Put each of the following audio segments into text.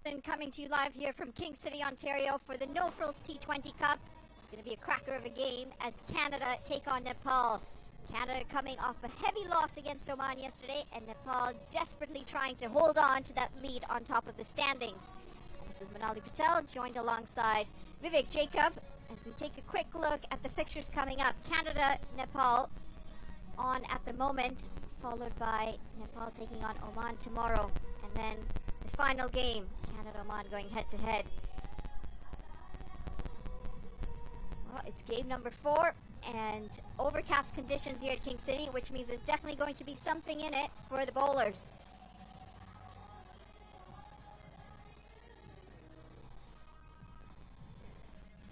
And coming to you live here from King City, Ontario for the No Frills T20 Cup. It's going to be a cracker of a game as Canada take on Nepal. Canada coming off a heavy loss against Oman yesterday, and Nepal desperately trying to hold on to that lead on top of the standings. And this is Manali Patel, joined alongside Vivek Jacob, as we take a quick look at the fixtures coming up. Canada, Nepal on at the moment, followed by Nepal taking on Oman tomorrow, and then the final game, Canada-Oman going head-to-head. Well, it's game number 4, and overcast conditions here at King City, which means there's definitely going to be something in it for the bowlers.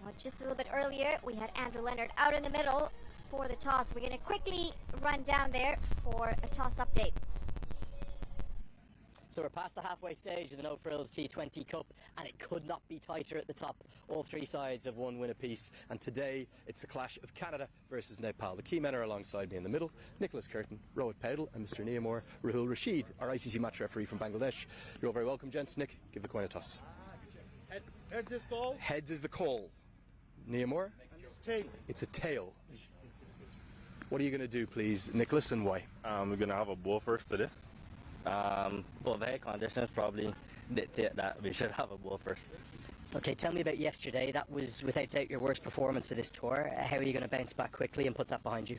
Well, just a little bit earlier, we had Andrew Leonard out in the middle for the toss. We're going to quickly run down there for a toss update. So we're past the halfway stage of the No Frills T20 Cup, and it could not be tighter at the top. All three sides have one win apiece, and today it's the clash of Canada versus Nepal. The key men are alongside me in the middle: Nicholas Curtin, Rohit Paudel, and Mr. Niamor Rahul Rashid, our ICC match referee from Bangladesh. You're all very welcome, gents. Nick, give the coin a toss. Heads is call. Heads is the call. Niamor? Tail. It's a tail. What are you going to do, please, Nicholas, and why? We're going to have a ball first today. Both air conditions probably dictate that we should have a ball first. Okay, tell me about yesterday. That was without doubt your worst performance of this tour. How are you going to bounce back quickly and put that behind you?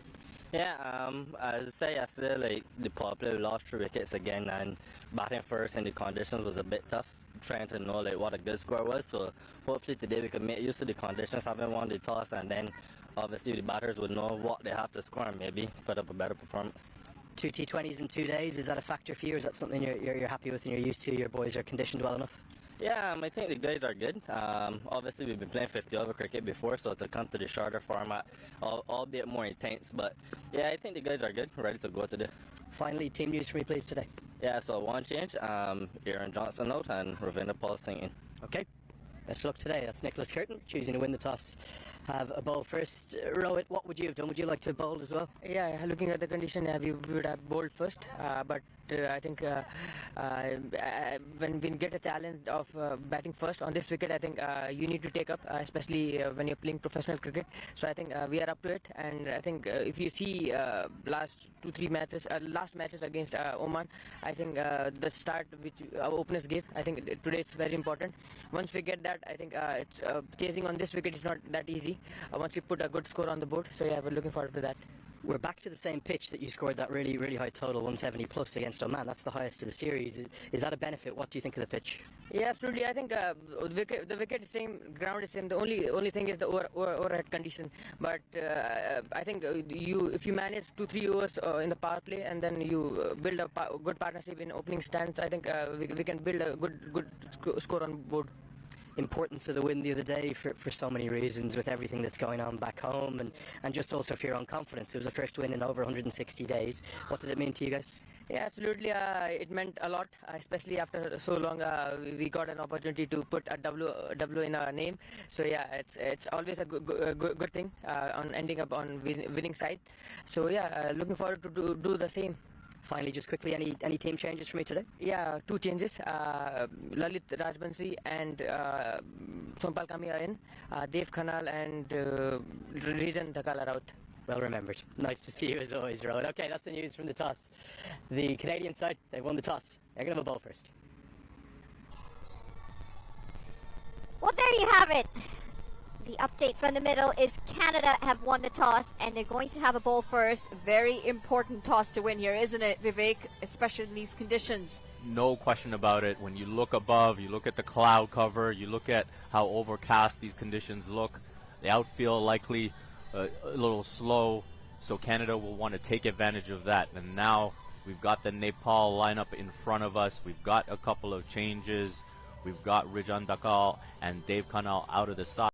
Yeah, as I say yesterday, like the power play lost 3 wickets again, and batting first in the conditions was a bit tough. Trying to know like what a good score was, so hopefully today we can make use of the conditions, having won the toss, and then obviously the batters would know what they have to score and maybe put up a better performance. 2 T20s in 2 days, is that a factor for you, or is that something you're happy with and you're used to? Your boys are conditioned well enough? Yeah, I think the guys are good. Obviously we've been playing 50 over cricket before, so to come to the shorter format, albeit more intense, but yeah, I think the guys are good, ready to go today. Finally, team news for me please today. Yeah, so one change, Aaron Johnson out and Ravinder Paul Singh in. Okay, best of luck today. That's Nicholas Curtin choosing to win the toss. Have a bowl first. Rohit, what would you have done? Would you like to bowl as well? Yeah, looking at the condition, we would have bowled first, but I think when we get a challenge of batting first on this wicket, I think you need to take up, especially when you're playing professional cricket. So I think we are up to it, and I think if you see last matches against Oman, I think the start which our openers gave, I think today it's very important. Once we get that, I think it's chasing on this wicket is not that easy. Once we put a good score on the board, so yeah, we're looking forward to that. We're back to the same pitch that you scored that really, really high total, 170 plus against Oman. That's the highest of the series. Is that a benefit? What do you think of the pitch? Yeah, absolutely. I think the wicket is same, ground is same. The only thing is the overhead condition. But I think if you manage 2-3 overs in the power play, and then you build a good partnership in opening stance, I think we can build a good score on board. Importance of the win the other day for so many reasons, with everything that's going on back home, and just also for your own confidence. It was the first win in over 160 days. What did it mean to you guys? Yeah, absolutely. It meant a lot, especially after so long. We got an opportunity to put a W in our name. So yeah, it's always a good thing on ending up on winning side. So yeah, looking forward to do the same. Finally, just quickly, any team changes for me today? Yeah, 2 changes. Lalit Rajbansi and Sompal Kami are in. Dev Khanal and Rejan Dhakal are out. Well remembered. Nice to see you as always, Rohit. Okay, that's the news from the toss. The Canadian side, they won the toss. They're going to have a ball first. Well, there you have it. The update from the middle is Canada have won the toss, and they're going to have a bowl first. Very important toss to win here, isn't it, Vivek? Especially in these conditions. No question about it. When you look above, you look at the cloud cover, you look at how overcast these conditions look. The outfield likely a little slow, so Canada will want to take advantage of that. And now we've got the Nepal lineup in front of us. We've got a couple of changes. We've got Rijan Dakal and Dev Khanal out of the side.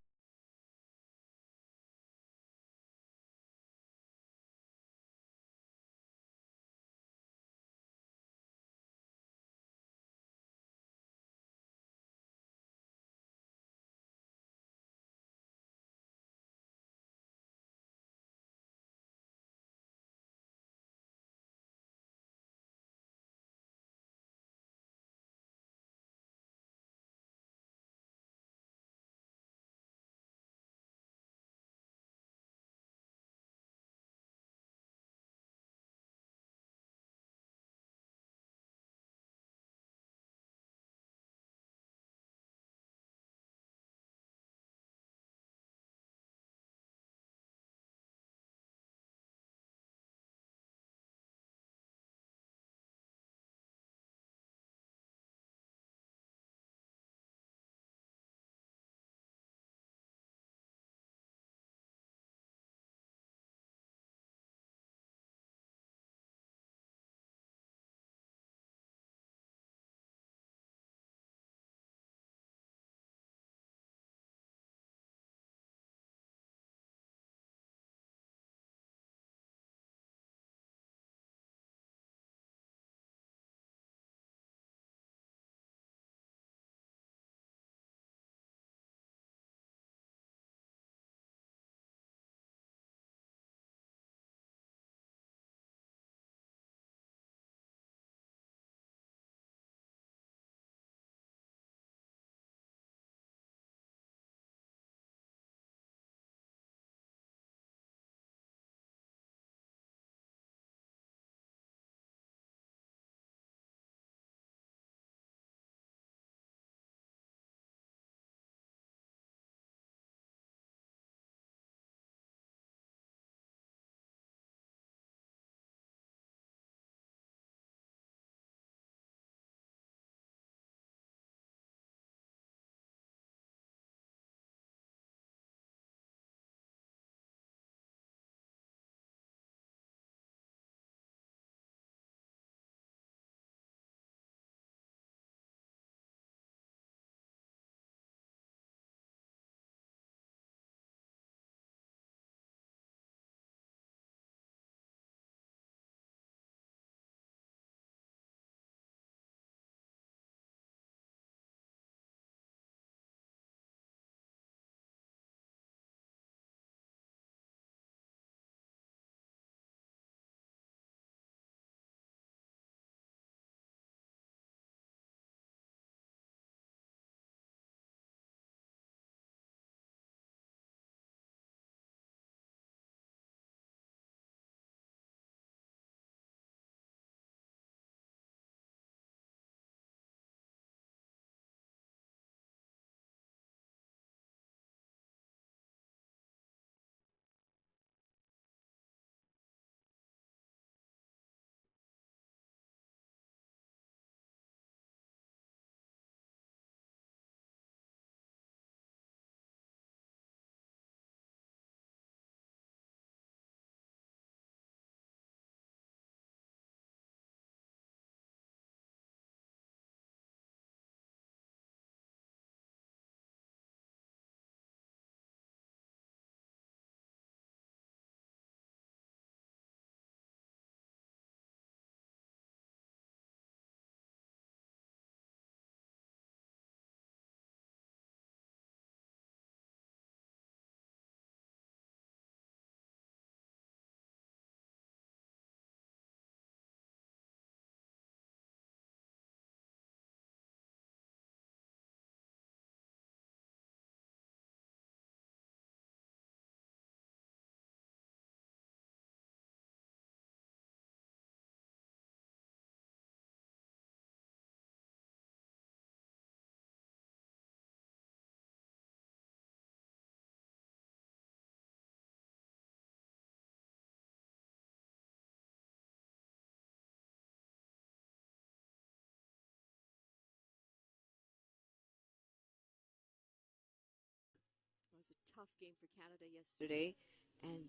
tough game for Canada yesterday, and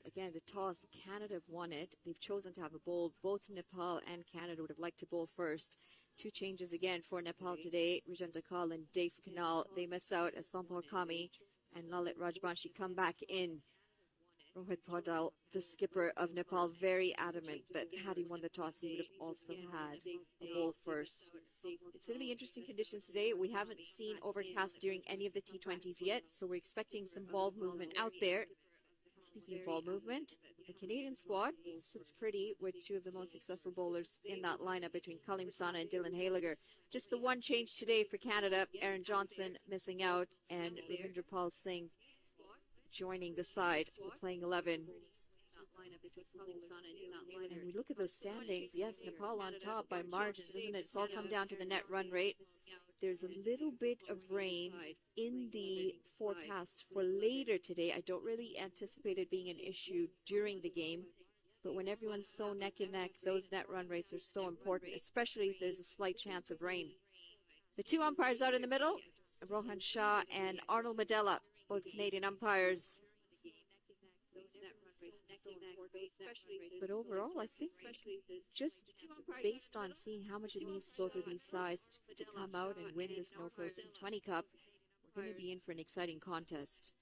again, the toss, Canada have won it. They've chosen to have a bowl. Both Nepal and Canada would have liked to bowl first. Two changes again for Nepal today. Rajendra Kaul and Dave Kanal, they miss out as Sampal Kami and Lalit Rajbanshi come back in. Rohit Paudal, the skipper of Nepal, very adamant that had he won the toss, he would have also had a bowl first. It's going to be interesting conditions today. We haven't seen overcast during any of the T20s yet, so we're expecting some ball movement out there. Speaking of ball movement, the Canadian squad sits pretty with two of the most successful bowlers in that lineup between Kalim Sana and Dylan Haliger. Just the one change today for Canada, Aaron Johnson missing out and Ravindra Pal Singh joining the side, playing 11. And we look at those standings. Yes, Nepal on top by margins, isn't it? It's all come down to the net run rate. There's a little bit of rain in the forecast for later today. I don't really anticipate it being an issue during the game. But when everyone's so neck and neck, those net run rates are so important, especially if there's a slight chance of rain. The two umpires out in the middle, Rohan Shah and Arnold Medella, both Canadian umpires. But overall, I think just based on seeing how much it means to both of these sides to come out and win this No Frills T20 Cup, we're going to be in for an exciting contest.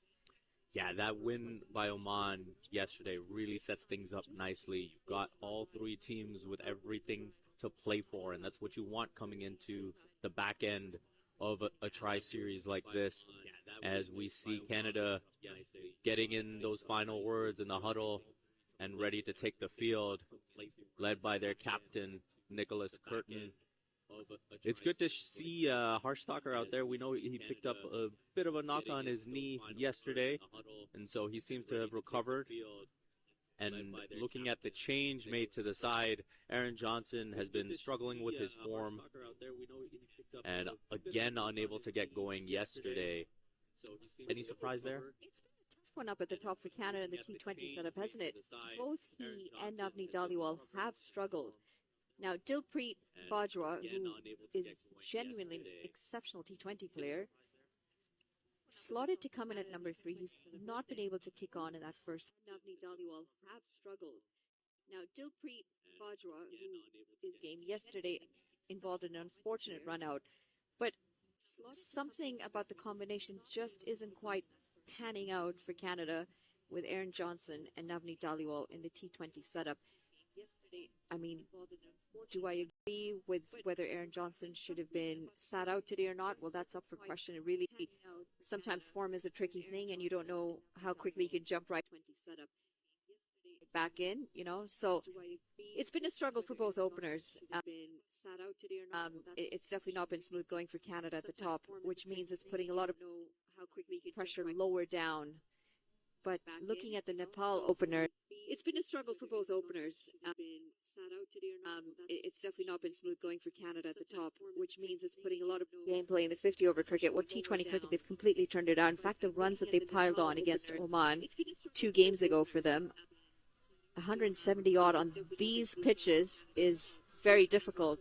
Yeah, that win by Oman yesterday really sets things up nicely. You've got all three teams with everything to play for, and that's what you want coming into the back end of a tri-series like this, as we see Canada getting in those final words in the huddle and ready to take the field, led by their captain, Nicholas Curtin. It's good to see Harsh Thakur out there. We know he picked up a bit of a knock on his knee yesterday, and so he seems to have recovered. And looking at the change made to the side, Aaron Johnson has been struggling with his form and again unable to get going yesterday. Any surprise there? It's been a tough one up at the top for Canada in the T20 setup, hasn't it? Both he and Navneet Dhaliwal have struggled. Now, Dilpreet Bajwa, who is genuinely an exceptional T20 player, slotted to come in at number 3. He's not been able to kick on in that first. Navneet Dhaliwal have struggled. Now, Dilpreet Bajwa, who his game yesterday involved an unfortunate run out, but something about the combination just isn't quite panning out for Canada with Aaron Johnson and Navneet Dhaliwal in the T20 setup. I mean, do I agree with whether Aaron Johnson should have been sat out today or not? Well, that's up for question. It really, sometimes form is a tricky thing, and you don't know how quickly you can jump right back in, you know. So it's been a struggle for both openers. It's definitely not been smooth going for Canada at the top, which means it's putting a lot of pressure lower down. But looking at the Nepal opener, it's been a struggle for both openers. It's definitely not been smooth going for Canada at the top, which means it's putting a lot of gameplay in the 50-over cricket. What T20 cricket, they've completely turned it on. In fact, the runs that they piled on against Oman 2 games ago for them, 170-odd on these pitches is very difficult.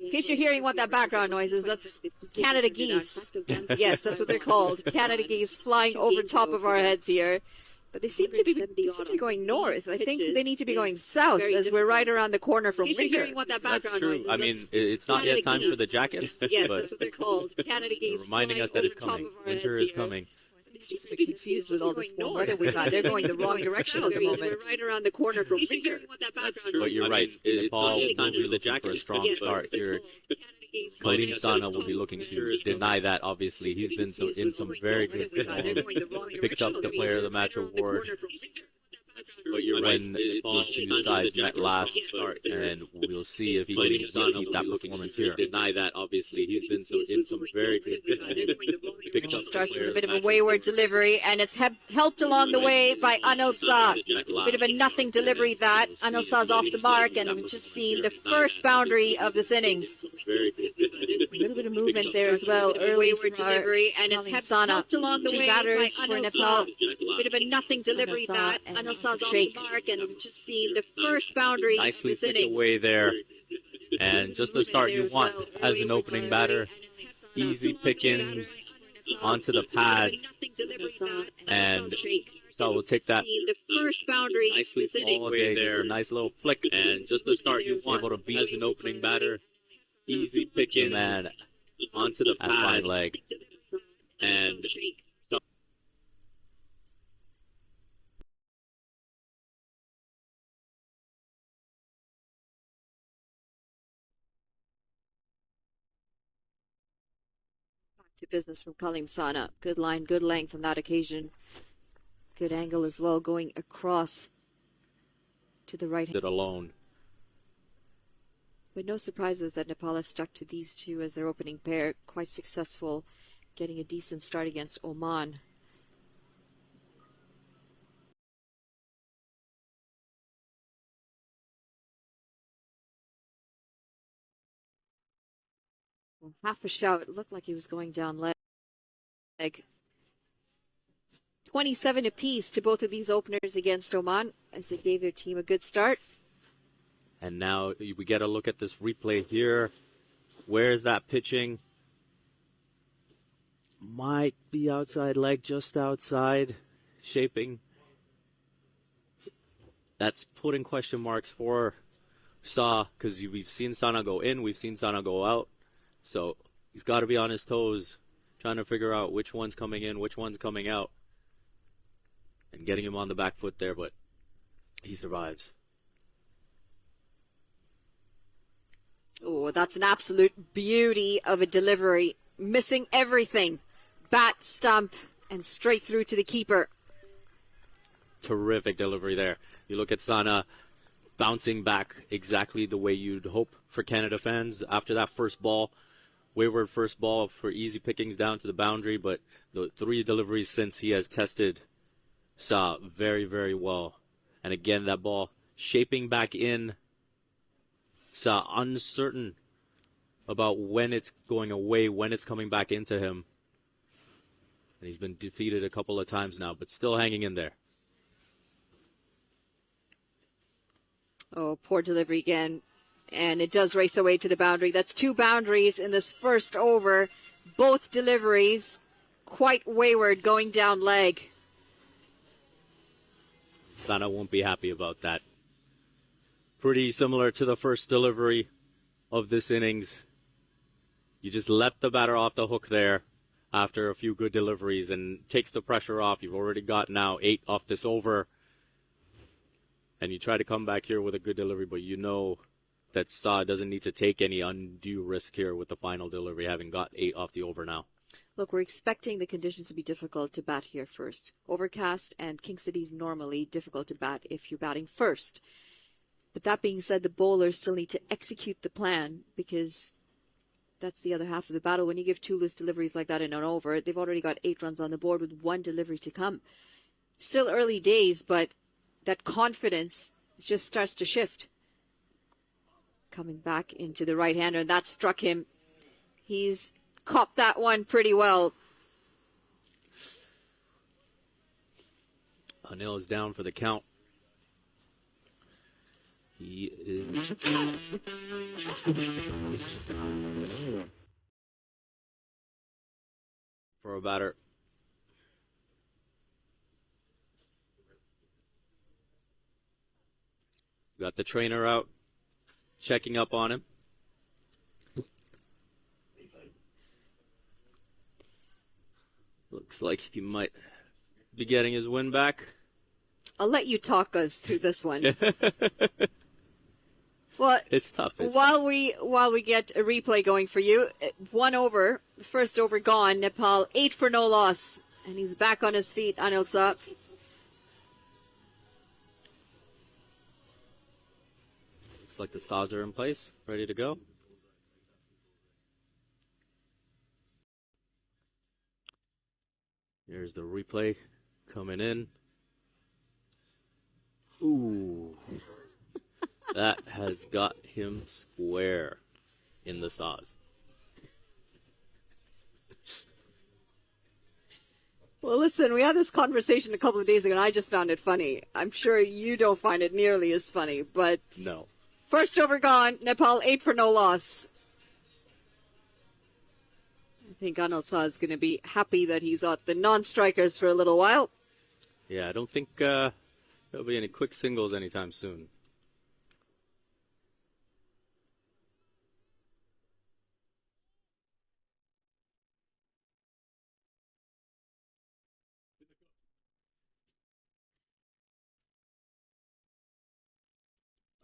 In case you're hearing what that background noise is, that's Canada geese. Yes, that's what they're called. Canada geese flying over top of our heads here. But they seem to be going north. I think they need to be going south, as we're right around the corner from winter. That's true. I mean, it's not yet time for the jackets, yes, but that's what they're called. Canada geese reminding us that it's coming. Winter is coming. They seem to be confused with all this warm weather we've had. They're going the wrong direction at the moment. We're right around the corner from winter. But you're right. Nepal will be looking for a strong start here. Kalim Sana will be looking to deny that, obviously. He's been in some very good form. Picked up the Player of the Match award when these two sides met last, and we'll see if he can keep that performance here. Deny that, obviously. He's been in some very good. Starts with a bit of a wayward delivery, and it's helped along the way by Anil Shah. Bit of a nothing delivery that. Anil Shah's off the mark, and we've just seen the first boundary of this innings. A little bit of movement there as well. Early delivery, and it's helped along the way batters by Anil Shah. Bit of a nothing delivery that. Anil Shah's off the mark, and we've just seen the first boundary of nicely this picked innings. away there. And just the start you want as an opening batter. Easy pickings onto the pads. And so we'll take that The first boundary nicely all day there. A nice little flick. And just to start, you want able to be as an opening batter. Easy picking and onto the fine leg. And to business from Kalim Sana. Good line, good length on that occasion. Good angle as well, going across to the right hand. it alone. But no surprises that Nepal have stuck to these two as their opening pair. Quite successful, getting a decent start against Oman. Well, half a shout. It looked like he was going down leg. 27 apiece to both of these openers against Oman as they gave their team a good start. And now we get a look at this replay here. Where's that pitching? Might be outside leg, just outside. Shaping. That's putting question marks for Sa, because we've seen Sana go in, we've seen Sana go out. So he's got to be on his toes, trying to figure out which one's coming in, which one's coming out. And getting him on the back foot there, but he survives. Oh, that's an absolute beauty of a delivery. Missing everything. Bat, stump, and straight through to the keeper. Terrific delivery there. You look at Sana bouncing back exactly the way you'd hope for Canada fans after that first ball. Wayward first ball for easy pickings down to the boundary, but the 3 deliveries since he has tested Sa very, very well. And again, that ball shaping back in. Sa uncertain about when it's going away, when it's coming back into him. And he's been defeated a couple of times now, but still hanging in there. Oh, poor delivery again. And it does race away to the boundary. That's 2 boundaries in this first over. Both deliveries quite wayward, going down leg. Sana won't be happy about that. Pretty similar to the first delivery of this innings. You just let the batter off the hook there after a few good deliveries and takes the pressure off. You've already got now 8 off this over. And you try to come back here with a good delivery, but you know that Sa doesn't need to take any undue risk here with the final delivery, having got 8 off the over now. Look, we're expecting the conditions to be difficult to bat here first. Overcast, and King City's normally difficult to bat if you're batting first. But that being said, the bowlers still need to execute the plan, because that's the other half of the battle. When you give 2 loose deliveries like that in an over, they've already got 8 runs on the board with 1 delivery to come. Still early days, but that confidence just starts to shift. Coming back into the right-hander, and that struck him. He's copped that one pretty well. Anil is down for the count. He is... for a batter. Got the trainer out, checking up on him. Looks like he might be getting his win back. I'll let you talk us through this one. Well, it's tough. While we get a replay going for you, 1 over, the first over gone. Nepal 8 for no loss, and he's back on his feet. Anil Sa. Looks like the saws are in place, ready to go. Here's the replay coming in. Ooh. That has got him square in the saws. Well, listen, we had this conversation a couple of days ago, and I just found it funny. I'm sure you don't find it nearly as funny, but... No. First over gone. Nepal 8 for no loss. I think Anil Shah is going to be happy that he's got the non-strikers for a little while. Yeah, I don't think there'll be any quick singles anytime soon.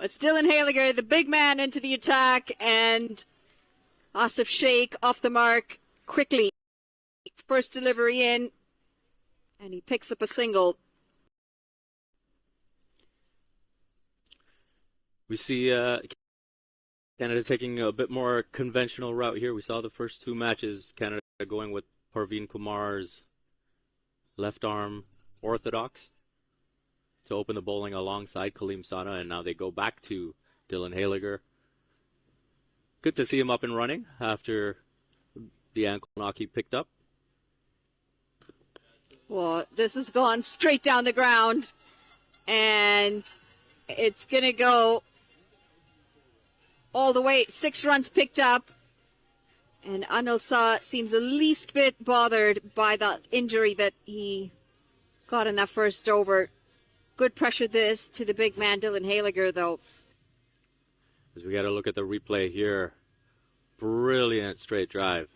It's Dylan Haliger, the big man, into the attack, and Asif Sheikh off the mark quickly. First delivery in, and he picks up a single. We see Canada taking a bit more conventional route here. We saw the first two matches, Canada going with Parveen Kumar's left arm orthodox to open the bowling alongside Kaleem Sana, and now they go back to Dylan Haliger. Good to see him up and running after the ankle knock he picked up. Well, this has gone straight down the ground, and it's going to go all the way. 6 runs picked up, and Anil Shah seems the least bit bothered by the injury that he got in that first over. Good pressure this to the big man, Dylan Haliger, though. As we got to look at the replay here. Brilliant straight drive.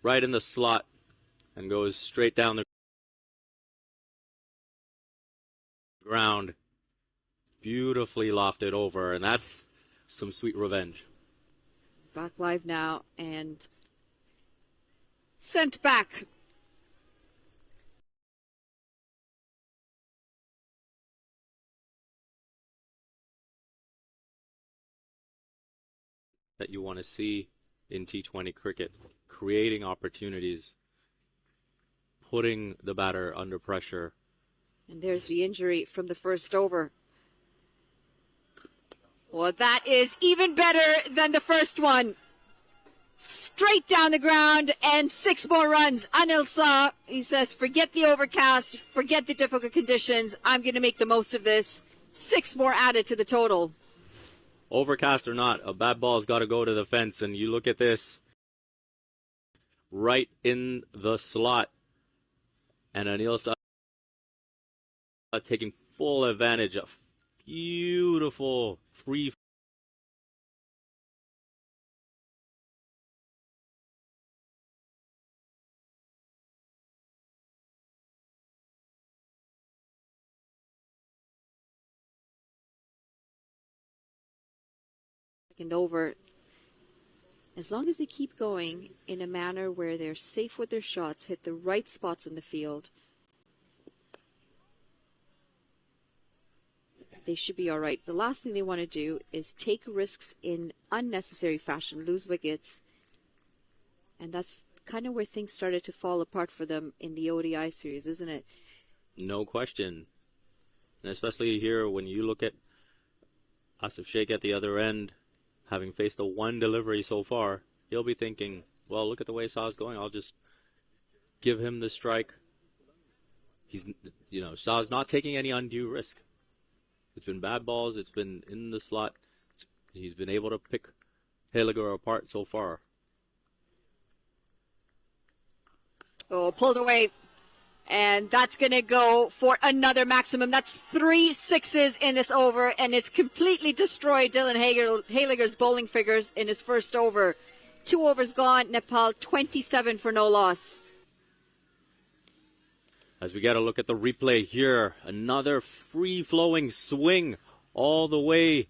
Right in the slot and goes straight down the ground. Beautifully lofted over, and that's some sweet revenge. Back live now and sent back. That you want to see in T20 cricket, creating opportunities, putting the batter under pressure. And there's the injury from the first over. Well, that is even better than the first one. Straight down the ground and 6 more runs. Anil Shah, he says, forget the overcast, forget the difficult conditions. I'm going to make the most of this. 6 more added to the total. Overcast or not, a bad ball's got to go to the fence, and you look at this. Right in the slot. And Anil Shah taking full advantage of beautiful free second over. As long as they keep going in a manner where they're safe with their shots, hit the right spots in the field, they should be all right. The last thing they want to do is take risks in unnecessary fashion, lose wickets, and that's kind of where things started to fall apart for them in the ODI series, isn't it? No question. And especially here when you look at Asif Sheikh at the other end, having faced the one delivery so far, he'll be thinking, well, look at the way Shah's going. I'll just give him the strike. Shah's not taking any undue risk. It's been bad balls. It's been in the slot. He's been able to pick Haliger apart so far. Oh, pulled away. And that's going to go for another maximum. That's 3 sixes in this over, and it's completely destroyed Dylan Haliger's bowling figures in his first over. 2 overs gone, Nepal 27 for no loss. As we got to look at the replay here, another free-flowing swing all the way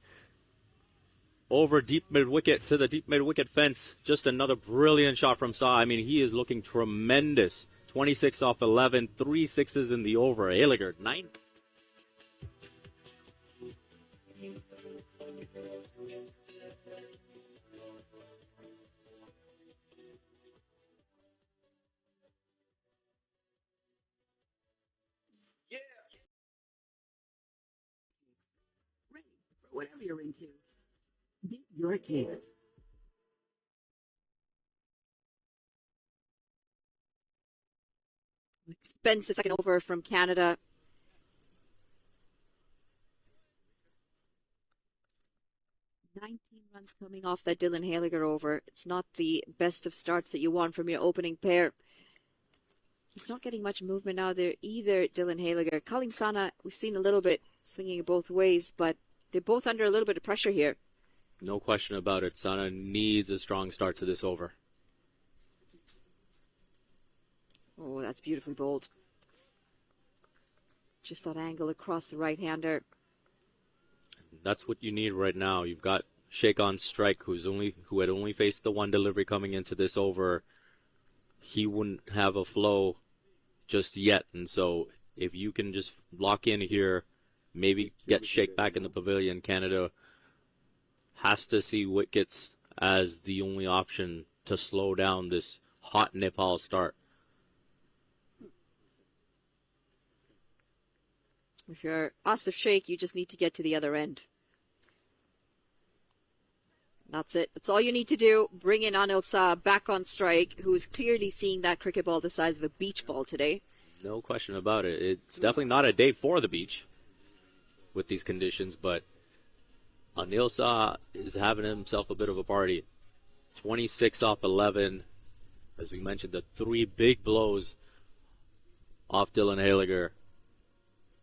over deep mid-wicket to the deep mid-wicket fence. Just another brilliant shot from Shah. I mean, he is looking tremendous. 26 off 11, 3 sixes in the over. Haliger, 9. Yeah. Ready for whatever you're into. Get your case. Expensive second over from Canada. runs coming off that Dylan Haliger over. It's not the best of starts that you want from your opening pair. He's not getting much movement now there either, Dylan Haliger. Kalim Sana, we've seen a little bit swinging it both ways, but they're both under a little bit of pressure here. No question about it. Sana needs a strong start to this over. Oh, that's beautifully bowled. Just that angle across the right-hander. That's what you need right now. You've got Sheikh on strike, who had only faced the one delivery coming into this over. He wouldn't have a flow just yet, and so if you can just lock in here, maybe get Sheikh back in the pavilion, Canada has to see wickets as the only option to slow down this hot Nepal start. If you're Asif Sheikh, you just need to get to the other end. That's it. That's all you need to do. Bring in Anil Shah back on strike, who is clearly seeing that cricket ball the size of a beach ball today. No question about it. It's definitely not a day for the beach with these conditions, but Anil Shah is having himself a bit of a party. 26 off 11. As we mentioned, the 3 big blows off Dylan Haliger.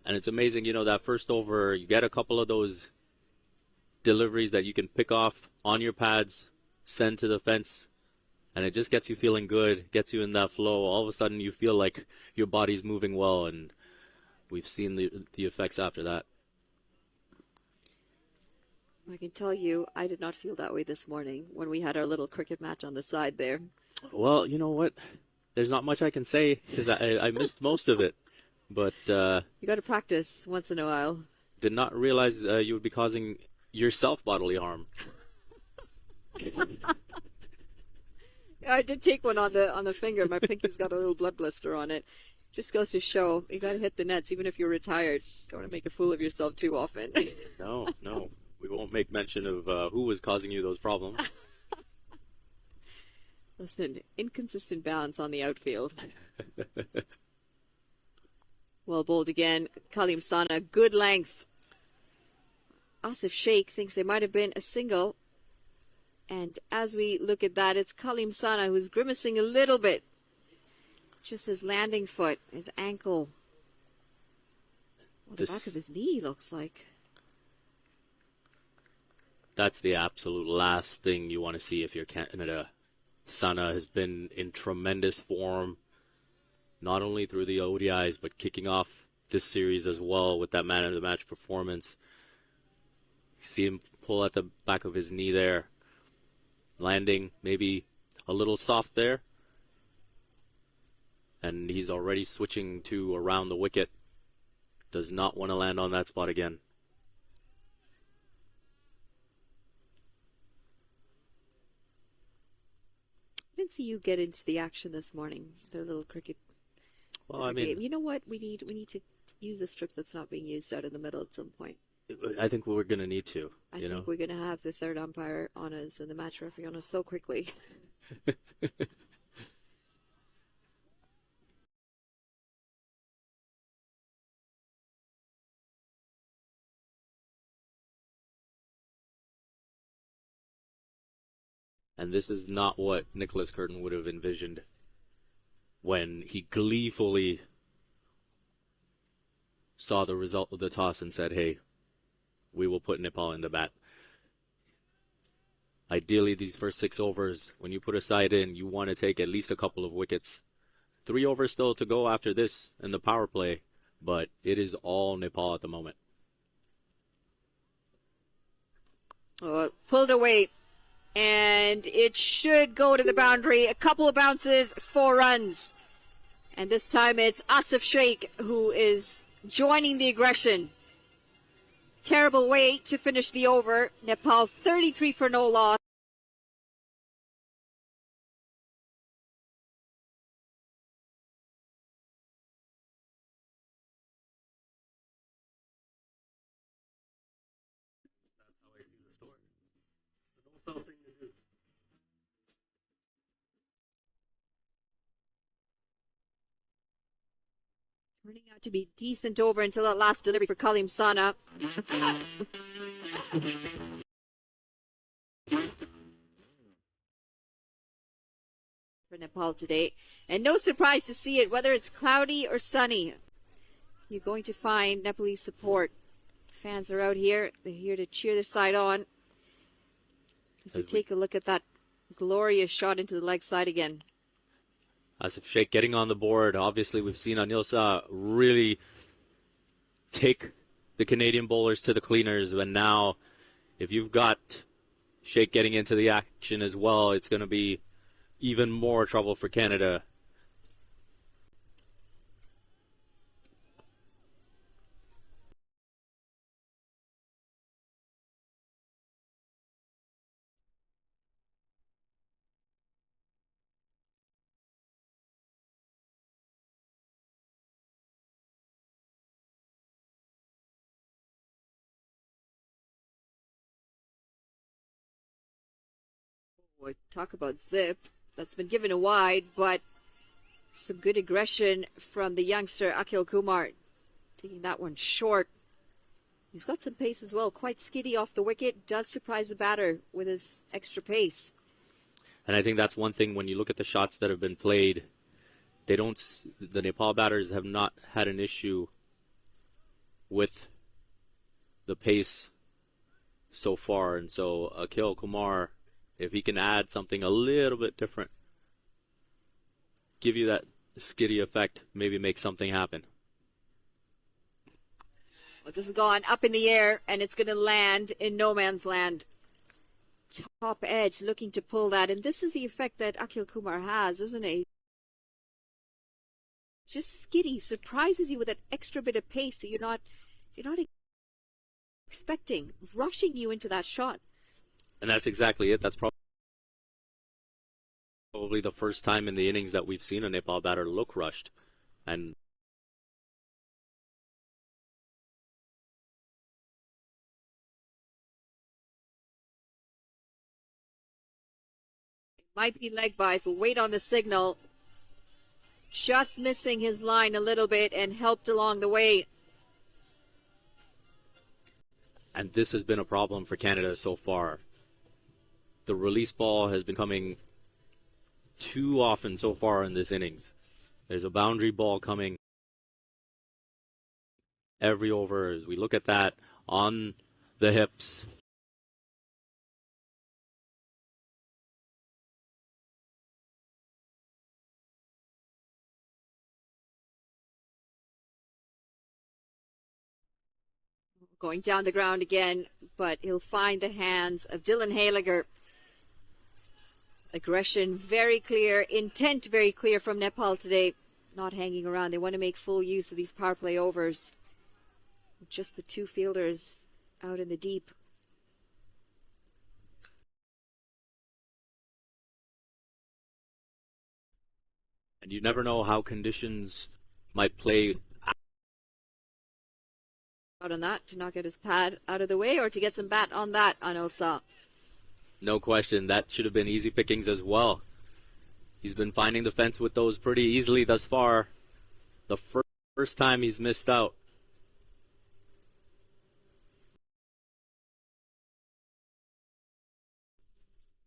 And it's amazing, that first over, you get a couple of those deliveries that you can pick off on your pads, send to the fence, and it just gets you feeling good, gets you in that flow. All of a sudden, you feel like your body's moving well, and we've seen the effects after that. I can tell you, I did not feel that way this morning when we had our little cricket match on the side there. Well, you know what? There's not much I can say because I missed most of it. But you got to practice once in a while. Did not realize you would be causing yourself bodily harm. I did take one on the finger. My pinky's got a little blood blister on it. Just goes to show you got to hit the nets even if you're retired. Don't want to make a fool of yourself too often. No, we won't make mention of who was causing you those problems. Listen, inconsistent balance on the outfield. Well bowled again. Kalim Sana, good length. Asif Sheikh thinks there might have been a single. And as we look at that, it's Kalim Sana who's grimacing a little bit. Just his landing foot, his ankle. Well, the back of his knee looks like. That's the absolute last thing you want to see if you're Canada. Sana has been in tremendous form, not only through the ODIs, but kicking off this series as well with that man of the match performance. You see him pull at the back of his knee there. Landing maybe a little soft there. And he's already switching to around the wicket. Does not want to land on that spot again. I didn't see you get into the action this morning. Their little cricket. Well, I mean, game. You know what? We need to use a strip that's not being used out in the middle at some point. I think we're going to need to. I think we're going to have the third umpire on us and the match referee on us so quickly. And this is not what Nicholas Curtin would have envisioned when he gleefully saw the result of the toss and said, hey, we will put Nepal in the bat. Ideally, these first 6 overs, when you put a side in, you want to take at least a couple of wickets. 3 overs still to go after this in the power play, but it is all Nepal at the moment. Oh, pulled away. And it should go to the boundary. A couple of bounces, 4 runs. And this time it's Asif Sheikh who is joining the aggression. Terrible way to finish the over. Nepal 33 for no loss. Turning out to be decent over until that last delivery for Kalim Sana. for Nepal today. And no surprise to see it, whether it's cloudy or sunny. You're going to find Nepalese support. Fans are out here. They're here to cheer their side on. As we take a look at that glorious shot into the leg side again. Asif Sheikh getting on the board. Obviously, we've seen Anil Shah really take the Canadian bowlers to the cleaners. But now, if you've got Sheikh getting into the action as well, it's going to be even more trouble for Canada. Boy, talk about zip. That's been given a wide, but some good aggression from the youngster Akhil Kumar. Taking that one short. He's got some pace as well. Quite skiddy off the wicket. Does surprise the batter with his extra pace. And I think that's one thing when you look at the shots that have been played, the Nepal batters have not had an issue with the pace so far. And so Akhil Kumar, if he can add something a little bit different, give you that skiddy effect, maybe make something happen. Well, this has gone up in the air, and it's going to land in no man's land. Top edge looking to pull that, and this is the effect that Akhil Kumar has, isn't it? Just skiddy, surprises you with that extra bit of pace that you're not expecting, rushing you into that shot. And that's exactly it. That's probably the first time in the innings that we've seen a Nepal batter look rushed. And it might be leg byes. We'll wait on the signal. Just missing his line a little bit and helped along the way. And this has been a problem for Canada so far. The release ball has been coming too often so far in this innings. There's a boundary ball coming every over. As we look at that on the hips. Going down the ground again, but he'll find the hands of Dylan Haliger. Aggression very clear, intent very clear from Nepal today. Not hanging around. They want to make full use of these power play overs. Just the two fielders out in the deep. And you never know how conditions might play out on that to knock out his pad out of the way, or to get some bat on that on Anil Shah. No question. That should have been easy pickings as well. He's been finding the fence with those pretty easily thus far. The first time he's missed out.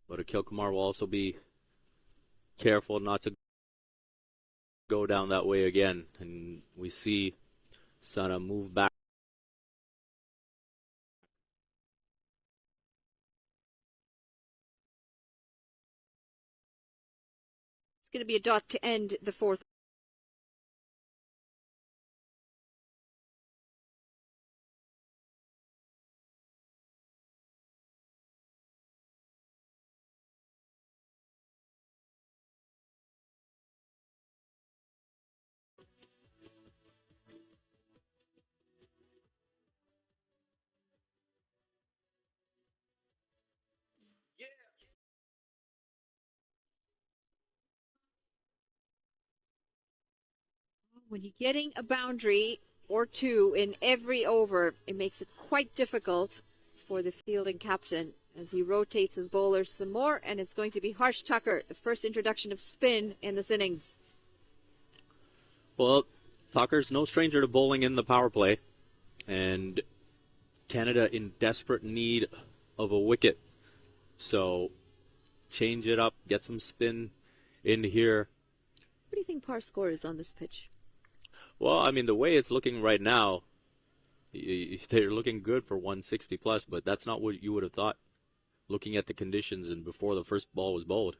But Akhil Kumar will also be careful not to go down that way again. And we see Sana move back. It's going to be a dot to end the fourth. When you're getting a boundary or two in every over, it makes it quite difficult for the fielding captain as he rotates his bowlers some more, and it's going to be Harsh Tucker, the first introduction of spin in this innings. Well, Tucker's no stranger to bowling in the power play, and Canada in desperate need of a wicket. So change it up, get some spin in here. What do you think par score is on this pitch? Well, I mean, the way it's looking right now, they're looking good for 160 plus, but that's not what you would have thought looking at the conditions and before the first ball was bowled.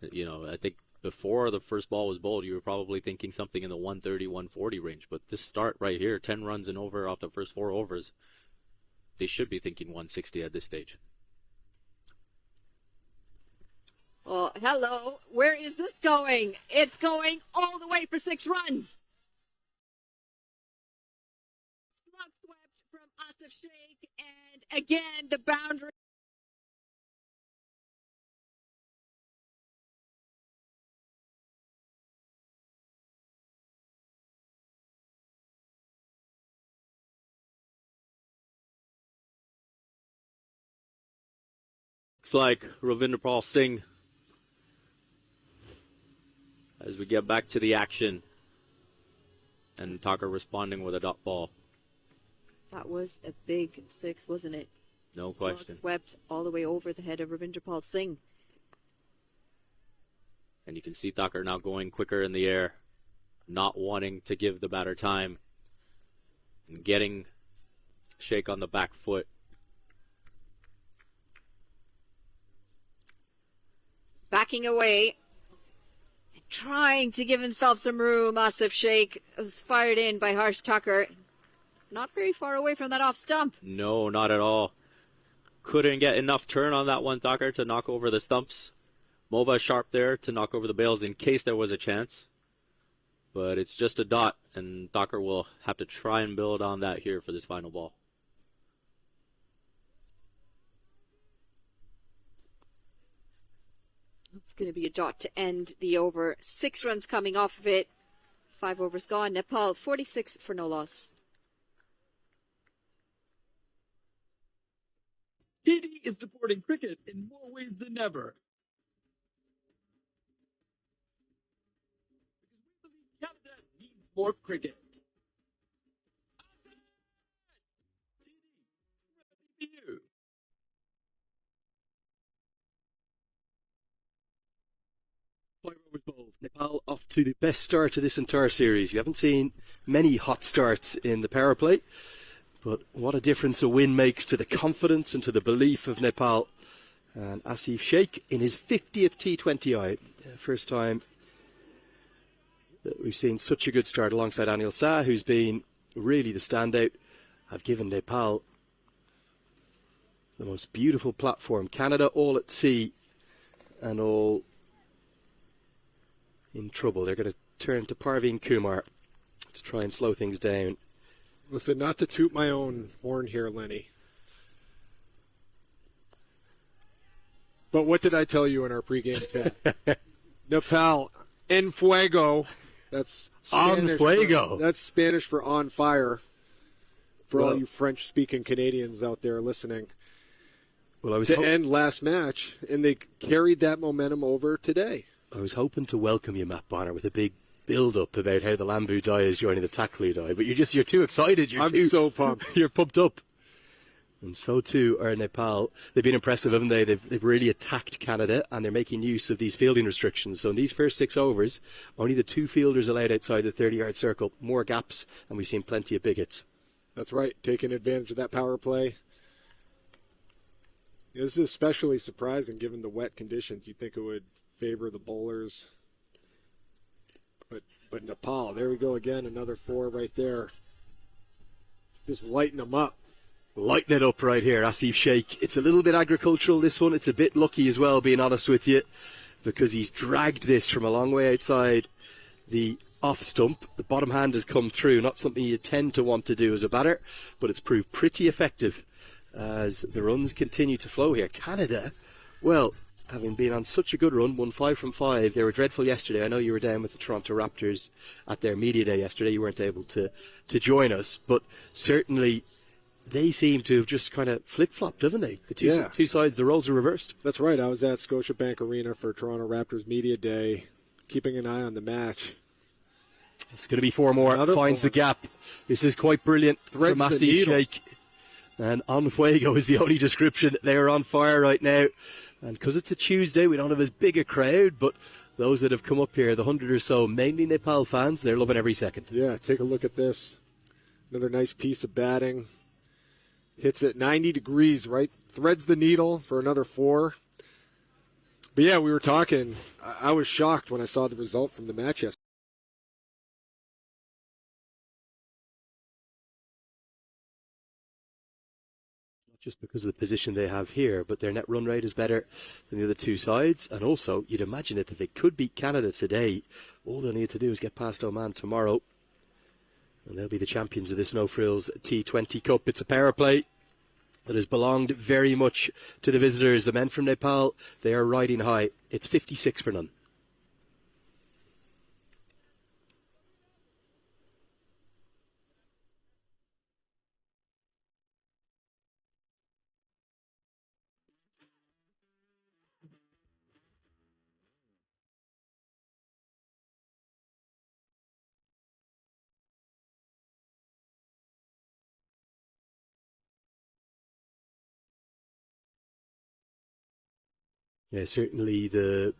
I think before the first ball was bowled, you were probably thinking something in the 130, 140 range. But this start right here, 10 runs and over off the first 4 overs, they should be thinking 160 at this stage. Well, hello. Where is this going? It's going all the way for 6 runs. Slug swept from Asif Sheikh, and again the boundary. Looks like Ravinderpal Singh, as we get back to the action, and Tucker responding with a dot ball. That was a big 6, wasn't it? No question. Swept all the way over the head of Ravinderpal Singh. And you can see Tucker now going quicker in the air, not wanting to give the batter time, and getting Sheikh on the back foot. Backing away, trying to give himself some room. Asif Sheikh was fired in by Harsh Tucker. Not very far away from that off stump. No, not at all. Couldn't get enough turn on that one, Tucker, to knock over the stumps. Mova sharp there to knock over the bails in case there was a chance. But it's just a dot, and Tucker will have to try and build on that here for this final ball. It's going to be a dot to end the over. 6 runs coming off of it. 5 overs gone. Nepal 46 for no loss. TD is supporting cricket in more ways than ever. Because we believe Canada needs more cricket. TD, ready for you. Nepal off to the best start to this entire series. You haven't seen many hot starts in the power play, but what a difference a win makes to the confidence and to the belief of Nepal. And Asif Sheikh in his 50th T20I, first time that we've seen such a good start alongside Anil Shah, who's been really the standout, have given Nepal the most beautiful platform. Canada all at sea and all in trouble. They're going to turn to Parveen Kumar to try and slow things down. Listen, not to toot my own horn here, Lenny, but what did I tell you in our pregame chat? Nepal, en fuego. That's Spanish. En fuego. That's Spanish for on fire. For all you French-speaking Canadians out there listening. Well, I was to end last match, and they carried that momentum over today. I was hoping to welcome you, Matt Bonner, with a big build-up about how the Lambu Dai is joining the Taklu Dai, but you're too excited. I'm so pumped. You're pumped up. And so too are Nepal. They've been impressive, haven't they? They've really attacked Canada, and they're making use of these fielding restrictions. So in these first 6 overs, only the 2 fielders allowed outside the 30-yard circle. More gaps, and we've seen plenty of big hits. That's right, taking advantage of that power play. This is especially surprising given the wet conditions. You'd think it would favor the bowlers. But Nepal, there we go again, another 4 right there. Just lighten them up. Lighten it up right here, Asif Sheikh. It's a little bit agricultural, this one. It's a bit lucky as well, being honest with you, because he's dragged this from a long way outside the off stump. The bottom hand has come through, not something you tend to want to do as a batter, but it's proved pretty effective as the runs continue to flow here. Canada, well, having been on such a good run, won 5 from 5. They were dreadful yesterday. I know you were down with the Toronto Raptors at their media day yesterday. You weren't able to join us, but certainly they seem to have just kind of flip-flopped, haven't they? The two sides, the roles are reversed. That's right. I was at Scotiabank Arena for Toronto Raptors media day, keeping an eye on the match. It's going to be 4 more. Finds the gap. This is quite brilliant from Asif Sheikh. And on fuego is the only description. They are on fire right now. And because it's a Tuesday, we don't have as big a crowd, but those that have come up here, the 100 or so, mainly Nepal fans, they're loving every second. Yeah, take a look at this. Another nice piece of batting. Hits it 90 degrees, right? Threads the needle for another 4. But yeah, we were talking. I was shocked when I saw the result from the match yesterday. Not just because of the position they have here, but their net run rate is better than the other two sides. And also, you'd imagine it that they could beat Canada today. All they'll need to do is get past Oman tomorrow. And they'll be the champions of this No Frills T20 Cup. It's a power play that has belonged very much to the visitors. The men from Nepal, they are riding high. It's 56 for none. Yeah, certainly the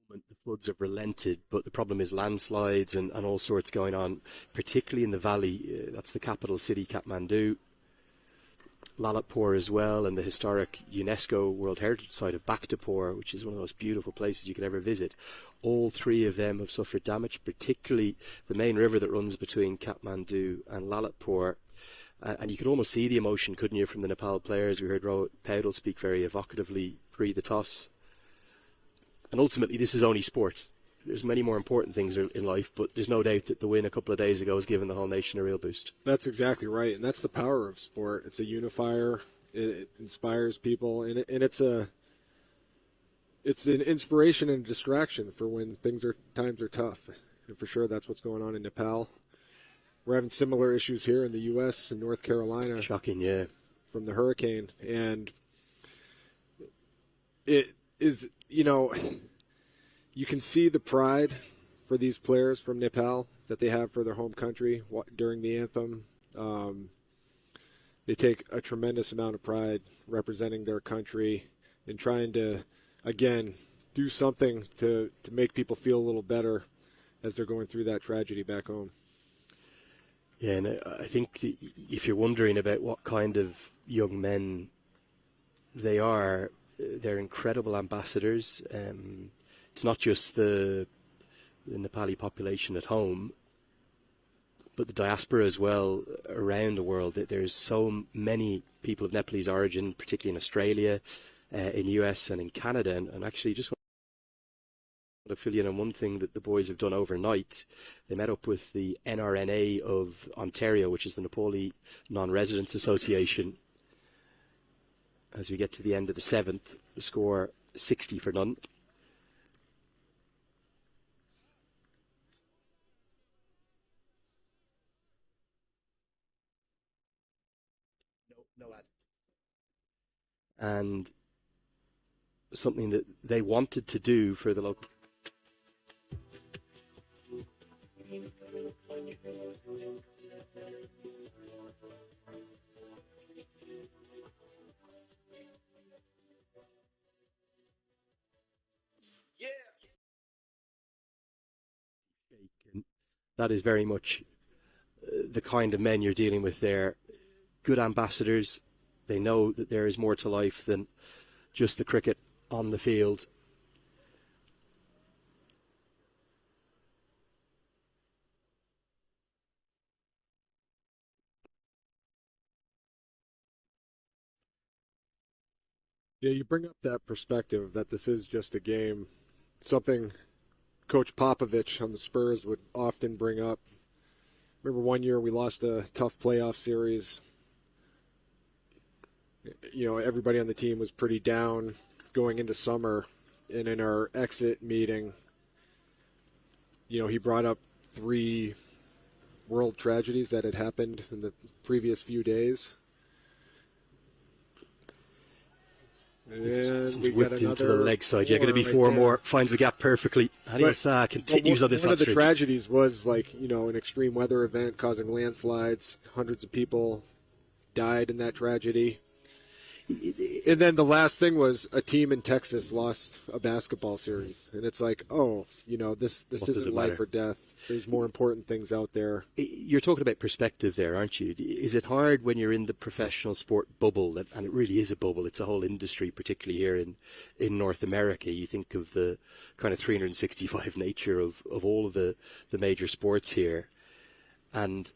moment the floods have relented, but the problem is landslides and all sorts going on, particularly in the valley. That's the capital city, Kathmandu. Lalitpur as well, and the historic UNESCO World Heritage Site of Bhaktapur, which is one of the most beautiful places you could ever visit. All three of them have suffered damage, particularly the main river that runs between Kathmandu and Lalitpur. And you could almost see the emotion, couldn't you, from the Nepal players? We heard Rohit Paudel speak very evocatively pre the toss. And ultimately, this is only sport. There's many more important things in life, but there's no doubt that the win a couple of days ago has given the whole nation a real boost. That's exactly right, and that's the power of sport. It's a unifier. It inspires people, and it's an inspiration and distraction for when times are tough. And for sure, that's what's going on in Nepal. We're having similar issues here in the U.S. and North Carolina. Shocking, yeah. From the hurricane, and it is, you can see the pride for these players from Nepal that they have for their home country during the anthem. They take a tremendous amount of pride representing their country and trying to, again, do something to make people feel a little better as they're going through that tragedy back home. Yeah, and I think if you're wondering about what kind of young men they are, they're incredible ambassadors. It's not just the Nepali population at home, but the diaspora as well around the world. There's so many people of Nepalese origin, particularly in Australia, in the US and in Canada. And actually, just want to fill you in on one thing that the boys have done overnight. They met up with the NRNA of Ontario, which is the Nepali Non-Residents Association. As we get to the end of the 7th, the score 60 for none. No ad. And something that they wanted to do for the local. That is very much the kind of men you're dealing with there. Good ambassadors. They know that there is more to life than just the cricket on the field. Yeah, you bring up that perspective that this is just a game. Something Coach Popovich on the Spurs would often bring up. Remember one year we lost a tough playoff series. Everybody on the team was pretty down going into summer. And in our exit meeting, he brought up 3 world tragedies that had happened in the previous few days. And we got whipped into the another leg side. Yeah, going to be right four there. more. Finds the gap perfectly. And But- continues on this One hot of the streak. tragedies was an extreme weather event causing landslides. Hundreds of people died in that tragedy. And then the last thing was a team in Texas lost a basketball series. And it's like, this What does isn't it life matter? or death. There's more important things out there. You're talking about perspective there, aren't you? Is it hard when you're in the professional sport bubble, and it really is a bubble, it's a whole industry, particularly here in North America. You think of the kind of 365 nature of all of the major sports here. And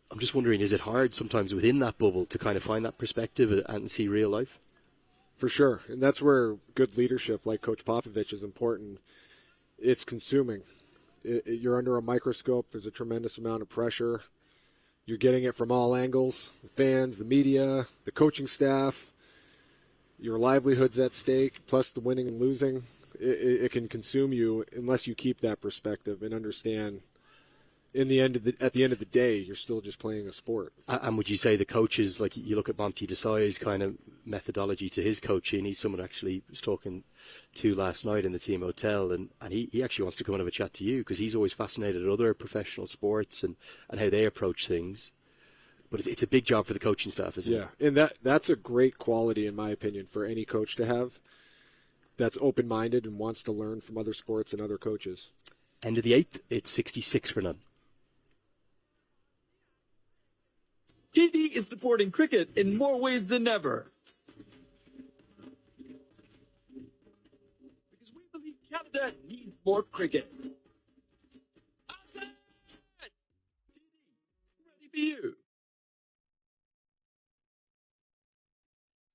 I'm just wondering, is it hard sometimes within that bubble to kind of find that perspective and see real life? For sure. And that's where good leadership like Coach Popovich is important. It's consuming. You're under a microscope. There's a tremendous amount of pressure. You're getting it from all angles. The fans, the media, the coaching staff. Your livelihood's at stake, plus the winning and losing. It can consume you unless you keep that perspective and understand at the end of the day, you're still just playing a sport. And would you say the coaches, like you look at Monty Desai's kind of methodology to his coaching, he's someone actually was talking to last night in the team hotel, and he actually wants to come and have a chat to you because he's always fascinated at other professional sports and how they approach things. But it's a big job for the coaching staff, isn't it? Yeah, and that's a great quality, in my opinion, for any coach to have that's open-minded and wants to learn from other sports and other coaches. End of the eighth, it's 66 for none. TD is supporting cricket in more ways than ever. Because we believe Canada needs more cricket. Outside! TD, ready for you.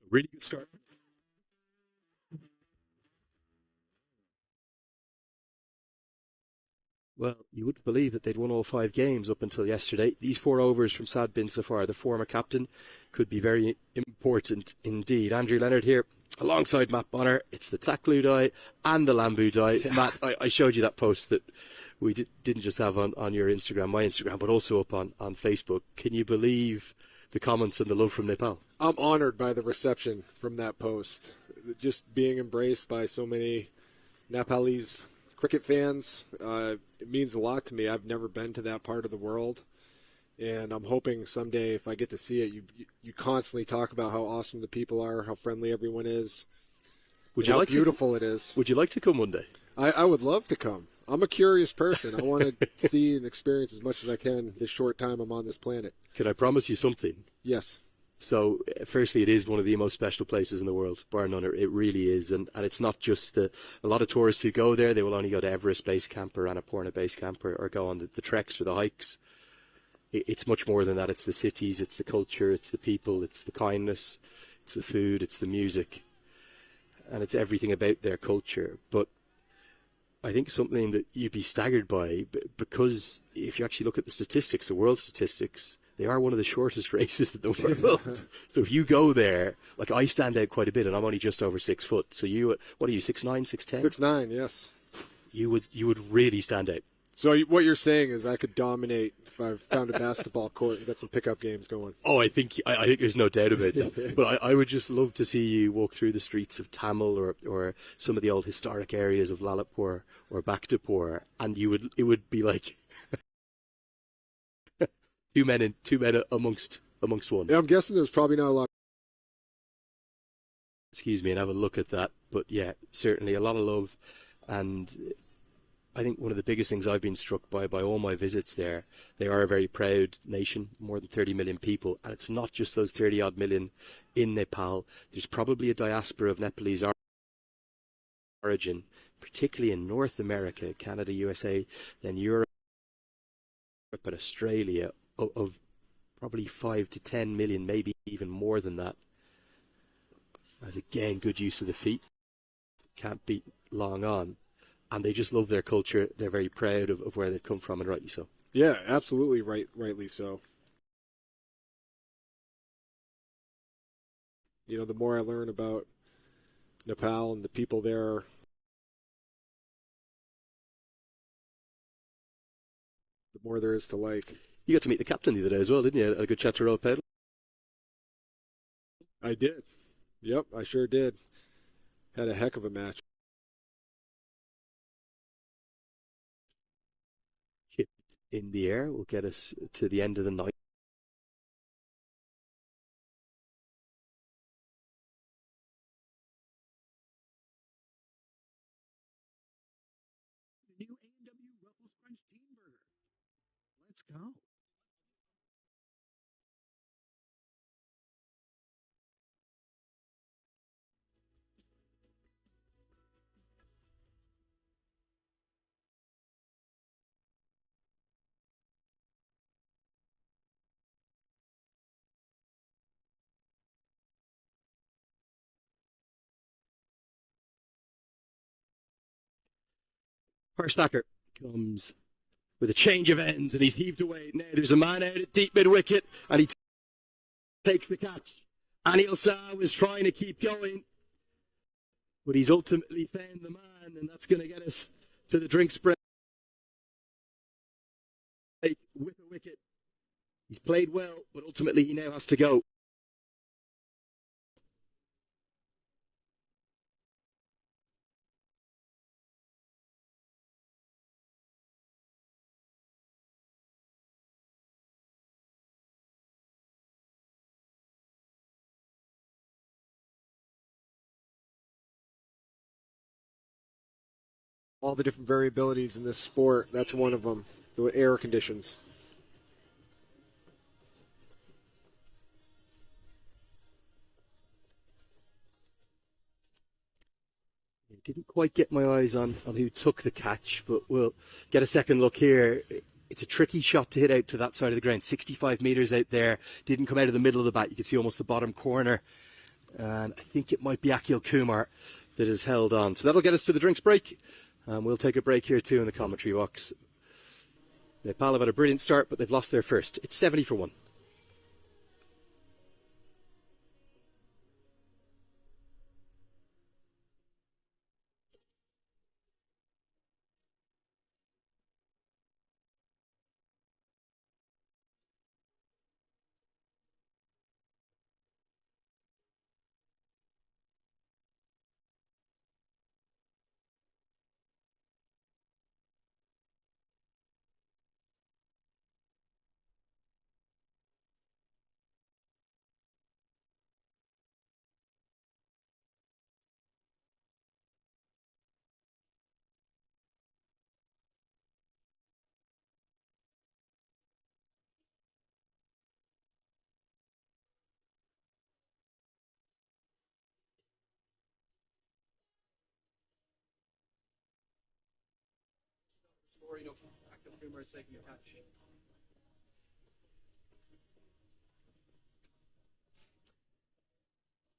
A really good start. Well, you wouldn't believe that they'd won all 5 games up until yesterday. These 4 overs from Sad Bin Safar, the former captain, could be very important indeed. Andrew Leonard here, alongside Matt Bonner. It's the Taklu die and the Lambu die. Yeah. Matt, I showed you that post that we didn't just have on your Instagram, my Instagram, but also up on Facebook. Can you believe the comments and the love from Nepal? I'm honored by the reception from that post. Just being embraced by so many Nepalese cricket fans, it means a lot to me. I've never been to that part of the world, and I'm hoping someday if I get to see it, you constantly talk about how awesome the people are, how friendly everyone is, how beautiful it is. Would you like to come one day? I would love to come. I'm a curious person. I want to see and experience as much as I can this short time I'm on this planet. Can I promise you something? Yes. So, firstly, it is one of the most special places in the world, bar none. It really is, and it's not just a lot of tourists who go there. They will only go to Everest Base Camp or Annapurna Base Camp or go on the treks or the hikes. It's much more than that. It's the cities, it's the culture, it's the people, it's the kindness, it's the food, it's the music, and it's everything about their culture. But I think something that you'd be staggered by, because if you actually look at the statistics, the world statistics, they are one of the shortest races in the world. So if you go there, like I stand out quite a bit, and I'm only just over 6 foot. So you, what are you, 6'9", 6'10"? 6'9", yes. You would really stand out. So what you're saying is I could dominate if I found a basketball court and got some pickup games going. Oh, I think there's no doubt about that. But I would just love to see you walk through the streets of Tamil or some of the old historic areas of Lalitpur or Bhaktapur, and it would be like two men amongst one. Yeah, I'm guessing there's probably not a lot. Excuse me, and have a look at that. But yeah, certainly a lot of love, and I think one of the biggest things I've been struck by all my visits there, they are a very proud nation, more than 30 million people, and it's not just those 30-odd million in Nepal. There's probably a diaspora of Nepalese origin, particularly in North America, Canada, USA, then Europe and Australia, of probably 5 to 10 million, maybe even more than that. As again, good use of the feet. Can't beat long on. And they just love their culture. They're very proud of where they've come from, and rightly so. Yeah, absolutely rightly so. You know, the more I learn about Nepal and the people there, the more there is to like. You got to meet the captain the other day as well, didn't you? A good chat to Royal Pedal. I did. Yep, I sure did. Had a heck of a match. Hit in the air will get us to the end of the night. The new A&W Ruffles Crunch Teen Burger. Let's go. First stacker comes with a change of ends, and he's heaved away. Now there's a man out at deep mid wicket, and he takes the catch. Anil Shah was trying to keep going, but he's ultimately found the man, and that's going to get us to the drinks break with a wicket. He's played well, but ultimately he now has to go. All the different variabilities in this sport, that's one of them, the air conditions. Didn't quite get my eyes on who took the catch, but we'll get a second look here. It's a tricky shot to hit out to that side of the ground. 65 metres out there. Didn't come out of the middle of the bat. You can see almost the bottom corner. And I think it might be Akhil Kumar that has held on. So that'll get us to the drinks break. We'll take a break here too in the commentary box. Nepal have had a brilliant start, but they've lost their first. It's 70 for 1.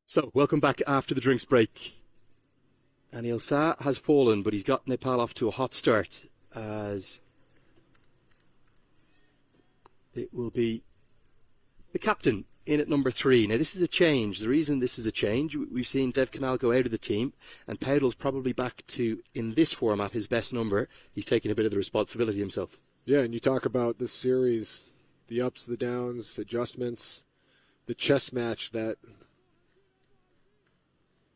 So, welcome back after the drinks break. Anil Shah has fallen, but he's got Nepal off to a hot start, as it will be the captain in at number 3. Now, this is a change. The reason this is a change, we've seen Dev Kanal go out of the team, and Powdell's probably back to, in this format, his best number. He's taking a bit of the responsibility himself. Yeah, and you talk about this series, the ups, the downs, adjustments, the chess match that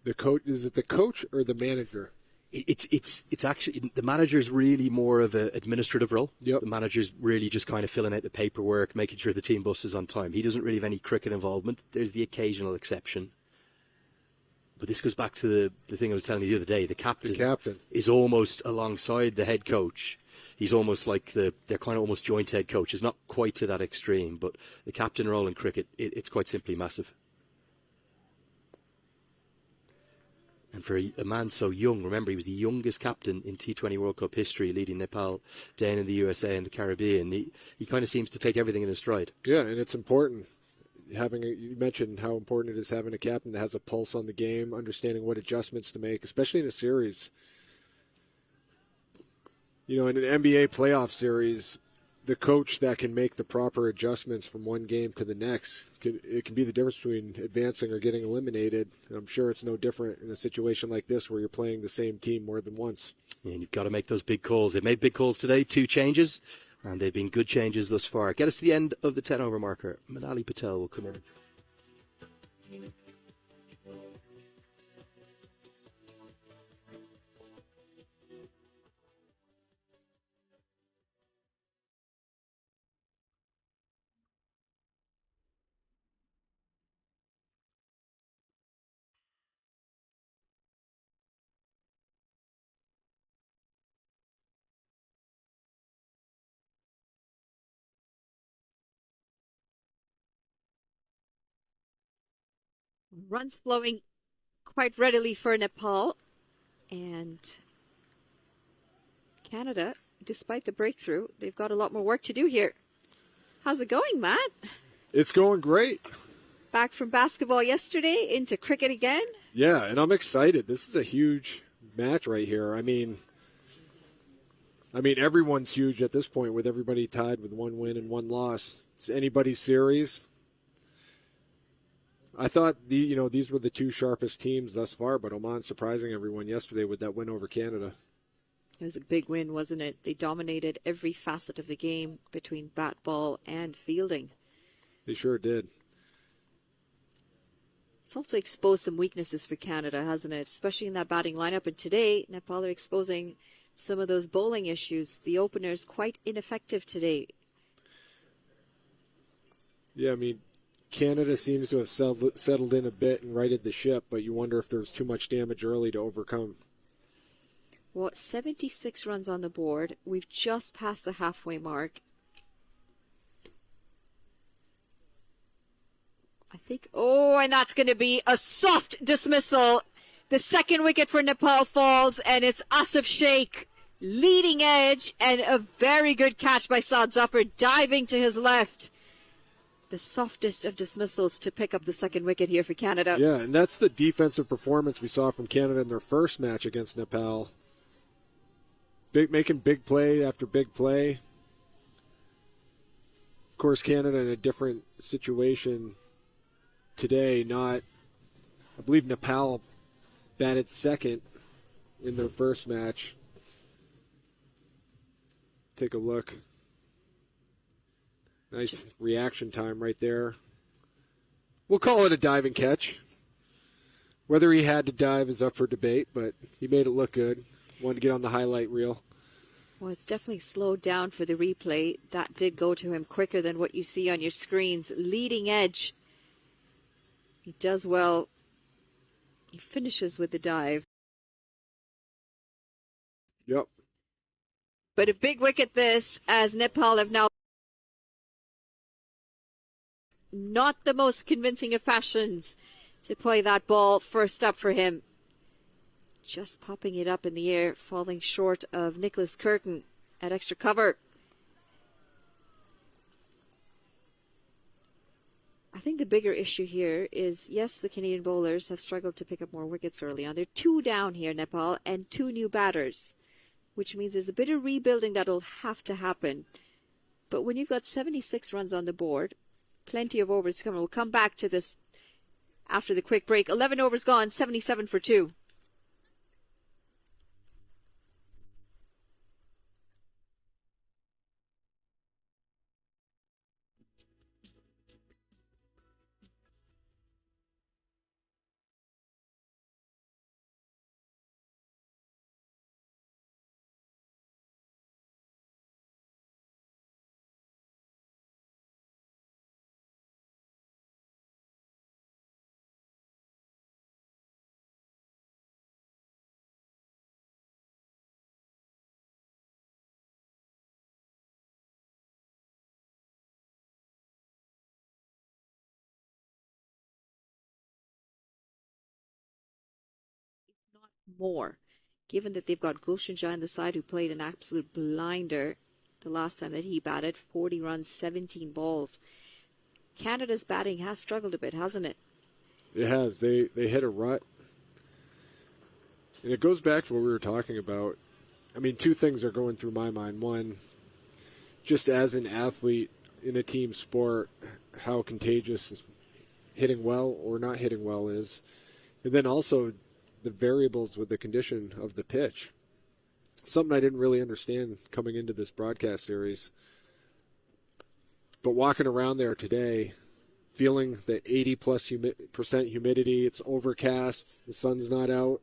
the coach, is it the coach or the manager? It's actually, the manager's really more of an administrative role. Yep. The manager's really just kind of filling out the paperwork, making sure the team bus is on time. He doesn't really have any cricket involvement. There's the occasional exception. But this goes back to the thing I was telling you the other day. The captain is almost alongside the head coach. He's almost like they're kind of almost joint head coaches, not quite to that extreme, but the captain role in cricket, it's quite simply massive. And for a man so young, remember he was the youngest captain in T20 World Cup history, leading Nepal down in the USA and the Caribbean. He kind of seems to take everything in his stride. Yeah, and it's important. You mentioned how important it is having a captain that has a pulse on the game, understanding what adjustments to make, especially in a series. You know, in an NBA playoff series, the coach that can make the proper adjustments from one game to the next, it can be the difference between advancing or getting eliminated. And I'm sure it's no different in a situation like this where you're playing the same team more than once. And you've got to make those big calls. They've made big calls today, 2 changes, and they've been good changes thus far. Get us to the end of the 10-over marker. Manali Patel will come in. Runs flowing quite readily for Nepal. And Canada, despite the breakthrough, they've got a lot more work to do here. How's it going, Matt? It's going great. Back from basketball yesterday into cricket again. Yeah, and I'm excited. This is a huge match right here. I mean, everyone's huge at this point with everybody tied with 1 win and 1 loss. It's anybody's series. I thought these were the 2 sharpest teams thus far, but Oman surprising everyone yesterday with that win over Canada. It was a big win, wasn't it? They dominated every facet of the game between bat, ball, and fielding. They sure did. It's also exposed some weaknesses for Canada, hasn't it? Especially in that batting lineup. And today, Nepal are exposing some of those bowling issues. The opener's quite ineffective today. Yeah, I mean, Canada seems to have settled in a bit and righted the ship, but you wonder if there's too much damage early to overcome. Well, 76 runs on the board. We've just passed the halfway mark. I think, and that's going to be a soft dismissal. The second wicket for Nepal falls, and it's Asif Sheikh, leading edge, and a very good catch by Saad Zafar, diving to his left. The softest of dismissals to pick up the second wicket here for Canada. Yeah, and that's the defensive performance we saw from Canada in their first match against Nepal. Making big play after big play. Of course, Canada in a different situation today. I believe Nepal batted second in their first match. Take a look. Nice reaction time right there. We'll call it a diving catch. Whether he had to dive is up for debate, but he made it look good. Wanted to get on the highlight reel. Well, it's definitely slowed down for the replay. That did go to him quicker than what you see on your screens. Leading edge. He does well. He finishes with the dive. Yep. But a big wicket this, as Nepal have now not the most convincing of fashions to play that ball first up for him. Just popping it up in the air, falling short of Nicholas Curtin at extra cover. I think the bigger issue here is, yes, the Canadian bowlers have struggled to pick up more wickets early on. They're 2 down here, Nepal, and 2 new batters, which means there's a bit of rebuilding that'll have to happen. But when you've got 76 runs on the board, plenty of overs to come. We'll come back to this after the quick break. 11 overs gone, 77 for 2. More, given that they've got Gulshan Jha on the side, who played an absolute blinder the last time that he batted. 40 runs, 17 balls. Canada's batting has struggled a bit, hasn't it? It has. They hit a rut. And it goes back to what we were talking about. I mean, 2 things are going through my mind. One, just as an athlete in a team sport, how contagious hitting well or not hitting well is. And then also the variables with the condition of the pitch. Something I didn't really understand coming into this broadcast series. But walking around there today, feeling the 80+ % humidity, it's overcast, the sun's not out,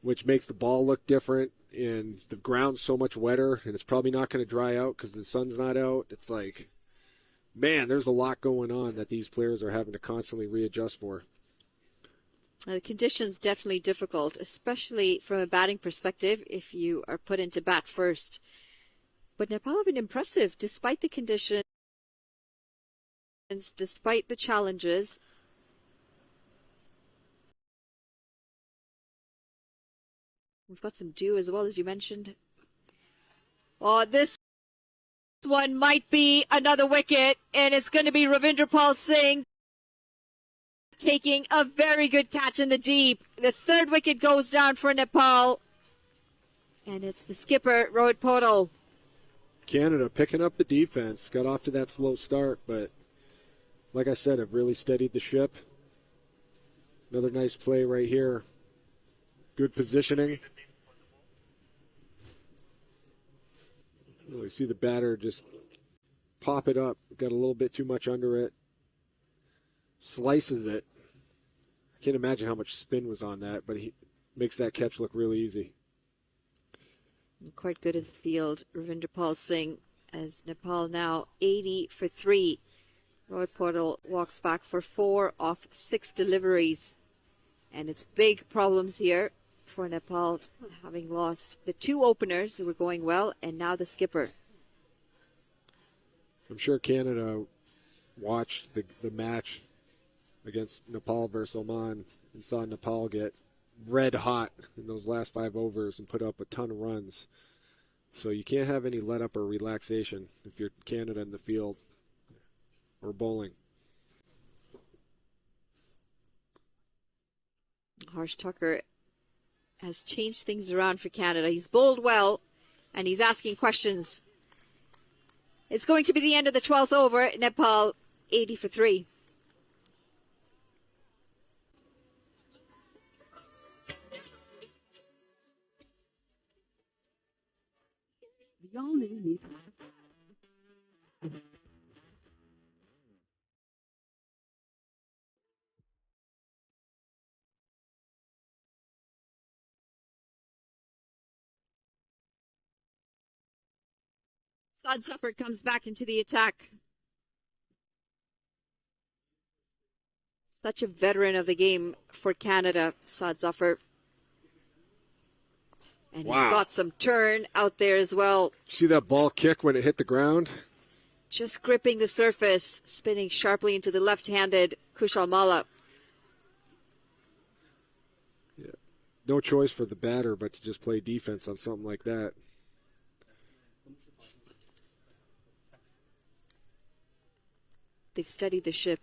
which makes the ball look different, and the ground's so much wetter, and it's probably not going to dry out because the sun's not out. It's like, man, there's a lot going on that these players are having to constantly readjust for. The conditions definitely difficult, especially from a batting perspective if you are put into bat first. But Nepal have been impressive despite the conditions, despite the challenges. We've got some dew as well, as you mentioned. Oh, this one might be another wicket, and it's going to be Ravindra Pal Singh taking a very good catch in the deep. The third wicket goes down for Nepal, and it's the skipper, Rohit Podal. Canada picking up the defense. Got off to that slow start, but like I said, have really steadied the ship. Another nice play right here. Good positioning. Oh, you see the batter just pop it up. Got a little bit too much under it. Slices it. I can't imagine how much spin was on that, but he makes that catch look really easy. Quite good in the field, Ravindra Pal Singh, as Nepal now 80 for 3. Rohit Podal walks back for 4 off 6 deliveries. And it's big problems here for Nepal, having lost the 2 openers who were going well, and now the skipper. I'm sure Canada watched the match against Nepal versus Oman and saw Nepal get red hot in those last 5 overs and put up a ton of runs. So you can't have any let up or relaxation if you're Canada in the field or bowling. Harsh Tucker has changed things around for Canada. He's bowled well, and he's asking questions. It's going to be the end of the 12th over. Nepal 80 for 3. The all-new Nissan. Saad Zafar comes back into the attack. Such a veteran of the game for Canada, Saad Zafar. And Wow. He's got some turn out there as well. See that ball kick when it hit the ground? Just gripping the surface, spinning sharply into the left-handed Kushal Malla. Yeah. No choice for the batter but to just play defense on something like that. They've steadied the ship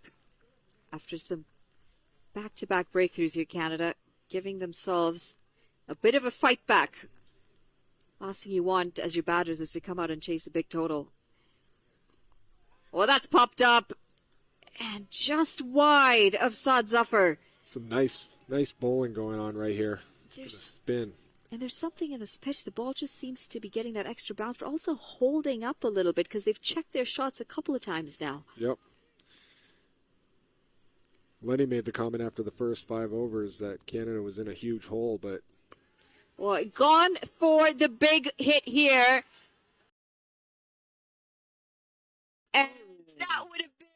after some back-to-back breakthroughs here, Canada, giving themselves a bit of a fight back. Last thing you want as your batters is to come out and chase a big total. Well, that's popped up and just wide of Saad Zafar. Some nice bowling going on right here. There's Spin. And there's something in this pitch. The ball just seems to be getting that extra bounce, but also holding up a little bit because they've checked their shots a couple of times now. Yep. Lenny made the comment after the first 5 overs that Canada was in a huge hole, but... Well, gone for the big hit here. And that would have been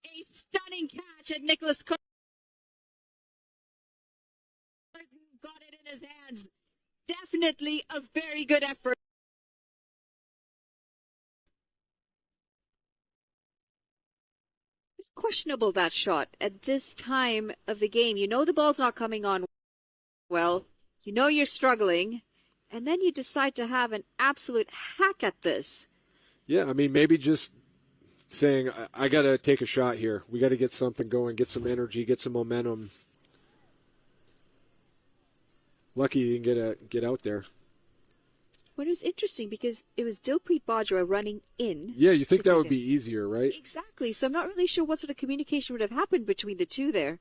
a stunning catch at Nicholas Curtin. Got it in his hands. Definitely a very good effort. Questionable, that shot at this time of the game. You know the ball's not coming on well. You know you're struggling. And then you decide to have an absolute hack at this. Yeah, I mean, maybe just saying, I got to take a shot here. We got to get something going, get some energy, get some momentum. Lucky you didn't get out there. Well, it was interesting because it was Dilpreet Bajwa running in. Yeah, you think that would be easier, right? Exactly. So I'm not really sure what sort of communication would have happened between the two there.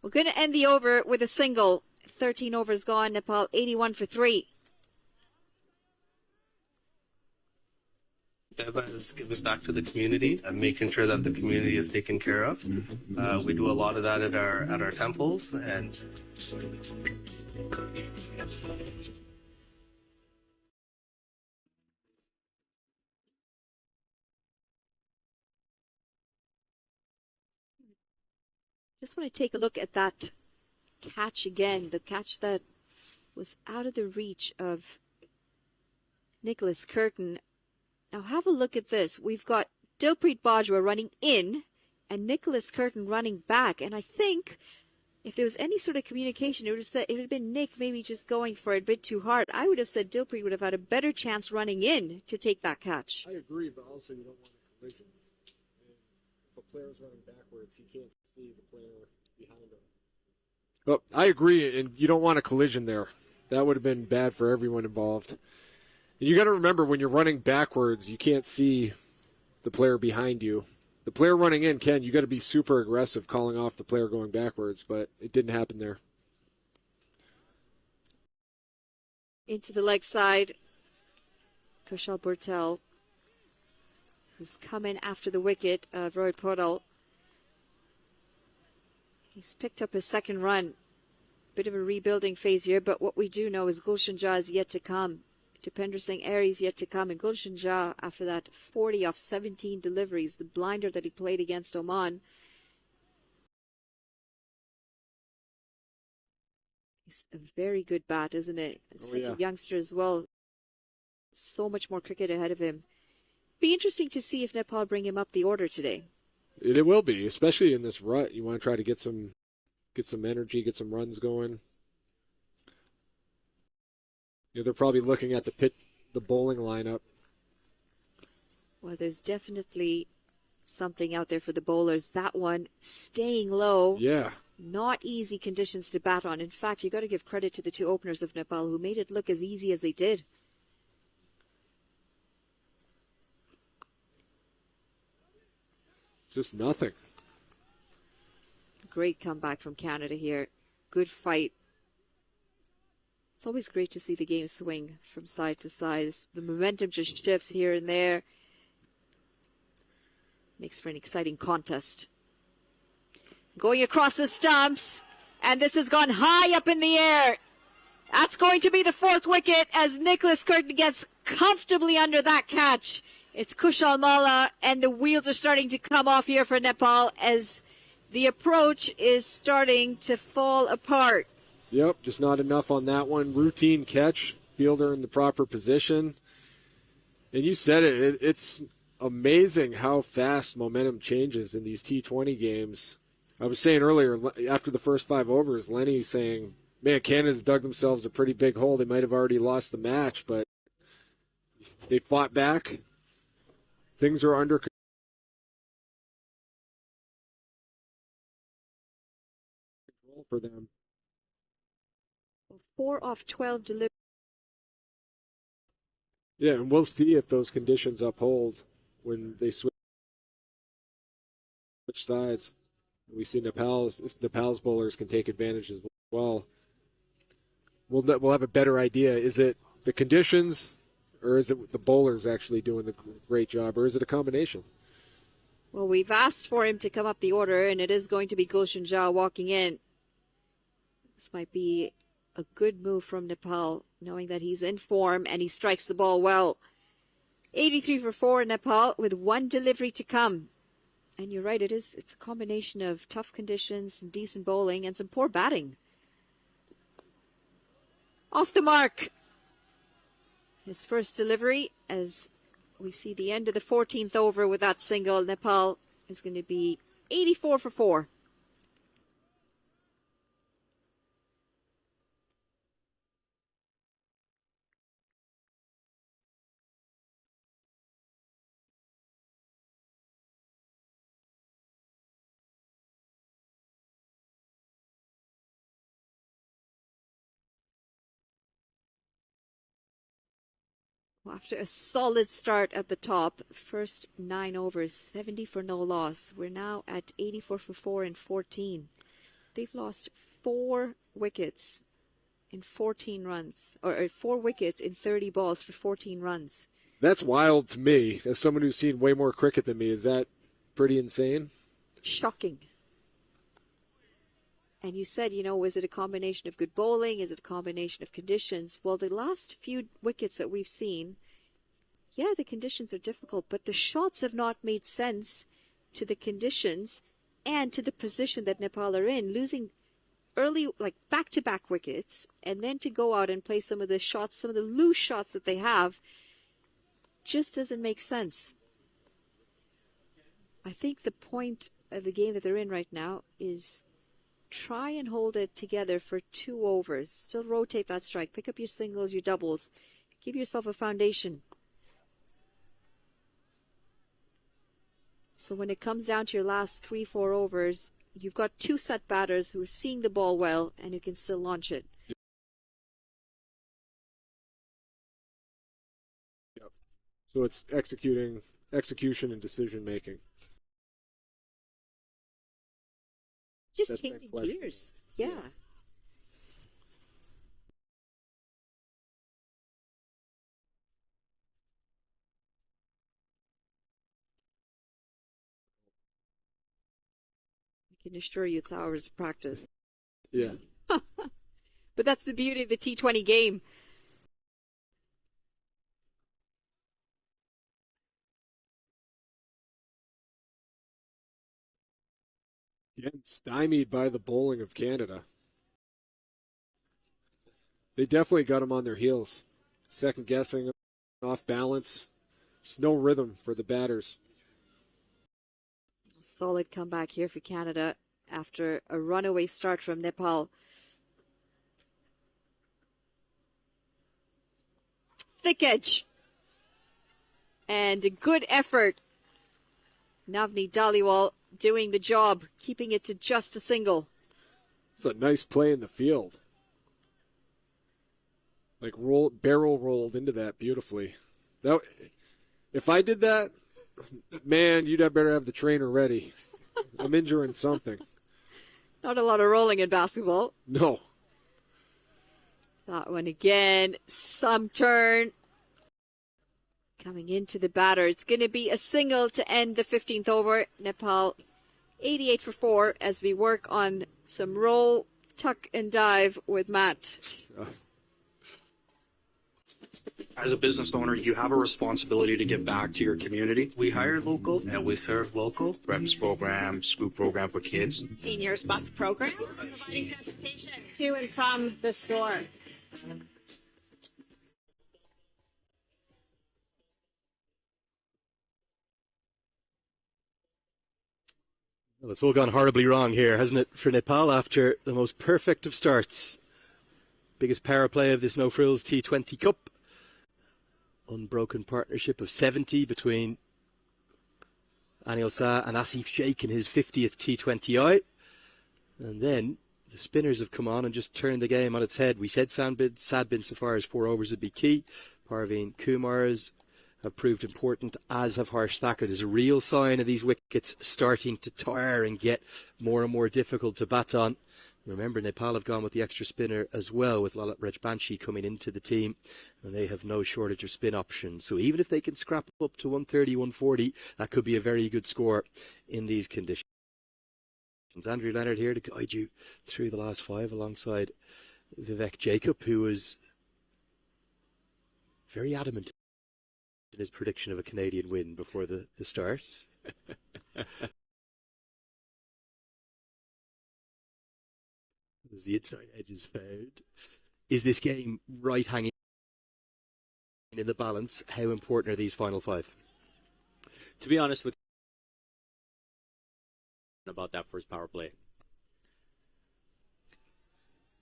We're going to end the over with a single. 13 overs gone. Nepal 81 for 3. Deva is giving back to the community and making sure that the community is taken care of. We do a lot of that at our temples, and just want to take a look at that catch again. The catch that was out of the reach of Nicholas Curtin. Now have a look at this. We've got Dilpreet Bajwa running in and Nicholas Curtin running back. And I think if there was any sort of communication, it would have been Nick maybe just going for it a bit too hard. I would have said Dilpreet would have had a better chance running in to take that catch. I agree, but also you don't want a collision. And if a player's running backwards, he can't see the player behind him. Well, I agree, and you don't want a collision there. That would have been bad for everyone involved. And you got to remember, when you're running backwards, you can't see the player behind you. The player running in can. You got to be super aggressive calling off the player going backwards, but it didn't happen there. Into the leg side, Kushal Burtel, who's come in after the wicket of Rohit Podal. He's picked up his second run. Bit of a rebuilding phase here, but what we do know is Gulshan Jha is yet to come. Dipender Singh Airy is yet to come, and Gulshan Jha, after that 40 off 17 deliveries, the blinder that he played against Oman, it's a very good bat, isn't it? Such a youngster as well. So much more cricket ahead of him. Be interesting to see if Nepal bring him up the order today. It will be, especially in this rut. You want to try to get some energy, get some runs going. They're probably looking at the bowling lineup. Well, there's definitely something out there for the bowlers. That one staying low. Yeah. Not easy conditions to bat on. In fact, you got to give credit to the two openers of Nepal who made it look as easy as they did. Just nothing. Great comeback from Canada here. Good fight. It's always great to see the game swing from side to side. The momentum just shifts here and there. Makes for an exciting contest. Going across the stumps, and this has gone high up in the air. That's going to be the fourth wicket as Nicholas Curtin gets comfortably under that catch. It's Kushal Malla, and the wheels are starting to come off here for Nepal as the approach is starting to fall apart. Yep, just not enough on that one. Routine catch, fielder in the proper position. And you said it, it's amazing how fast momentum changes in these T20 games. I was saying earlier, after the first 5 overs, Lenny saying, man, Canada's dug themselves a pretty big hole. They might have already lost the match, but they fought back. Things are under control for them. 4 off 12 deliveries. Yeah, and we'll see if those conditions uphold when they switch sides. We see if Nepal's bowlers can take advantage as well. We'll have a better idea. Is it the conditions, or is it the bowlers actually doing the great job, or is it a combination? Well, we've asked for him to come up the order, and it is going to be Gulshan Jha walking in. This might be a good move from Nepal, knowing that he's in form and he strikes the ball well. 83 for 4 in Nepal with 1 delivery to come. And you're right, it's a combination of tough conditions, some decent bowling, and some poor batting. Off the mark. His first delivery, as we see the end of the 14th over with that single. Nepal is going to be 84 for 4. After a solid start at the top, first 9 overs, 70 for no loss. We're now at 84 for 4 and 14. They've lost 4 wickets in 14 runs, or 4 wickets in 30 balls for 14 runs. That's wild to me. As someone who's seen way more cricket than me, is that pretty insane? Shocking. And you said, was it a combination of good bowling? Is it a combination of conditions? Well, the last few wickets that we've seen, yeah, the conditions are difficult, but the shots have not made sense to the conditions and to the position that Nepal are in. Losing early, like back-to-back wickets, and then to go out and play some of the shots, some of the loose shots that they have, just doesn't make sense. I think the point of the game that they're in right now is try and hold it together for 2 overs. Still rotate that strike. Pick up your singles, your doubles. Give yourself a foundation. So when it comes down to your last 3-4 overs, you've got 2 set batters who are seeing the ball well and who can still launch it. Yep. So it's execution and decision making. Just changing gears. Yeah. I can assure you it's hours of practice. Yeah. But that's the beauty of the T20 game. Getting stymied by the bowling of Canada. They definitely got them on their heels. Second guessing, off balance. Just no rhythm for the batters. Solid comeback here for Canada after a runaway start from Nepal. Thick edge. And a good effort. Navni Dhaliwal doing the job, keeping it to just a single. It's a nice play in the field. Like barrel rolled into that beautifully. That, if I did that, man, you'd have better have the trainer ready. I'm injuring something. Not a lot of rolling in basketball. No. That one again, some turn. Coming into the batter. It's going to be a single to end the 15th over. Nepal 88 for 4 as we work on some roll, tuck and dive with Matt. As a business owner, you have a responsibility to give back to your community. We hire local and we serve local. Breakfast program, school program for kids. Seniors bus program. Providing transportation to and from the store. Well, it's all gone horribly wrong here, hasn't it, for Nepal after the most perfect of starts. Biggest power play of this No Frills T20 Cup. Unbroken partnership of 70 between Anil Shah and Asif Sheikh in his 50th T20I. And then the spinners have come on and just turned the game on its head. We said Sadbin so far as 4 overs would be key. Parveen Kumar's have proved important, as have Harsh Thakur. There's a real sign of these wickets starting to tire and get more and more difficult to bat on. Remember, Nepal have gone with the extra spinner as well, with Lalit Rajbanshi coming into the team, and they have no shortage of spin options. So even if they can scrap up to 130, 140, that could be a very good score in these conditions. Andrew Leonard here to guide you through the last 5 alongside Vivek Jacob, who was very adamant in his prediction of a Canadian win before the start. As the inside edge is found. Is this game right hanging in the balance? How important are these final 5? To be honest with you, about that first power play.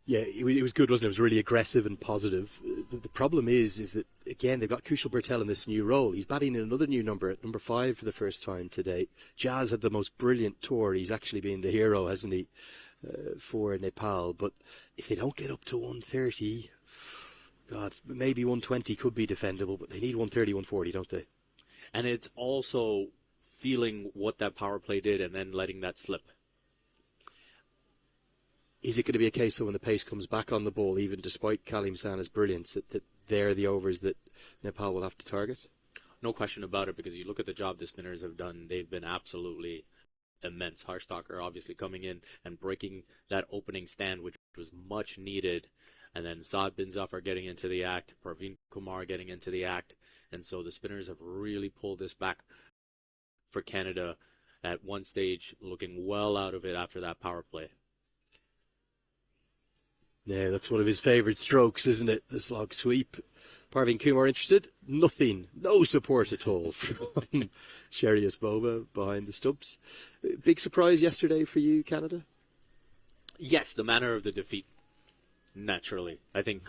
Yeah, it was good, wasn't it? It was really aggressive and positive. The problem is that, again, they've got Kushal Bertel in this new role. He's batting in another new number, at number 5 for the first time today. Jazz had the most brilliant tour. He's actually been the hero, hasn't he, for Nepal. But if they don't get up to 130, God, maybe 120 could be defendable, but they need 130, 140, don't they? And it's also feeling what that power play did and then letting that slip. Is it going to be a case that when the pace comes back on the ball, even despite Kalim Sana's brilliance, that they're the overs that Nepal will have to target? No question about it, because you look at the job the spinners have done, they've been absolutely immense. Harsh Thakur obviously coming in and breaking that opening stand, which was much needed. And then Saad Bin Zafar getting into the act, Parveen Kumar getting into the act. And so the spinners have really pulled this back for Canada at one stage, looking well out of it after that power play. Yeah, that's one of his favourite strokes, isn't it? The slog sweep. Parveen Kumar interested? Nothing. No support at all from Sherry Boba behind the stumps. Big surprise yesterday for you, Canada? Yes, the manner of the defeat. Naturally, I think,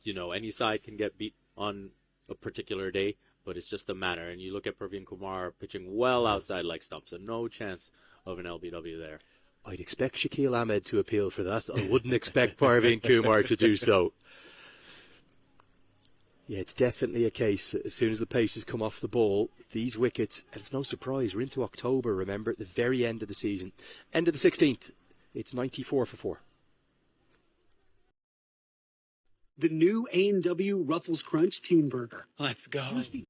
any side can get beat on a particular day, but it's just the manner. And you look at Praveen Kumar pitching well outside leg stumps, and no chance of an LBW there. I'd expect Shaquille Ahmed to appeal for that. I wouldn't expect Parveen Kumar to do so. Yeah, it's definitely a case that as soon as the paces come off the ball, these wickets, and it's no surprise, we're into October, remember, at the very end of the season. End of the 16th, it's 94 for 4. The new A&W Ruffles Crunch Teen Burger. Let's go. Juicy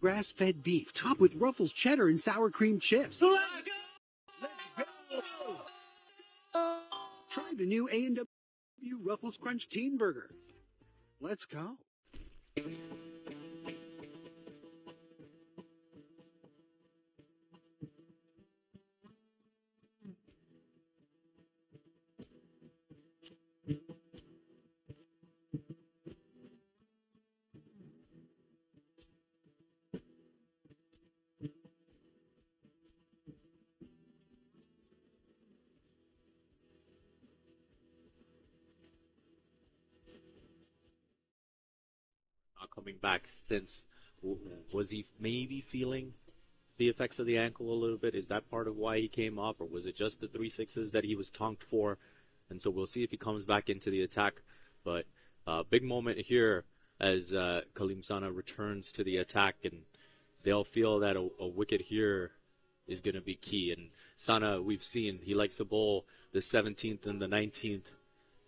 grass-fed beef topped with Ruffles cheddar and sour cream chips. Let's go! Let's go! Try the new A&W Ruffles Crunch Teen Burger. Let's go. Not coming back since. Was he maybe feeling the effects of the ankle a little bit? Is that part of why he came off, or was it just the 3-6s that he was tonked for? And so we'll see if he comes back into the attack. But big moment here as Kaleem Sana returns to the attack, and they'll feel that a wicket here is going to be key. And Sana, we've seen, he likes to bowl the 17th and the 19th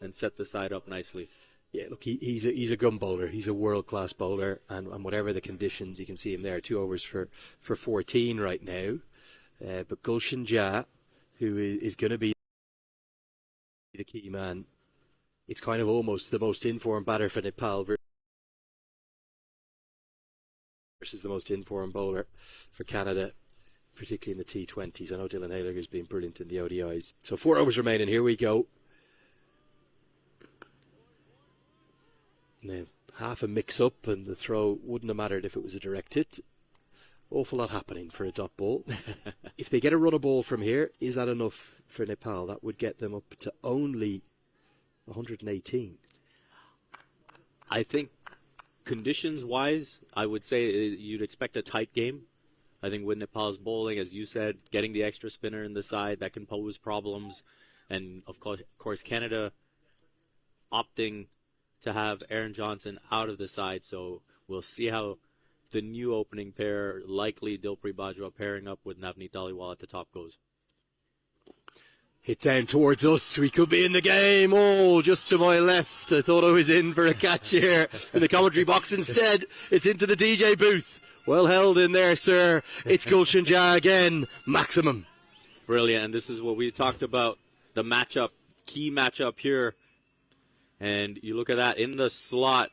and set the side up nicely. Yeah, look, he's a gun bowler. He's a world-class bowler, and whatever the conditions, you can see him there, 2 overs for 14 right now. But Gulshan Jha, who is going to be the key man, it's kind of almost the most informed batter for Nepal versus the most informed bowler for Canada, particularly in the T20s. I know Dylan Haler has been brilliant in the ODIs. So 4 overs remaining. Here we go. Now, half a mix-up, and the throw wouldn't have mattered if it was a direct hit. Awful lot happening for a dot ball. If they get a run of ball from here, is that enough for Nepal? That would get them up to only 118. I think conditions-wise, I would say you'd expect a tight game. I think with Nepal's bowling, as you said, getting the extra spinner in the side, that can pose problems. And, of course Canada opting to have Aaron Johnson out of the side, so we'll see how the new opening pair, likely Dilpreet Bajwa pairing up with Navneet Dhaliwal at the top, goes. Hit down towards us. We could be in the game. Oh, just to my left. I thought I was in for a catch here in the commentary box. Instead, it's into the DJ booth. Well held in there, sir. It's Gulshan Jha again. Maximum. Brilliant, and this is what we talked about, the matchup, key matchup here. And you look at that in the slot,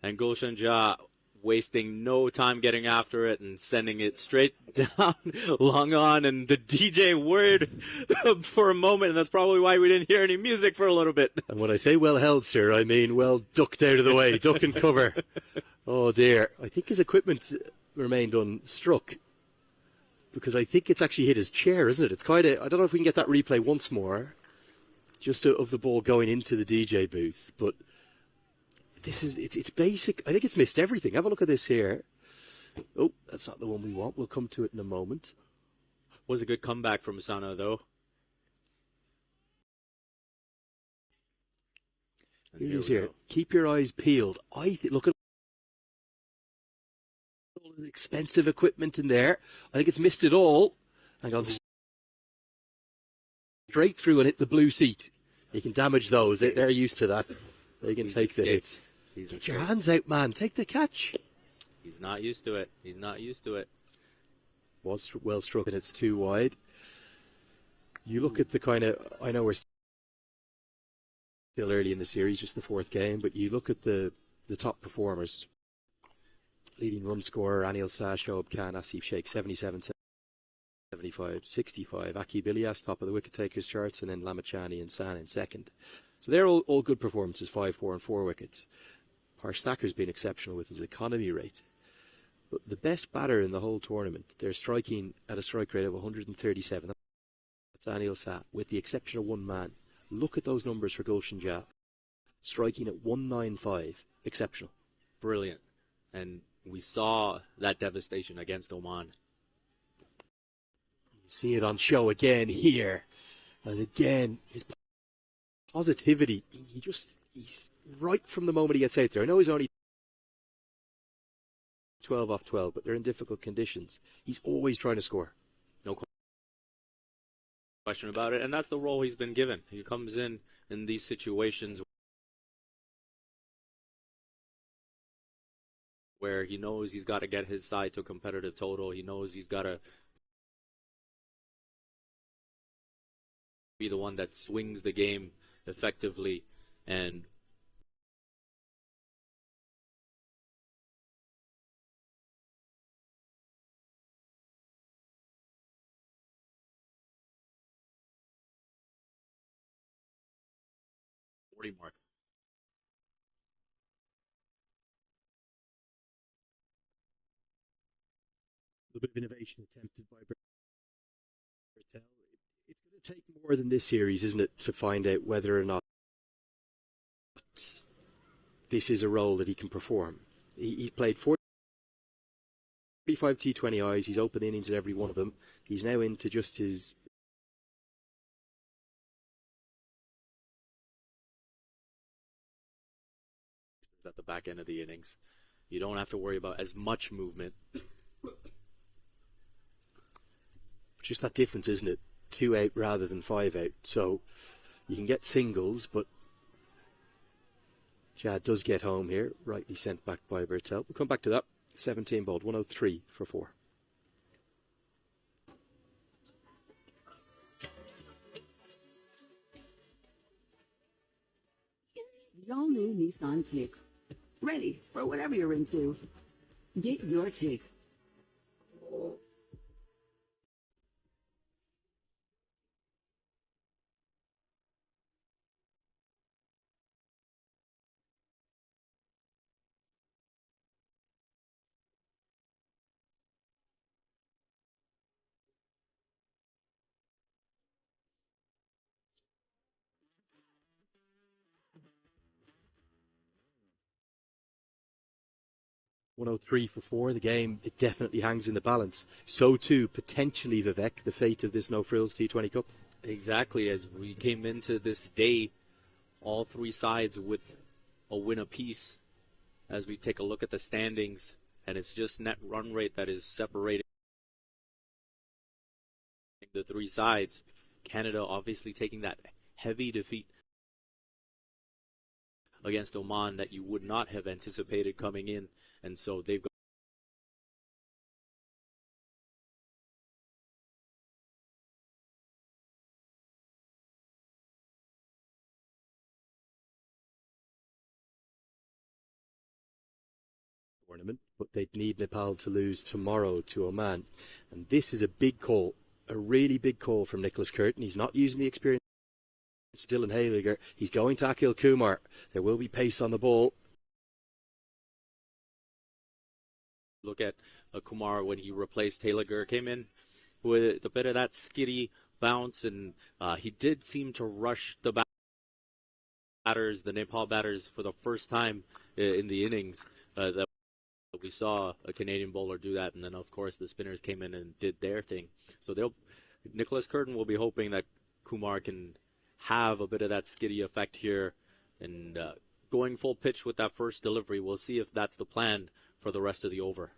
and Gulshan Jha wasting no time getting after it and sending it straight down, long on, and the DJ worried for a moment, and that's probably why we didn't hear any music for a little bit. And when I say well held, sir, I mean well ducked out of the way, duck and cover. Oh dear, I think his equipment remained unstruck, because I think it's actually hit his chair, isn't it? It's kind of, I don't know if we can get that replay once more, just of the ball going into the DJ booth, but it's basic. I think it's missed everything. Have a look at this here. Oh, that's not the one we want. We'll come to it in a moment. Was a good comeback from Sana, though. Here it is here. Keep your eyes peeled. Look at all the expensive equipment in there. I think it's missed it all and gone straight through and hit the blue seat. You can damage those. They're used to that. They can take the hit. Get your hands out, man. Take the catch. He's not used to it. He's not used to it. Was well struck and it's too wide. You look at the kind of, I know we're still early in the series, just the 4th game, but you look at the top performers. Leading run scorer, Anil Shah, Shoaib Khan, Asif Sheikh, 77, 75, 65. Aki Bilias, top of the wicket takers charts, and then Lamachani and San in second. So they're all good performances, 5, 4 and 4 wickets. Harsh Thacker's been exceptional with his economy rate. But the best batter in the whole tournament, they're striking at a strike rate of 137. That's Anil Shah, with the exception of one man. Look at those numbers for Gulshan Jia. Striking at 195. Exceptional. Brilliant. And we saw that devastation against Oman. See it on show again here. As again, his positivity, he's right from the moment he gets out there. I know he's only 12 off 12, but they're in difficult conditions. He's always trying to score. No question about it. And that's the role he's been given. He comes in these situations where he knows he's got to get his side to a competitive total. He knows he's got to be the one that swings the game effectively. And mark. A little bit of innovation attempted by Bertel. It's going to take more than this series, isn't it, to find out whether or not this is a role that he can perform. He's played 45 T20Is. He's opened innings in every one of them. He's now into just his at the back end of the innings. You don't have to worry about as much movement. Just that difference, isn't it? 2 out rather than 5 out. So you can get singles, but Jad does get home here, rightly sent back by Bertel. We'll come back to that. 17 bowled, 103 for 4. The all-new Nissan Kicks. Ready for whatever you're into. Get your Kicks. .103 for 4. The game, it definitely hangs in the balance. So too, potentially, Vivek, the fate of this No Frills T20 Cup. Exactly. As we came into this day, all three sides with a win apiece. As we take a look at the standings, and it's just net run rate that is separating the three sides. Canada obviously taking that heavy defeat against Oman that you would not have anticipated coming in, and so they've got tournament, but they'd need Nepal to lose tomorrow to Oman. And this is a big call, a really big call from Nicholas Curtin. He's not using the experience of Dylan Hayliger. He's going to Akil Kumar. There will be pace on the ball. look at Kumar when he replaced Hayliger. Came in with a bit of that skiddy bounce, and he did seem to rush the batters, the Nepal batters, for the first time in the innings. That we saw a Canadian bowler do that, and then of course the spinners came in and did their thing. So Nicholas Curtin will be hoping that Kumar can have a bit of that skiddy effect here, and going full pitch with that first delivery. We'll see if that's the plan for the rest of the over.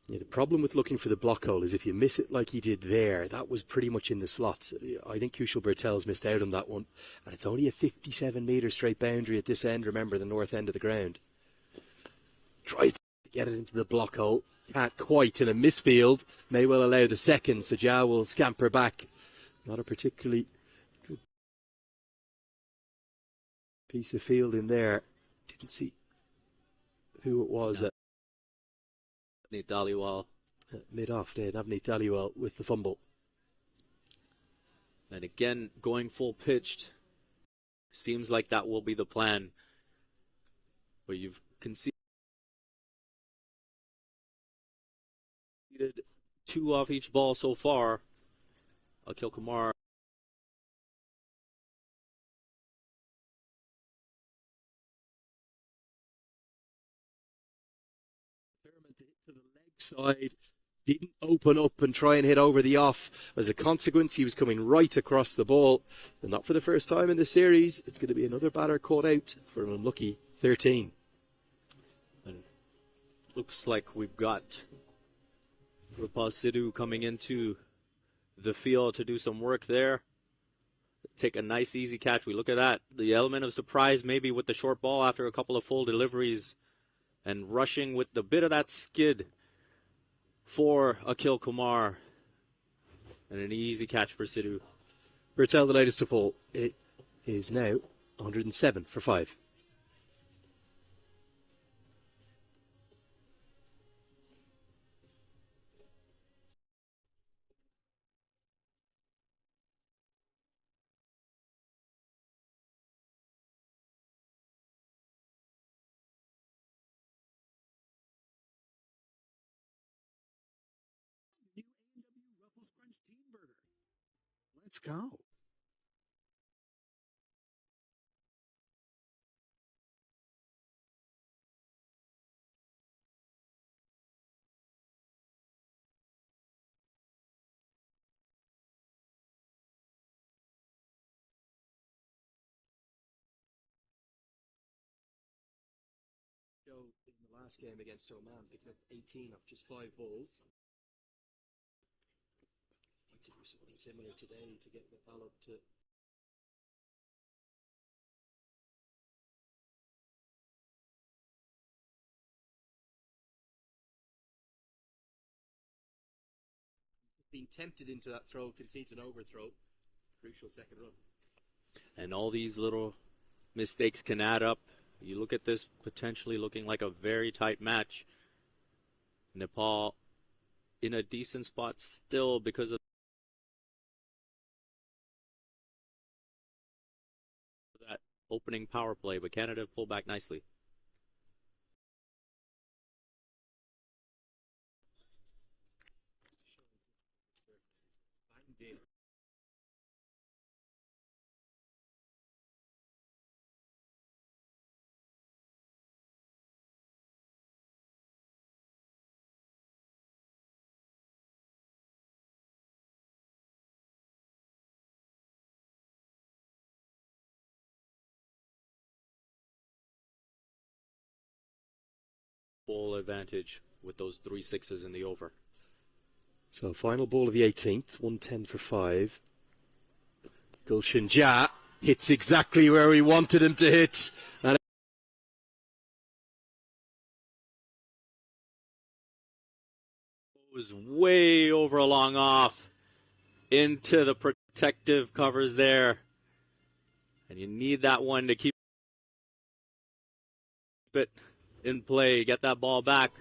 Yeah, the problem with looking for the block hole is if you miss it like he did there, that was pretty much in the slot. I think Kushal Bertel's missed out on that one. And it's only a 57-metre straight boundary at this end, remember, the north end of the ground. Tries to get it into the block hole. Can't quite, in a misfield. May well allow the second, so Jia will scamper back. Not a particularly good piece of field in there. Didn't see who it was. No. Navneet Dhaliwal. Mid-off there, Navneet Dhaliwal with the fumble. And again, going full pitched. Seems like that will be the plan. But you've conceded 2 off each ball so far. Akil Kumar to the leg side. Didn't open up and try and hit over the off. As a consequence, he was coming right across the ball. And not for the first time in the series. It's going to be another batter caught out for an unlucky 13. And looks like we've got Rupal Sidhu coming into the field to do some work there. Take a nice easy catch. We look at that. The element of surprise maybe with the short ball after a couple of full deliveries. And rushing with the bit of that skid for Akhil Kumar. And an easy catch for Sidhu. Bertel, the latest to fall. It is now 107 for 5. New A&W Ruffles Crunch Teen Burger. Let's go. In the last game against Oman, picking up 18 off just 5 balls. Need to do something similar today to get Nepal up to. Being tempted into that throw, concedes an overthrow. Crucial second run. And all these little mistakes can add up. You look at this potentially looking like a very tight match. Nepal in a decent spot still because of that opening power play, but Canada pulled back nicely. Full advantage with those 3 sixes in the over. So final ball of the 18th, 110 for 5. Gulshan Jha hits exactly where we wanted him to hit. And was way over a long off into the protective covers there. And you need that one to keep it in play, get that ball back.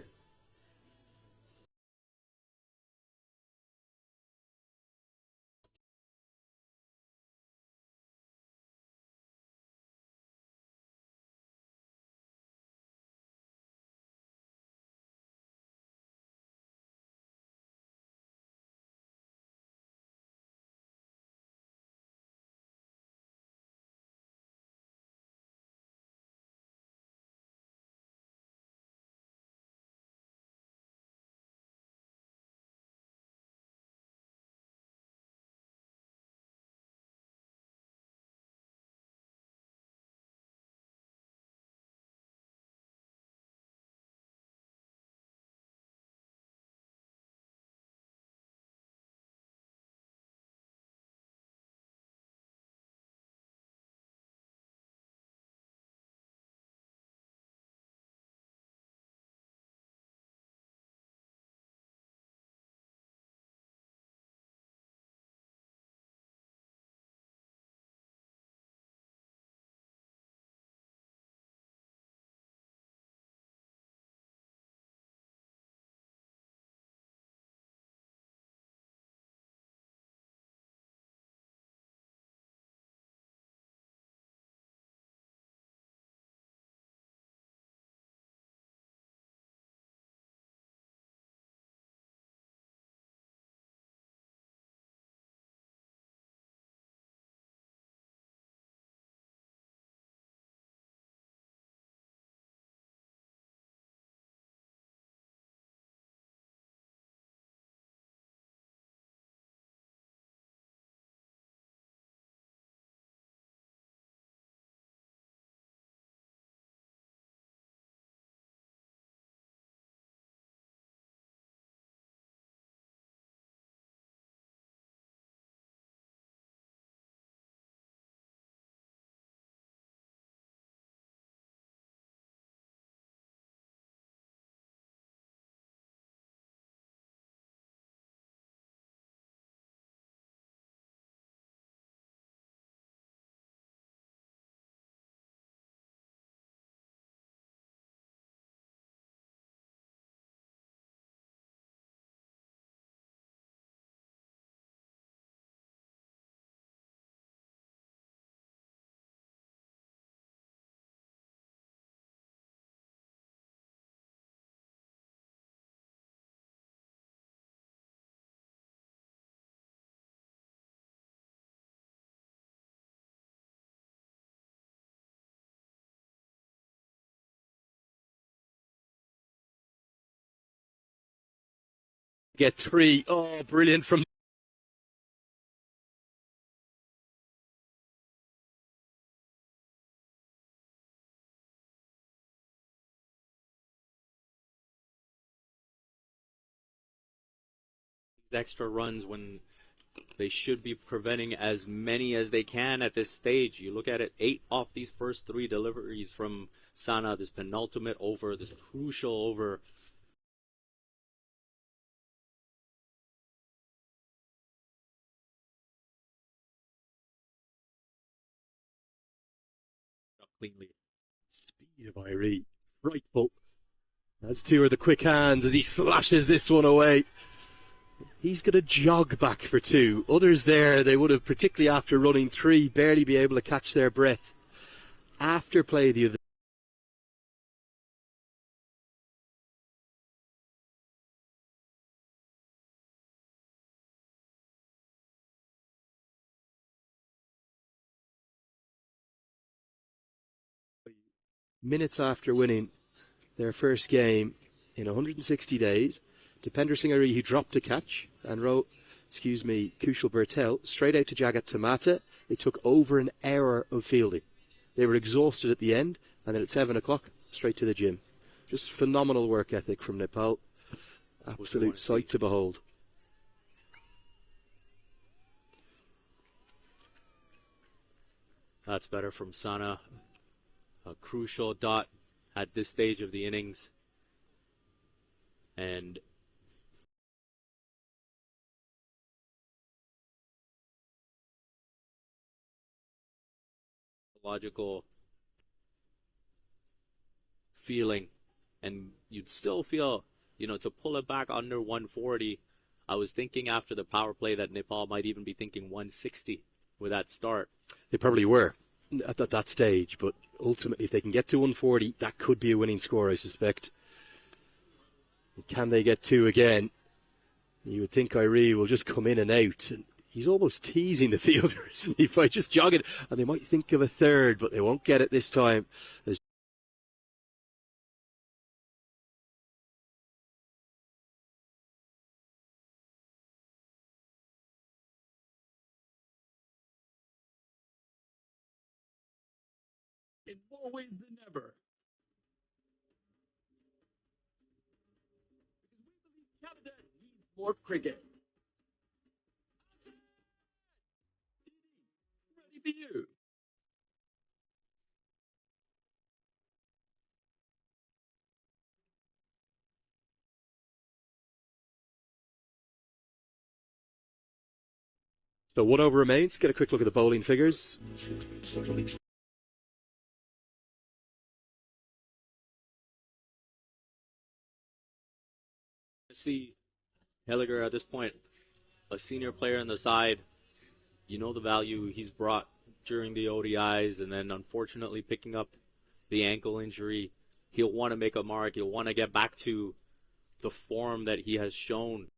Get 3. Oh, brilliant from extra runs when they should be preventing as many as they can at this stage. You look at it, 8 off these first 3 deliveries from Sana, this penultimate over, this crucial over. Cleanly. speed of Irie. Frightful. As 2 are the quick hands as he slashes this one away. He's going to jog back for 2. Others there, they would have, particularly after running 3, barely be able to catch their breath. After play the other minutes after winning their first game in 160 days, Dipender Singh Ari, who dropped a catch, and wrote, Kushal Bertel, straight out to Jagat Tamata. They took over an hour of fielding. They were exhausted at the end, and then at 7 o'clock, straight to the gym. Just phenomenal work ethic from Nepal. Absolute sight to behold. That's better from Sana. A crucial dot at this stage of the innings. And logical feeling. And you'd still feel, to pull it back under 140. I was thinking after the power play that Nepal might even be thinking 160 with that start. They probably were at that stage, but ultimately if they can get to 140, that could be a winning score, I suspect. Can they get 2 again? You would think Irie will just come in and out. And he's almost teasing the fielders by just jogging, and they might think of a 3rd, but they won't get it this time. As in more ways than ever. Because we believe Canada needs more cricket. Ready for you. So 1 over remains. Get a quick look at the bowling figures. See Helliger at this point, a senior player on the side. You know the value he's brought during the ODIs, and then unfortunately picking up the ankle injury. He'll want to make a mark. He'll want to get back to the form that he has shown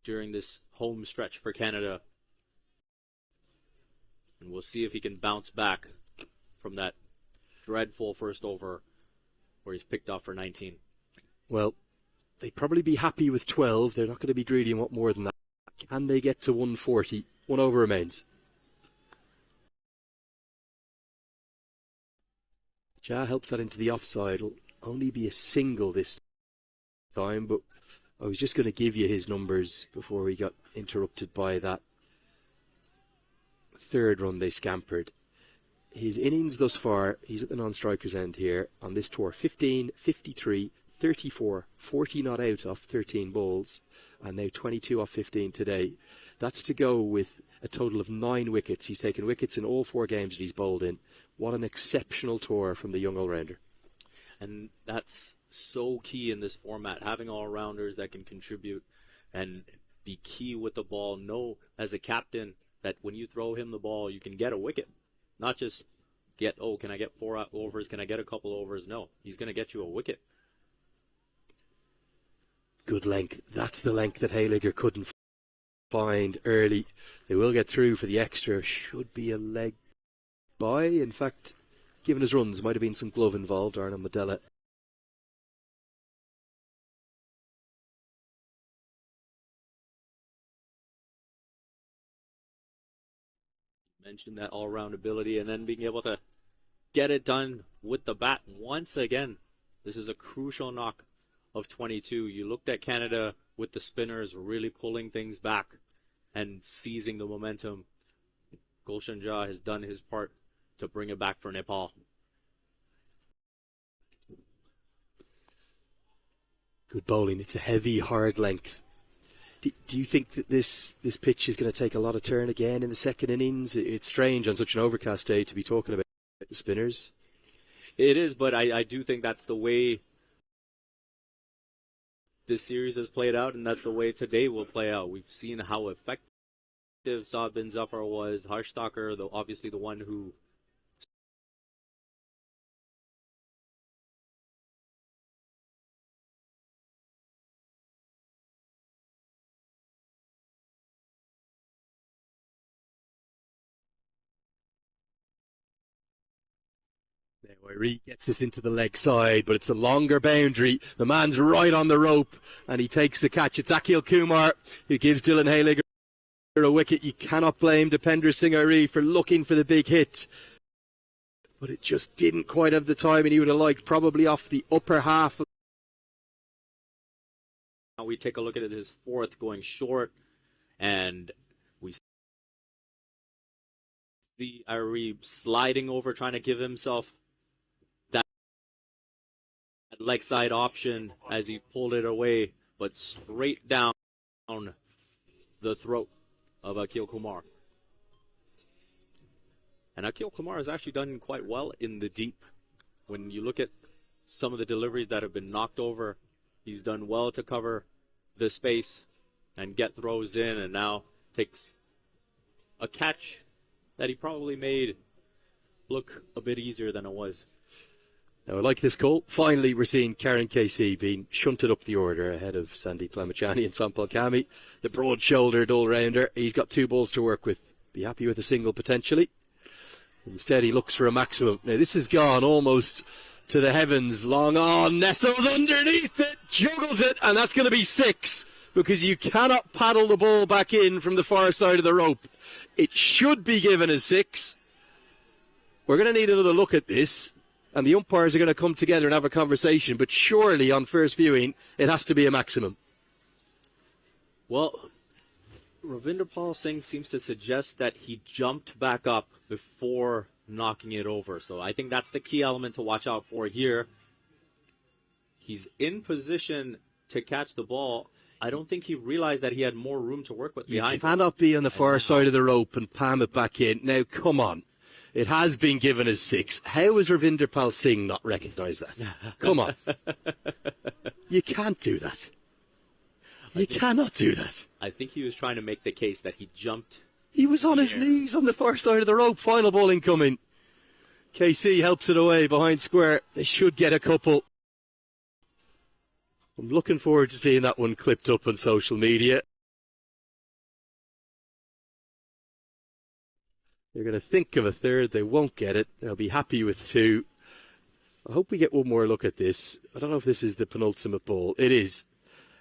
during this home stretch for Canada. And we'll see if he can bounce back from that dreadful first over where he's picked off for 19. Well, they'd probably be happy with 12. They're not going to be greedy and want more than that. Can they get to 140? 1 over remains. Ja helps that into the offside. It'll only be a single this time, but I was just going to give you his numbers before we got interrupted by that 3rd run they scampered. His innings thus far, he's at the non-strikers end here on this tour, 15, 53, 34, 40 not out off 13 balls, and now 22 off 15 today. That's to go with a total of 9 wickets. He's taken wickets in all 4 games that he's bowled in. What an exceptional tour from the young all-rounder. And that's so key in this format, having all-rounders that can contribute and be key with the ball. Know as a captain that when you throw him the ball, you can get a wicket. Not just get, can I get 4 overs? Can I get a couple overs? No, he's going to get you a wicket. Good length. That's the length that Hayligger couldn't find early. They will get through for the extra. Should be a leg by. In fact, given his runs, might have been some glove involved. Arnold Medella mentioned that all-round ability, and then being able to get it done with the bat once again. This is a crucial knock of 22. You looked at Canada with the spinners really pulling things back and seizing the momentum. Gulshan Jha has done his part to bring it back for Nepal. Good bowling. It's a heavy, hard length. Do you think that this pitch is going to take a lot of turn again in the second innings? It's strange on such an overcast day to be talking about the spinners. It is, but I do think that's the way this series has played out, and that's the way today will play out. We've seen how effective Saad bin Zafar was. Harsh Thakur, obviously the one who He gets this into the leg side, but it's a longer boundary. The man's right on the rope, and he takes the catch. It's Akhil Kumar who gives Dylan Hayliger a wicket. You cannot blame Dipender Singh Ari for looking for the big hit, but it just didn't quite have the time, and he would have liked probably off the upper half. Now we take a look at his fourth going short, and we see Ari sliding over, trying to give himself that leg side option as he pulled it away, but straight down the throat of Akhil Kumar. And Akhil Kumar has actually done quite well in the deep. When you look at some of the deliveries that have been knocked over, he's done well to cover the space and get throws in, and now takes a catch that he probably made look a bit easier than it was. Now, I like this call. Finally, we're seeing Karen KC being shunted up the order ahead of Sandeep Lamachani and Sampal Kami. The broad-shouldered all-rounder. He's got 2 balls to work with. Be happy with a single, potentially. Instead, he looks for a maximum. Now, this has gone almost to the heavens. Long on, nestles underneath it, juggles it, and that's going to be 6, because you cannot paddle the ball back in from the far side of the rope. It should be given as 6. We're going to need another look at this, and the umpires are going to come together and have a conversation, but surely on first viewing, it has to be a maximum. Well, Ravinder Pal Singh seems to suggest that he jumped back up before knocking it over. So I think that's the key element to watch out for here. He's in position to catch the ball. I don't think he realized that he had more room to work with behind him. You cannot be on the far side of the rope and palm it back in. Now, come on. It has been given as 6. How has Ravinder Pal Singh not recognised that? Come on. You can't do that. You cannot do that. I think he was trying to make the case that he jumped. He was on his knees on the far side of the rope. Final ball incoming. KC helps it away behind square. They should get a couple. I'm looking forward to seeing that one clipped up on social media. They're going to think of a third. They won't get it. They'll be happy with 2. I hope we get one more look at this. I don't know if this is the penultimate ball. It is.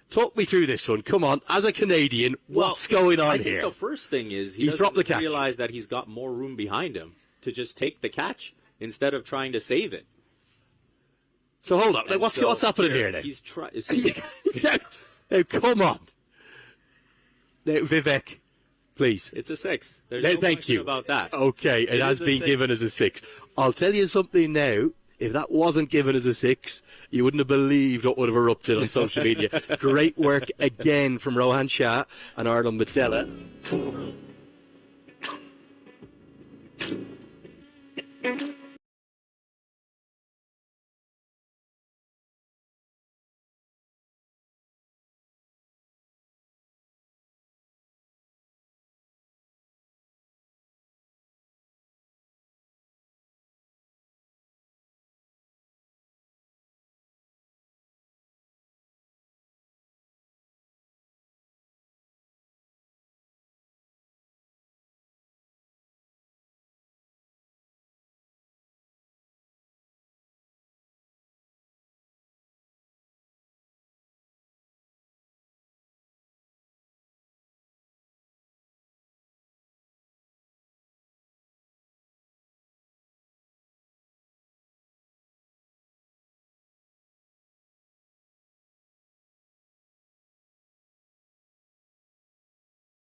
Talk me through this one. Come on. As a Canadian, what's going on here? I think the first thing is he's dropped the catch. Realize that he's got more room behind him to just take the catch instead of trying to save it. So hold on. What's happening here now? He's trying. Now, come on. Now, Vivek, please. It's a 6. There's no question about that. Okay, it has been given as a 6. I'll tell you something now. If that wasn't given as a 6, you wouldn't have believed what would have erupted on social media. Great work again from Rohan Shah and Arnold Medella.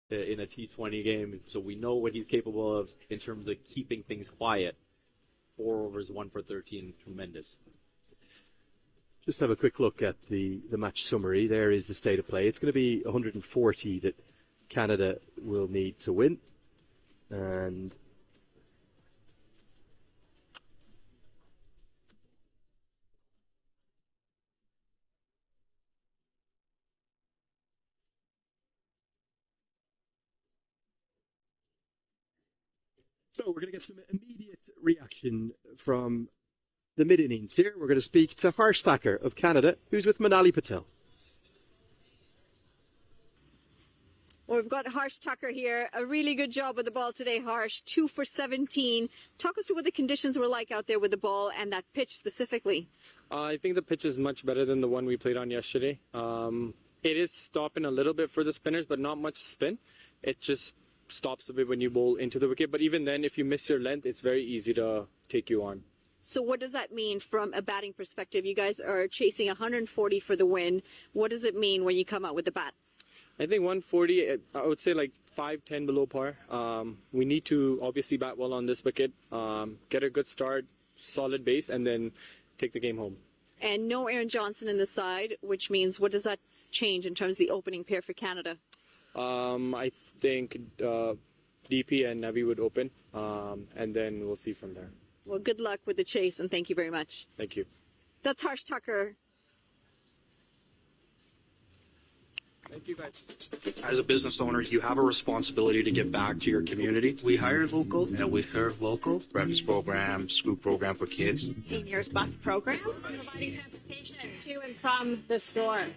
in a T20 game, so we know what he's capable of in terms of keeping things quiet. 4 overs, 1 for 13, tremendous. Just have a quick look at the match summary. There is the state of play. It's going to be 140 that Canada will need to win. And so we're going to get some immediate reaction from the mid-innings here. We're going to speak to Harsh Thacker of Canada, who's with Manali Patel. Well, we've got Harsh Tucker here. A really good job with the ball today, Harsh. 2 for 17. Talk us through what the conditions were like out there with the ball and that pitch specifically. I think the pitch is much better than the one we played on yesterday. It is stopping a little bit for the spinners, but not much spin. It just stops a bit when you bowl into the wicket. But even then, if you miss your length, it's very easy to take you on. So what does that mean from a batting perspective? You guys are chasing 140 for the win. What does it mean when you come out with the bat? I think 140, I would say like 5-10 below par. We need to obviously bat well on this wicket, get a good start, solid base, and then take the game home. And no Aaron Johnson in the side, which means what does that change in terms of the opening pair for Canada? I think DP and Navi would open, and then we'll see from there. Well, good luck with the chase, and thank you very much. Thank you. That's Harsh Tucker. Thank you, guys. As a business owner, you have a responsibility to give back to your community. We hire local and we serve local. Breakfast program, school program for kids. Seniors bus program, providing transportation to and from the store.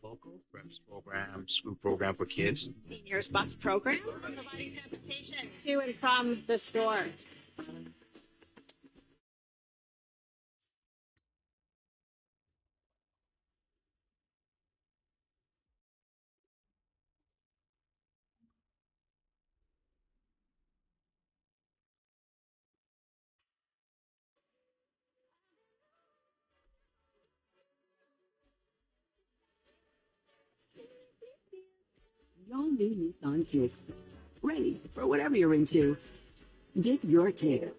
Local breakfast program, school program for kids. Seniors bus program, providing transportation to and from the store. All new Nissan Kicks. Ready for whatever you're into. Get your kicks.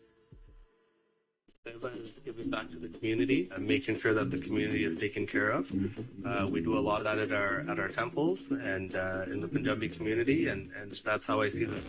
Is giving back to the community and making sure that the community is taken care of. We do a lot of that at our temples and in the Punjabi community, and that's how I see this.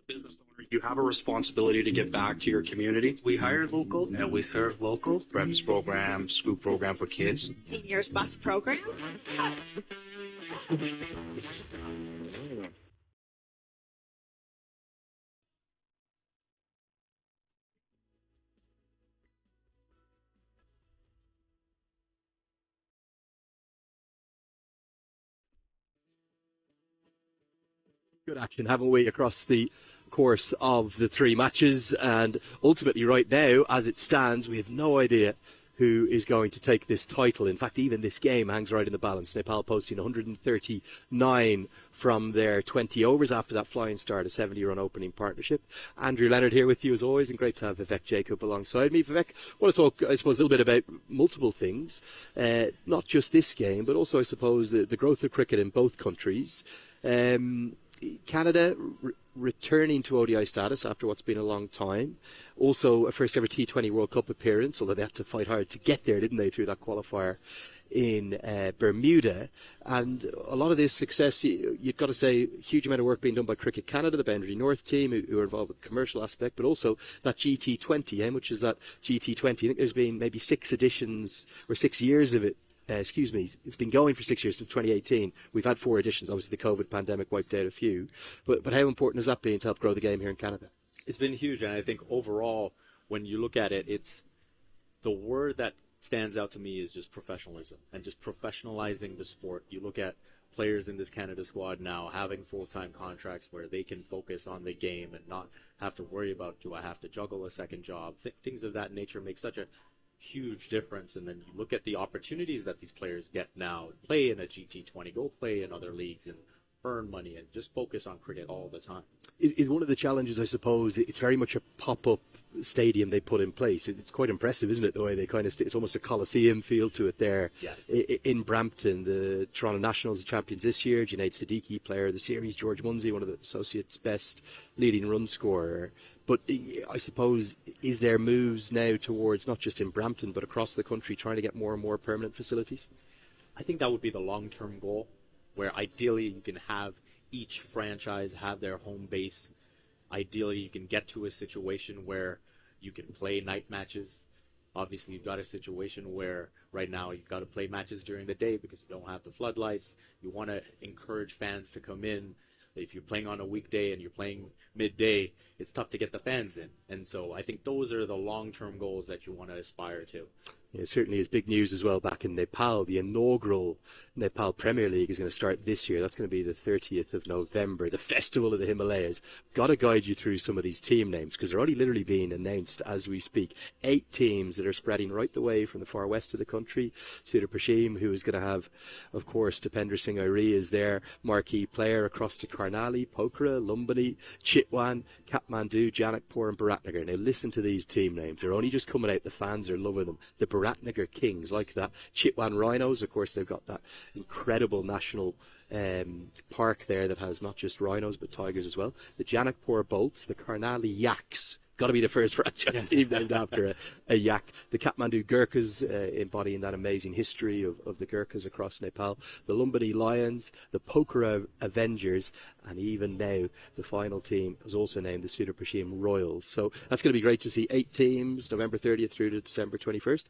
Business owner, you have a responsibility to give back to your community. We hire local and we serve local. Breakfast program, school program for kids. Seniors bus program. Good action, haven't we, across the course of the 3 matches, and ultimately right now, as it stands, we have no idea who is going to take this title. In fact, even this game hangs right in the balance. Nepal posting 139 from their 20 overs after that flying start, a 70-run opening partnership. Andrew Leonard here with you as always, and great to have Vivek Jacob alongside me. Vivek, I want to talk, I suppose, a little bit about multiple things, not just this game, but also, I suppose, the growth of cricket in both countries. Canada returning to ODI status after what's been a long time. Also, a first ever T20 World Cup appearance, although they had to fight hard to get there, didn't they, through that qualifier in Bermuda. And a lot of this success, you've got to say, huge amount of work being done by Cricket Canada, the Boundary North team, who are involved with the commercial aspect, but also that GT20, which is that GT20. I think there's been maybe 6 editions or 6 years of it. It's been going for 6 years, since 2018. We've had 4 editions. Obviously, the COVID pandemic wiped out a few. But how important has that been to help grow the game here in Canada? It's been huge, and I think overall, when you look at it, it's the word that stands out to me is just professionalism and just professionalizing the sport. You look at players in this Canada squad now having full-time contracts where they can focus on the game and not have to worry about, do I have to juggle a second job? Things of that nature make such a huge difference. And then you look at the opportunities that these players get now, play in a GT20, go play in other leagues and earn money and just focus on cricket all the time. Is one of the challenges, I suppose, it's very much a pop-up stadium they put in place. It's quite impressive, isn't it, the way they kind of, it's almost a Coliseum feel to it there. Yes. In Brampton. The Toronto Nationals are champions this year. Junaid Siddiqui, player of the series. George Munsey, one of the Associates' best leading run scorer. But I suppose, is there moves now towards, not just in Brampton, but across the country, trying to get more and more permanent facilities? I think that would be the long-term goal, where ideally you can have each franchise have their home base. Ideally, you can get to a situation where you can play night matches. Obviously, you've got a situation where right now you've got to play matches during the day because you don't have the floodlights. You want to encourage fans to come in. If you're playing on a weekday and you're playing midday, it's tough to get the fans in. And so I think those are the long-term goals that you want to aspire to. It certainly is big news as well back in Nepal. The inaugural Nepal Premier League is going to start this year. That's going to be the 30th of November, the Festival of the Himalayas. Got to guide you through some of these team names because they're only literally being announced as we speak. 8 teams that are spreading right the way from the far west of the country. Sudhir Prashim, who is going to have, of course, Dipender Singh Airi is their marquee player across to Karnali, Pokhara, Lumbini, Chitwan, Kathmandu, Janakpur and Biratnagar. Now listen to these team names. They're only just coming out. The fans are loving them. The Biratnagar Kings, like that. Chitwan Rhinos, of course, they've got that incredible national park there that has not just rhinos but tigers as well. The Janakpur Bolts, the Karnali Yaks. Got to be the first franchise team named after a yak. The Kathmandu Gurkhas, embodying that amazing history of the Gurkhas across Nepal. The Lumbini Lions, the Pokhara Avengers, and even now the final team was also named the Sudhir Prashim Royals. So that's going to be great to see. 8 teams, November 30th through to December 21st.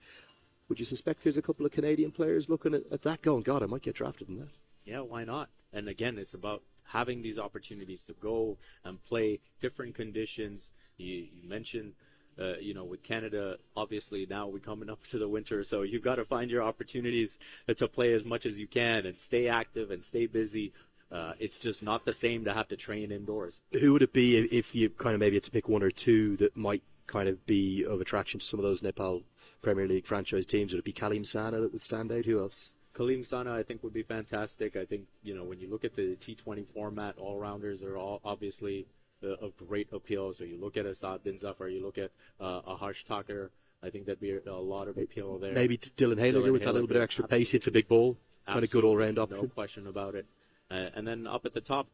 Would you suspect there's a couple of Canadian players looking at that going, God, I might get drafted in that? Yeah, why not? And again, it's about having these opportunities to go and play different conditions. You mentioned, with Canada, obviously now we're coming up to the winter, so you've got to find your opportunities to play as much as you can and stay active and stay busy. It's just not the same to have to train indoors. Who would it be if you kind of maybe had to pick 1 or 2 that might kind of be of attraction to some of those Nepal Premier League franchise teams? Would it be Kalim Sana that would stand out? Who else? Kalim Sana, I think, would be fantastic. I think, when you look at the T20 format, all-rounders are all obviously of great appeal. So you look at Asad Bin Zafar, you look at a Harsh Thakur, I think that'd be a lot of appeal there. Maybe Dylan Hayliger with that little bit of extra pace, hits a big ball. Kind of good all-round option. No question about it. And then up at the top,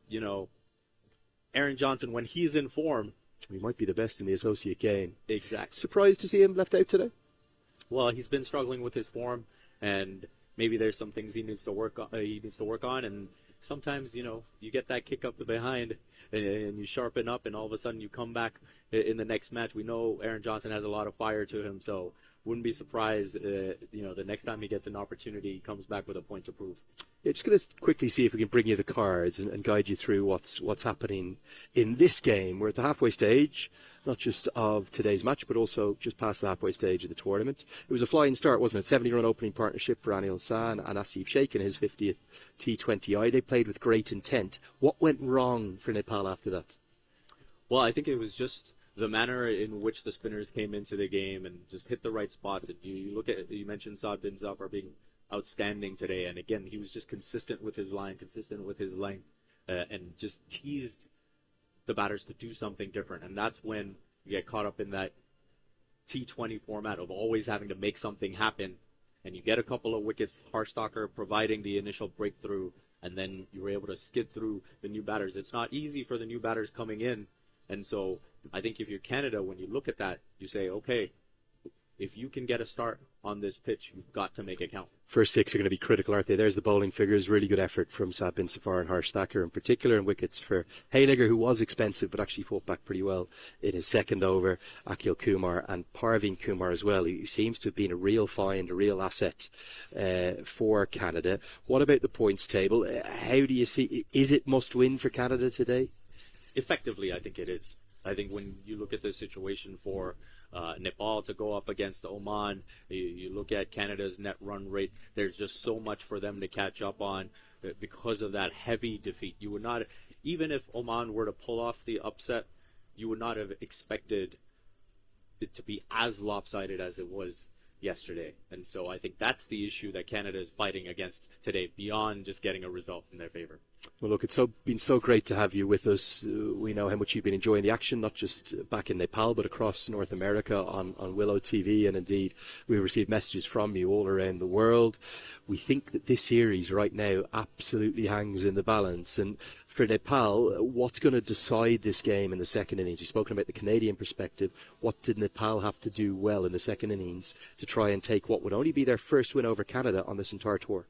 Aaron Johnson, when he's in form. He might be the best in the associate game. Exactly. Surprised to see him left out today? Well, he's been struggling with his form, and maybe there's some things he needs to work on. And sometimes, you get that kick up the behind, and you sharpen up, and all of a sudden you come back in the next match. We know Aaron Johnson has a lot of fire to him, so wouldn't be surprised, the next time he gets an opportunity, he comes back with a point to prove. Yeah, just going to quickly see if we can bring you the cards and guide you through what's happening in this game. We're at the halfway stage, not just of today's match, but also just past the halfway stage of the tournament. It was a flying start, wasn't it? 70-run opening partnership for Anil San and Asif Sheikh in his 50th T20I. They played with great intent. What went wrong for Nepal after that? Well, I think it was just the manner in which the spinners came into the game and just hit the right spots. And you look at, you mentioned Saad Bin Zafar being outstanding today, and again, he was just consistent with his line, consistent with his length, and just teased the batters to do something different. And that's when you get caught up in that T20 format of always having to make something happen, and you get a couple of wickets, Harstalker providing the initial breakthrough, and then you were able to skid through the new batters. It's not easy for the new batters coming in, and so I think if you're Canada, when you look at that, you say, okay, if you can get a start on this pitch, you've got to make it count. First six are going to be critical, aren't they? There's the bowling figures. Really good effort from Saad Bin Zafar and Harsh Thacker in particular, and wickets for Hayliger, who was expensive but actually fought back pretty well in his second over. Akhil Kumar and Parveen Kumar as well, who seems to have been a real find, a real asset for Canada. What about the points table? How do you see, is it must win for Canada today? Effectively, I think it is. I think when you look at the situation for Nepal to go up against Oman, you look at Canada's net run rate, there's just so much for them to catch up on because of that heavy defeat. You would not, even if Oman were to pull off the upset, you would not have expected it to be as lopsided as it was yesterday. And so I think that's the issue that Canada is fighting against today, beyond just getting a result in their favor. Well, look, it's been so great to have you with us. We know how much you've been enjoying the action, not just back in Nepal, but across North America on Willow TV. And indeed, we've received messages from you all around the world. We think that this series right now absolutely hangs in the balance. And for Nepal, what's going to decide this game in the second innings? You've spoken about the Canadian perspective. What did Nepal have to do well in the second innings to try and take what would only be their first win over Canada on this entire tour?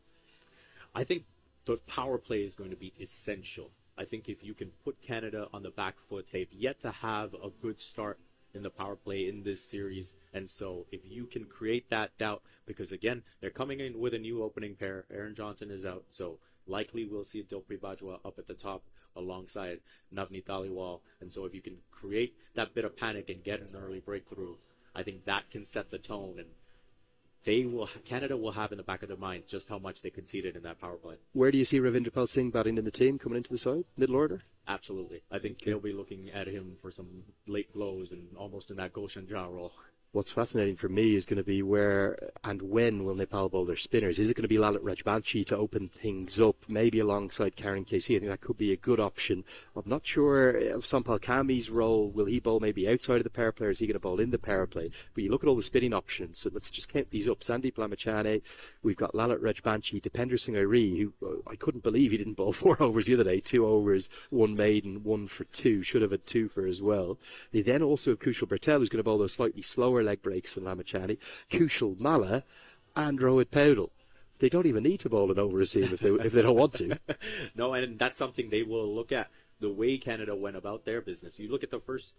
I think the power play is going to be essential. I think if you can put Canada on the back foot, they've yet to have a good start in the power play in this series. And so if you can create that doubt, because again, they're coming in with a new opening pair. Aaron Johnson is out, so likely we'll see Dilpreet Bajwa up at the top alongside Navneet Dhaliwal. And so if you can create that bit of panic and get an early breakthrough, I think that can set the tone, and Canada will have in the back of their mind just how much they conceded in that power play. Where do you see Ravinder Pal Singh batting in the team coming into the side? Middle order? Absolutely. I think they'll be looking at him for some late blows and almost in that Goshen Jha role. What's fascinating for me is going to be where and when will Nepal bowl their spinners. Is it going to be Lalit Rajbanshi to open things up, maybe alongside Karen KC? I think that could be a good option. I'm not sure of Sampal Kami's role. Will he bowl maybe outside of the power play, or is he going to bowl in the power play? But you look at all the spinning options, so let's just count these up. Sandeep Lamachane, we've got Lalit Rajbanshi, Dipender Singh Airi, who I couldn't believe he didn't bowl 4 overs the other day. 2 overs, 1 maiden, 1 for 2. Should have had 2 for as well. They then also have Kushal Bertel, who's going to bowl those slightly slower leg breaks than Lamachane, Kushal Malla, and Rohit Paudel. They don't even need to bowl an over a seam if they don't want to. No, and that's something they will look at, the way Canada went about their business. You look at the first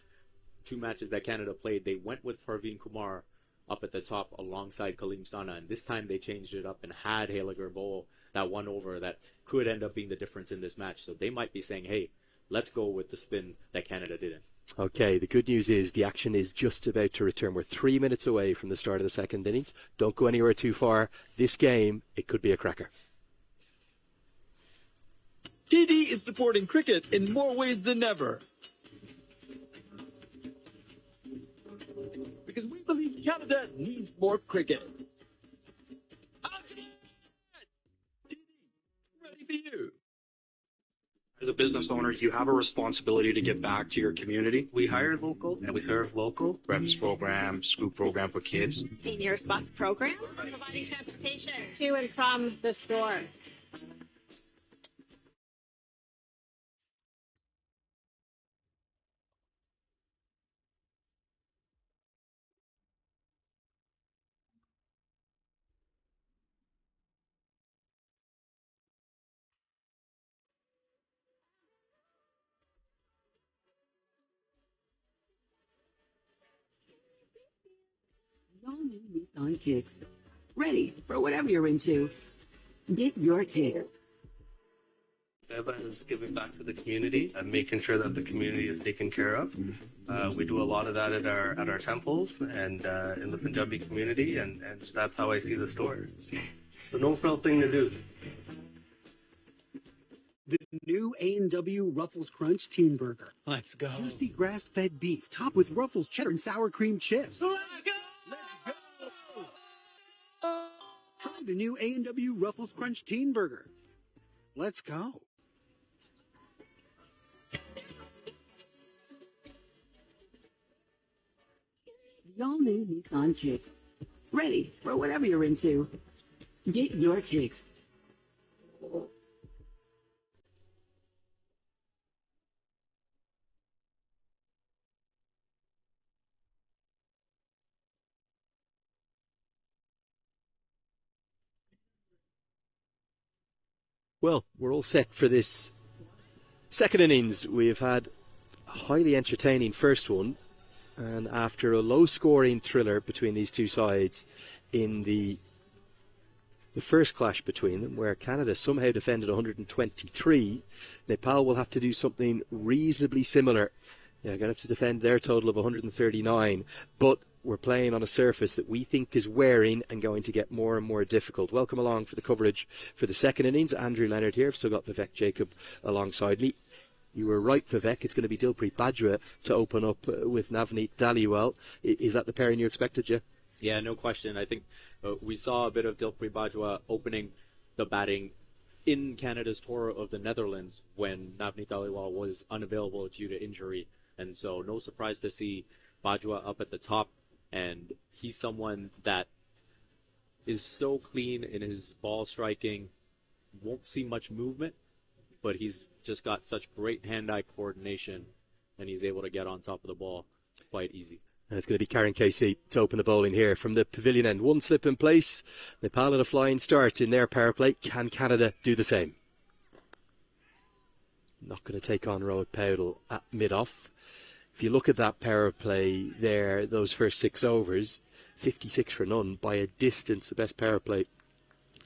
2 matches that Canada played, they went with Parveen Kumar up at the top alongside Kaleem Sana, and this time they changed it up and had Hayliger bowl that 1 over that could end up being the difference in this match. So they might be saying, hey, let's go with the spin that Canada didn't. Okay, the good news is the action is just about to return. We're 3 minutes away from the start of the second innings. Don't go anywhere too far. This game, it could be a cracker. TD is supporting cricket in more ways than ever. Because we believe Canada needs more cricket. TD, ready for you. As a business owner, you have a responsibility to give back to your community. We hire local and we serve local. Breakfast program, school program for kids. Seniors bus program, providing transportation to and from the store. All new Nissan Kicks. Ready for whatever you're into. Get your kicks. Eva is giving back to the community and making sure that the community is taken care of. We do a lot of that at our temples and in the Punjabi community, and that's how I see the store. It's the no-frill thing to do. The new A&W Ruffles Crunch Teen Burger. Let's go. Juicy grass-fed beef topped with Ruffles cheddar and sour cream chips. Let's go. Let's go. Try the new A&W Ruffles Crunch Teen Burger. Let's go. The all-new Nissan Kicks. Ready for whatever you're into. Get your kicks. Well, we're all set for this second innings. We have had a highly entertaining first one, and after a low-scoring thriller between these two sides in the first clash between them, where Canada somehow defended 123, Nepal will have to do something reasonably similar. They're going to have to defend their total of 139, but we're playing on a surface that we think is wearing and going to get more and more difficult. Welcome along for the coverage for the second innings. Andrew Leonard here. I've still got Vivek Jacob alongside me. You were right, Vivek. It's going to be Dilpreet Bajwa to open up with Navneet Dhaliwal. Is that the pairing you expected, Jeff? Yeah, no question. I think we saw a bit of Dilpreet Bajwa opening the batting in Canada's tour of the Netherlands when Navneet Dhaliwal was unavailable due to injury. And so no surprise to see Bajwa up at the top. And he's someone that is so clean in his ball striking, won't see much movement, but he's just got such great hand-eye coordination, and he's able to get on top of the ball quite easy. And it's going to be Karen Casey to open the bowling here from the pavilion end. One slip in place. Nepal in a flying start in their power play. Can Canada do the same? Not going to take on Rohit Paudel at mid-off. If you look at that power play there, those first 6 overs, 56 for none, by a distance the best power play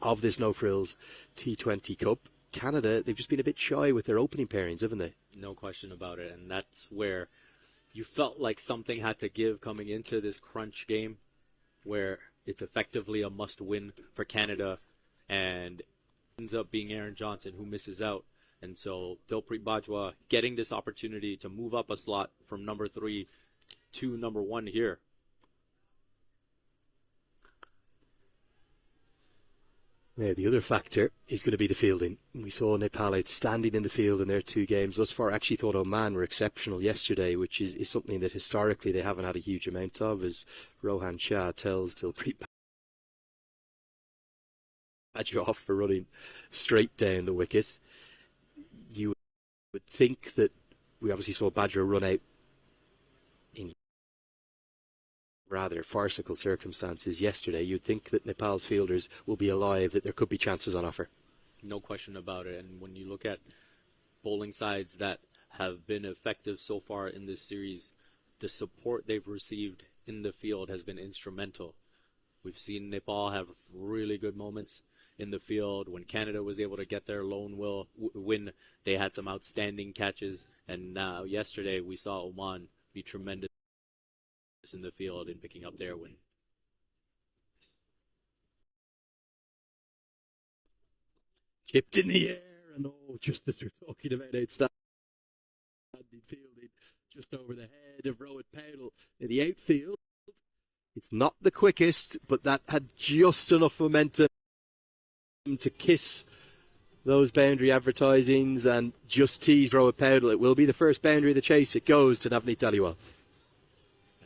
of this No Frills T20 Cup. Canada, they've just been a bit shy with their opening pairings, haven't they? No question about it, and that's where you felt like something had to give coming into this crunch game, where it's effectively a must-win for Canada, and ends up being Aaron Johnson who misses out. And so Dilpreet Bajwa getting this opportunity to move up a slot from number 3 to number 1 here. Yeah, the other factor is going to be the fielding. We saw Nepal outstanding in the field in their 2 games thus far. I actually thought Oman were exceptional yesterday, which is something that historically they haven't had a huge amount of, as Rohan Shah tells Dilpreet Bajwa off for running straight down the wicket. You would think that we obviously saw Bajwa run out in rather farcical circumstances yesterday. You'd think that Nepal's fielders will be alive, that there could be chances on offer. No question about it. And when you look at bowling sides that have been effective so far in this series, the support they've received in the field has been instrumental. We've seen Nepal have really good moments in the field. When Canada was able to get their lone win, they had some outstanding catches. And now yesterday we saw Oman be tremendous in the field in picking up their win. Chipped in the air, and just as we're talking about outstanding fielding, just over the head of Rohit Paudel in the outfield. It's not the quickest, but that had just enough momentum to kiss those boundary advertisings and just tease Rohit Paudel. It will be the first boundary of the chase. It goes to Navneet Dhaliwal.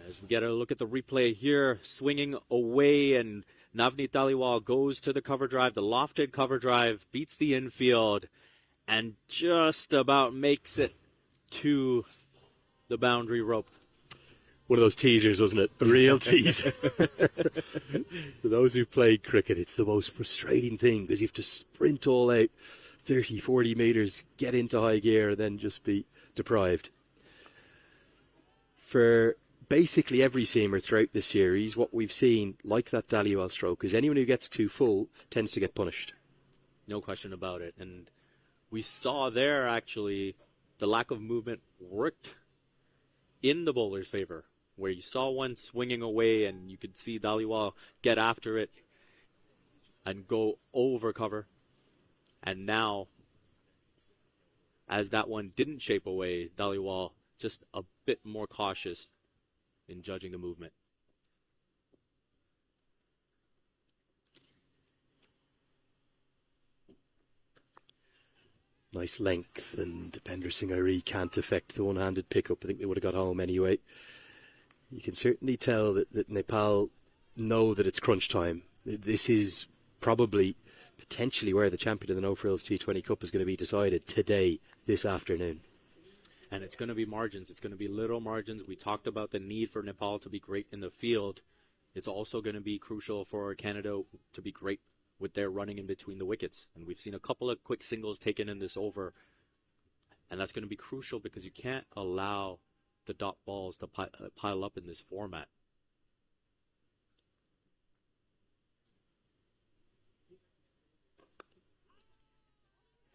As we get a look at the replay here, swinging away, and Navneet Dhaliwal goes to the cover drive, the lofted cover drive, beats the infield, and just about makes it to the boundary rope. One of those teasers, wasn't it? A real teaser. For those who played cricket, it's the most frustrating thing because you have to sprint all out 30, 40 metres, get into high gear, and then just be deprived. For basically every seamer throughout the series, what we've seen, like that Dhaliwal stroke, is anyone who gets too full tends to get punished. No question about it. And we saw there, actually, the lack of movement worked in the bowler's favor, where you saw one swinging away and you could see Dhaliwal get after it and go over cover. And now as that one didn't shape away, Dhaliwal just a bit more cautious in judging the movement. Nice length, and Dipender Singh Airi can't affect the one-handed pickup. I think they would have got home anyway. You can certainly tell that Nepal know that it's crunch time. This is probably potentially where the champion of the No Frills T20 Cup is going to be decided today, this afternoon. And it's going to be margins. It's going to be little margins. We talked about the need for Nepal to be great in the field. It's also going to be crucial for Canada to be great with their running in between the wickets. And we've seen a couple of quick singles taken in this over. And that's going to be crucial because you can't allow the dot balls to pile up in this format.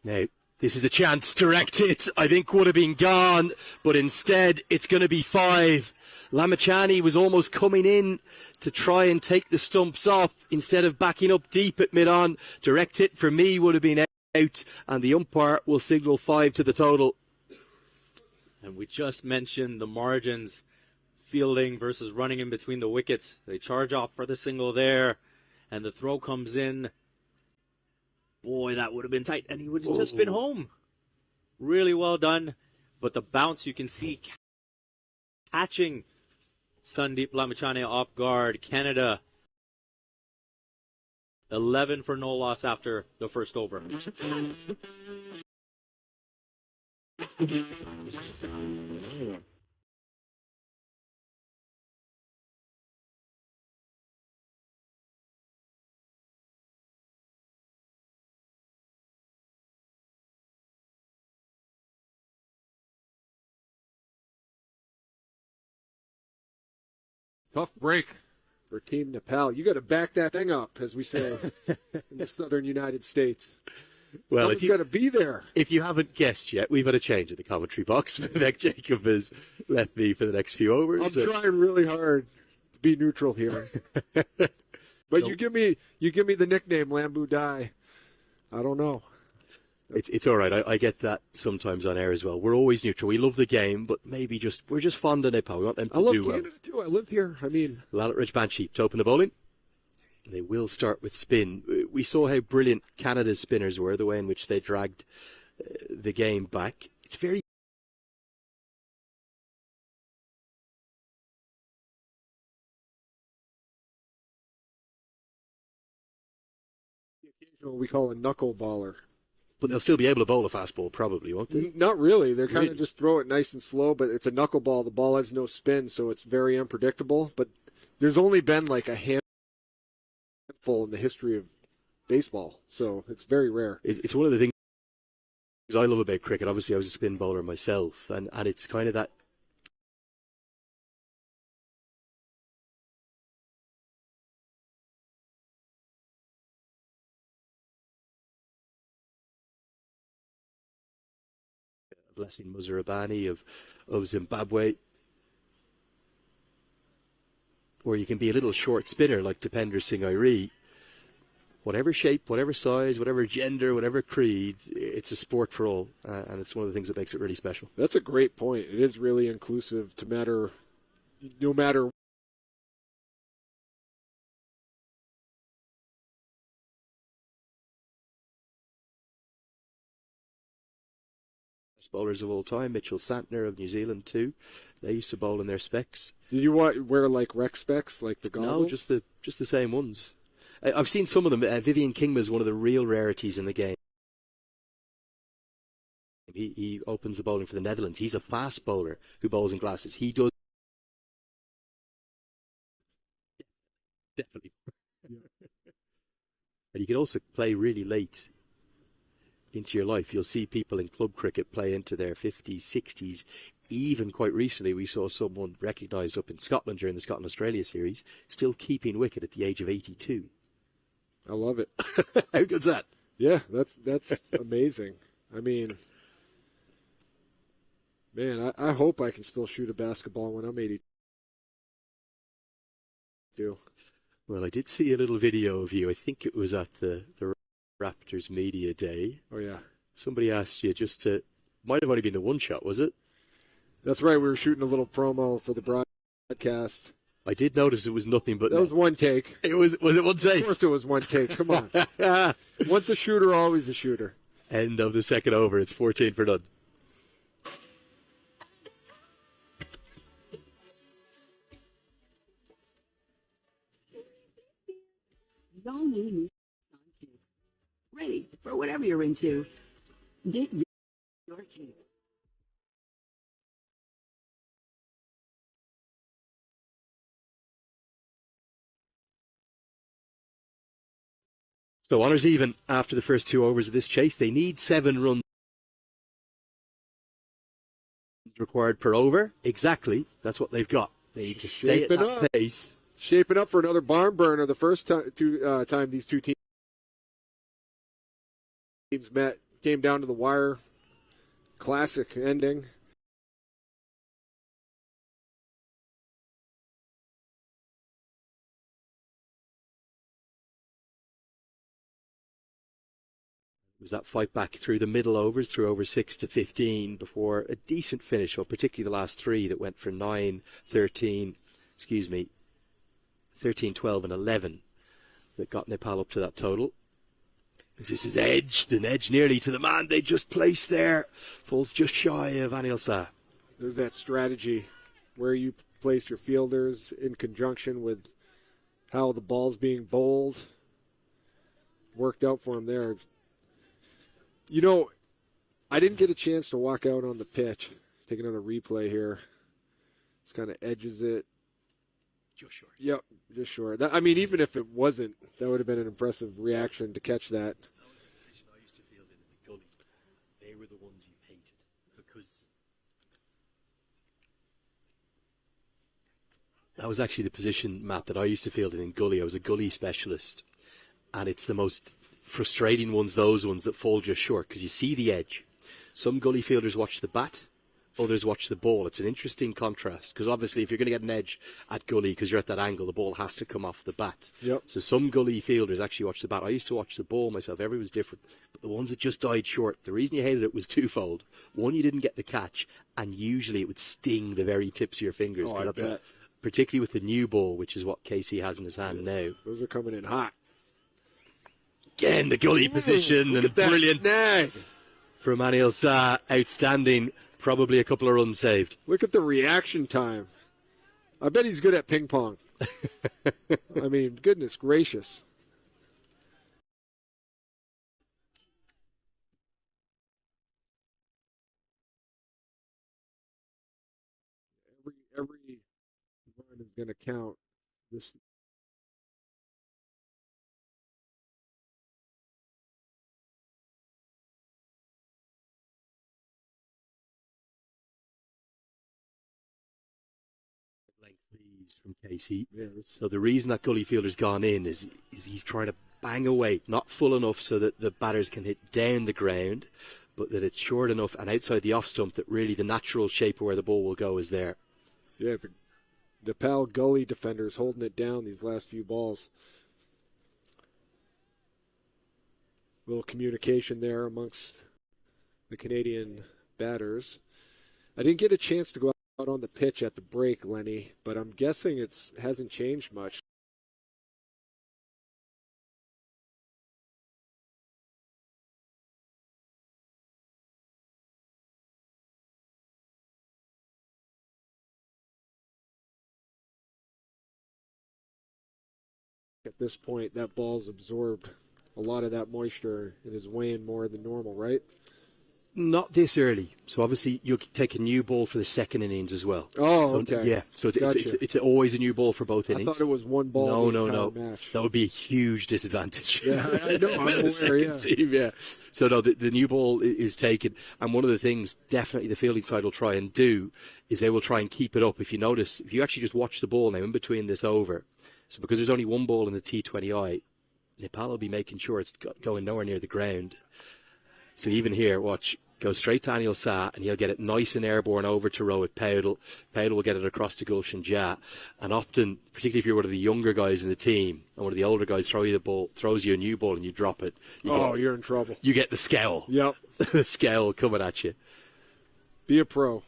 Now, this is the chance. Direct hit, I think, would have been gone, but instead it's going to be 5. Lamachani was almost coming in to try and take the stumps off instead of backing up deep at mid-on. Direct hit for me would have been out, and the umpire will signal 5 to the total. And we just mentioned the margins, fielding versus running in between the wickets. They charge off for the single there, and the throw comes in. Boy, that would have been tight, and he would have just been home. Really well done, but the bounce you can see catching Sandeep Lamachani off guard. Canada 11 for no loss after the first over. Tough break for Team Nepal. You got to back that thing up, as we say in the southern United States. Well, Someone's got to be there. If you haven't guessed yet, we've had a change in the commentary box. Vivek Jacob has left me for the next few overs. I'm trying really hard to be neutral here. But you give me the nickname Lambu Dai. I don't know. It's all right. I get that sometimes on air as well. We're always neutral. We love the game, but maybe we're just fond of Nepal. We want them to do well. I love Canada too. I live here. I mean, Lalit Rajbanshi to open the bowling. They will start with spin. We saw how brilliant Canada's spinners were, the way in which they dragged the game back. It's very we call a knuckleballer. But they'll still be able to bowl a fastball, probably, won't they? Not really. They're kind of just throw it nice and slow, but it's a knuckleball. The ball has no spin, so it's very unpredictable. But there's only been like a handful in the history of baseball, so it's very rare. It's one of the things I love about cricket. Obviously, I was a spin bowler myself, and it's kind of that. Blessing Muzarabani of Zimbabwe, or you can be a little short spinner like Dipender Singh Airi. Whatever shape, whatever size, whatever gender, whatever creed, it's a sport for all, and it's one of the things that makes it really special. That's a great point. It is really inclusive no matter. Bowlers of all time, Mitchell Santner of New Zealand too. They used to bowl in their specs. Did you wear like rec specs, like the goggles? No, just the same ones. I've seen some of them. Vivian Kingma is one of the real rarities in the game. He opens the bowling for the Netherlands. He's a fast bowler who bowls in glasses. He does definitely. And you can also play really late into your life. You'll see people in club cricket play into their 50s, 60s. Even quite recently, we saw someone recognised up in Scotland during the Scotland-Australia series, still keeping wicket at the age of 82. I love it. How good's that? Yeah, that's amazing. I mean, man, I hope I can still shoot a basketball when I'm 82. Well, I did see a little video of you. I think it was at the Raptors Media Day. Oh, yeah. Somebody asked you just to Might have only been the one shot, was it? That's right. We were shooting a little promo for the broadcast. I did notice it was nothing but that was one take. Was it one take? Of course it was one take. Come on. Once a shooter, always a shooter. End of the second over. It's 14 for none. All new Nissan Kicks. Ready for whatever you're into. Get your kicks. So honours even after the first 2 overs of this chase. They need 7 runs required per over. Exactly. That's what they've got. They need to stay at that pace. Shaping up for another barn burner. The first time these two teams met, came down to the wire. Classic ending. Was that fight back through the middle overs, through over 6 to 15, before a decent finish, or particularly the last 3 that went for 9, 13, 12 and 11, that got Nepal up to that total. This is edged, and edge nearly to the man they just placed there. Falls just shy of Anil Shah. There's that strategy where you place your fielders in conjunction with how the ball's being bowled. Worked out for him there. You know, I didn't get a chance to walk out on the pitch. Take another replay here. Just kind of edges it. Just short. Yep, just short. I mean, even if it wasn't, that would have been an impressive reaction to catch that. That was the position I used to field in the gully. They were the ones you hated because that was actually the position, Matt, that I used to field in gully. I was a gully specialist, and it's the most frustrating ones, those ones that fall just short, because you see the edge. Some gully fielders watch the bat, others watch the ball. It's an interesting contrast, because obviously if you're going to get an edge at gully because you're at that angle, the ball has to come off the bat. Yep. So some gully fielders actually watch the bat. I used to watch the ball myself. Everyone's different. But the ones that just died short, the reason you hated it was twofold. One, you didn't get the catch, and usually it would sting the very tips of your fingers. Oh, I bet. Particularly with the new ball, which is what Casey has in his hand now. Those are coming in hot. Again, the gully position, and brilliant snag from Anil Shah. Outstanding. Probably a couple of runs saved. Look at the reaction time. I bet he's good at ping pong. I mean, goodness gracious. Every run is going to count. This. From Casey. So the reason that gully fielder's gone in is he's trying to bang away, not full enough so that the batters can hit down the ground, but that it's short enough and outside the off stump that really the natural shape of where the ball will go is there. Yeah, the Pal gully defenders holding it down these last few balls. Little communication there amongst the Canadian batters. I didn't get a chance to go out on the pitch at the break, Lenny, but I'm guessing it hasn't changed much. At this point, that ball's absorbed a lot of that moisture and is weighing more than normal, right? Not this early. So obviously you'll take a new ball for the second innings as well. Oh, okay. Yeah, so it's always a new ball for both innings. I thought it was one ball. No. Match. That would be a huge disadvantage. Yeah, I know. I'm aware, yeah. Team, yeah. So no, the new ball is taken, and one of the things definitely the fielding side will try and do is they will try and keep it up. If you notice, if you actually just watch the ball now in between this over, so because there's only one ball in the T20I, Nepal will be making sure it's going nowhere near the ground. So even here, watch. Goes straight to Anil Shah, and he'll get it nice and airborne over to Rohit Paudel. Paudel will get it across to Gulshan Jah. And often, particularly if you're one of the younger guys in the team, and one of the older guys throws you a new ball and you drop it. You're in trouble. You get the scowl. Yep. The scowl coming at you. Be a pro.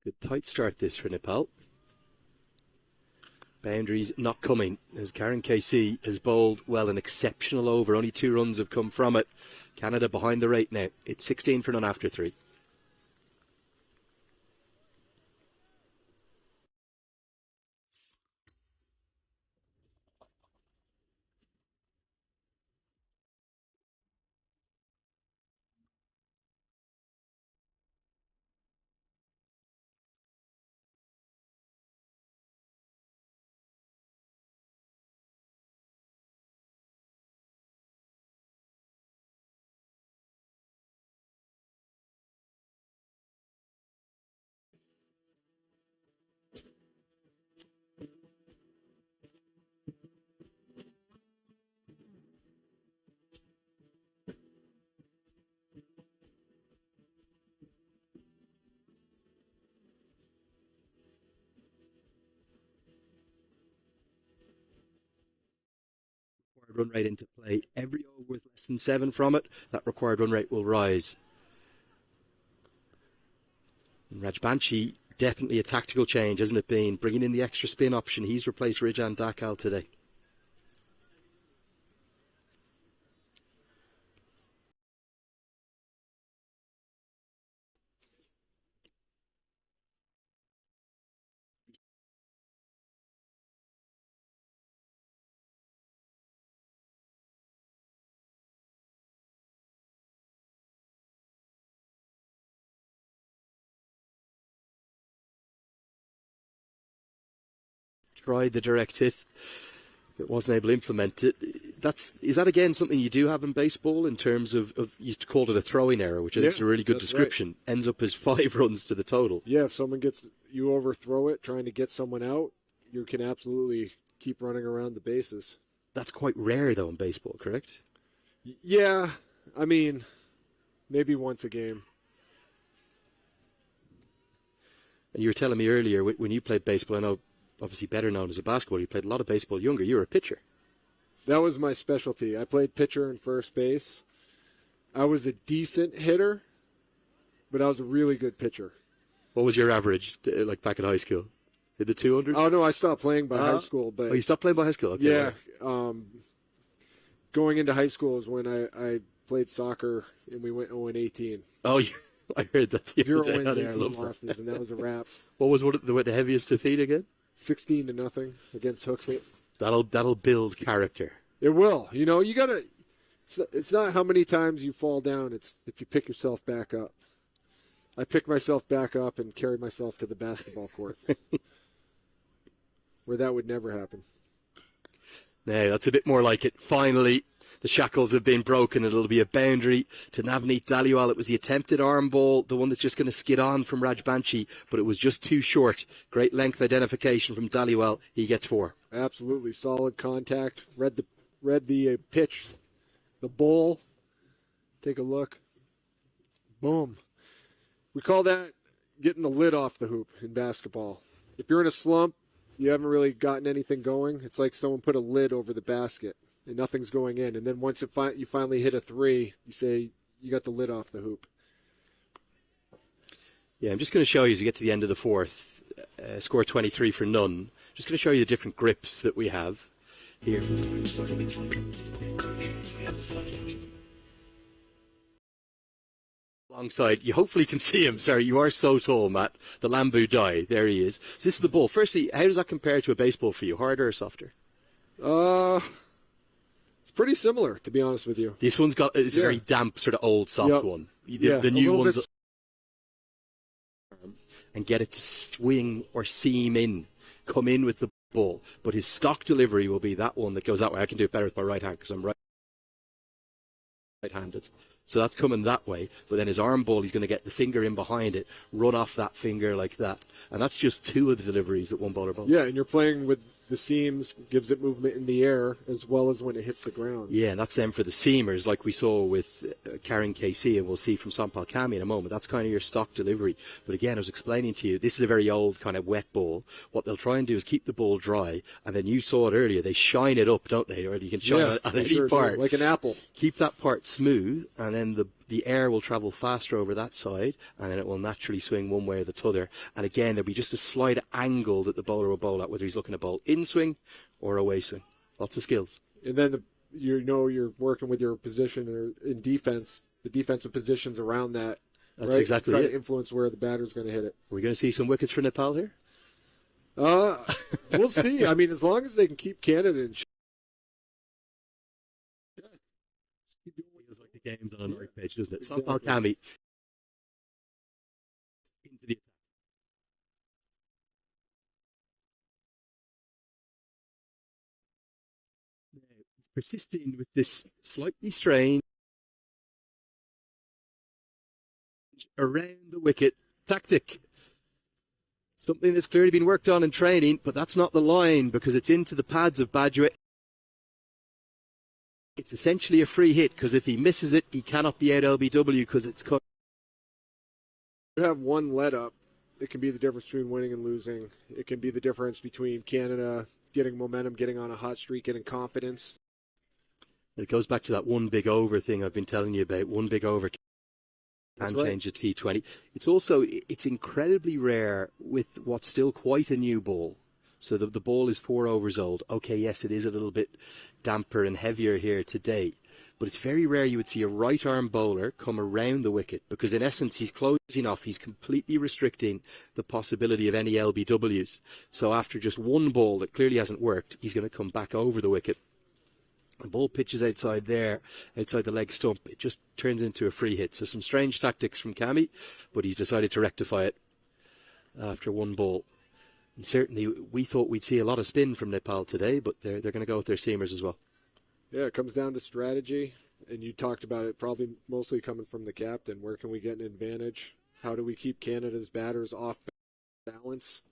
Good tight start this for Nepal. Boundaries not coming as Karen KC has bowled, well, an exceptional over. Only 2 runs have come from it. Canada behind the rate now. It's 16 for none after 3. Run rate into play. Every over with less than 7 from it, that required run rate will rise. And Rajbanshi, definitely a tactical change, hasn't it been? Bringing in the extra spin option. He's replaced Rijan Dakal today. Tried the direct hit, but wasn't able to implement it. Is that again something you do have in baseball in terms of you called it a throwing error, which I think is a really good description. Right. Ends up as 5 runs to the total. Yeah, if someone gets you overthrow it trying to get someone out, you can absolutely keep running around the bases. That's quite rare though in baseball, correct? Yeah, I mean, maybe once a game. And you were telling me earlier when you played baseball, I know obviously better known as a basketball, you played a lot of baseball younger. You were a pitcher. That was my specialty. I played pitcher and first base. I was a decent hitter, but I was a really good pitcher. What was your average, like back in high school? In the 200s? Oh, no, I stopped playing by high school. But you stopped playing by high school? Okay, yeah. Going into high school is when I played soccer, and we went 0-18. Oh, I heard that the 0 other day. wins, 18 losses, and that was a wrap. What was the heaviest defeat again? 16-0 against Hooksett. That'll build character. It will. You know, you gotta. It's not how many times you fall down. It's if you pick yourself back up. I picked myself back up and carried myself to the basketball court, where that would never happen. No, that's a bit more like it. Finally, the shackles have been broken. It'll be a boundary to Navneet Dhaliwal. It was the attempted arm ball, the one that's just going to skid on from Rajbanshi, but it was just too short. Great length identification from Dhaliwal. He gets 4. Absolutely solid contact. Read the pitch, the bowl. Take a look. Boom. We call that getting the lid off the hoop in basketball. If you're in a slump, you haven't really gotten anything going. It's like someone put a lid over the basket and nothing's going in. And then once you finally hit a 3, you say you got the lid off the hoop. Yeah, I'm just going to show you as we get to the end of the 4th. Score 23 for none. Just going to show you the different grips that we have here. Alongside, you hopefully can see him. Sorry, you are so tall, Matt. The Lambu Dai, there he is. So this is the ball. Firstly, how does that compare to a baseball for you? Harder or softer? It's pretty similar, to be honest with you. This one's got, it's a very damp, sort of old, soft one. The new ones. And get it to swing or seam in, come in with the ball. But his stock delivery will be that one that goes that way. I can do it better with my right hand because I'm right-handed. So that's coming that way. But then his arm ball, he's going to get the finger in behind it, run off that finger like that. And that's just 2 of the deliveries that one bowler bowls. Yeah, and you're playing with the seams, gives it movement in the air as well as when it hits the ground. Yeah, and that's them for the seamers, like we saw with Karen KC, and we'll see from Sampal Kami in a moment. That's kind of your stock delivery. But again, I was explaining to you, this is a very old kind of wet ball. What they'll try and do is keep the ball dry, and then you saw it earlier, they shine it up, don't they? Or you can shine it on any part. Like an apple. Keep that part smooth, and then the air will travel faster over that side, and then it will naturally swing one way or the other. And again, there'll be just a slight angle that the bowler will bowl at, whether he's looking to bowl in swing or away swing. Lots of skills. And then you're working with your position or in defense, the defensive positions around that. That's right? exactly Try it. to influence where the batter's going to hit it. Are we going to see some wickets for Nepal here? We'll see. I mean, as long as they can keep Canada in check. Feels like the game's on an art page, doesn't it? Sampal Kami into the persisting with this slightly strange around the wicket tactic. Something that's clearly been worked on in training, but that's not the line because it's into the pads of Bajwa. It's essentially a free hit because if he misses it, he cannot be out LBW because it's cut. You have one let up. It can be the difference between winning and losing. It can be the difference between Canada getting momentum, getting on a hot streak, getting confidence. It goes back to that one big over thing I've been telling you about. One big over can right. change a T20. It's incredibly rare with what's still quite a new ball. So the ball is 4 overs old. Okay, yes, it is a little bit damper and heavier here today. But it's very rare you would see a right-arm bowler come around the wicket because, in essence, he's closing off. He's completely restricting the possibility of any LBWs. So after just one ball that clearly hasn't worked, he's going to come back over the wicket. The ball pitches outside there, outside the leg stump. It just turns into a free hit. So some strange tactics from Kami, but he's decided to rectify it after one ball. And certainly, we thought we'd see a lot of spin from Nepal today, but they're going to go with their seamers as well. Yeah, it comes down to strategy, and you talked about it probably mostly coming from the captain. Where can we get an advantage? How do we keep Canada's batters off balance?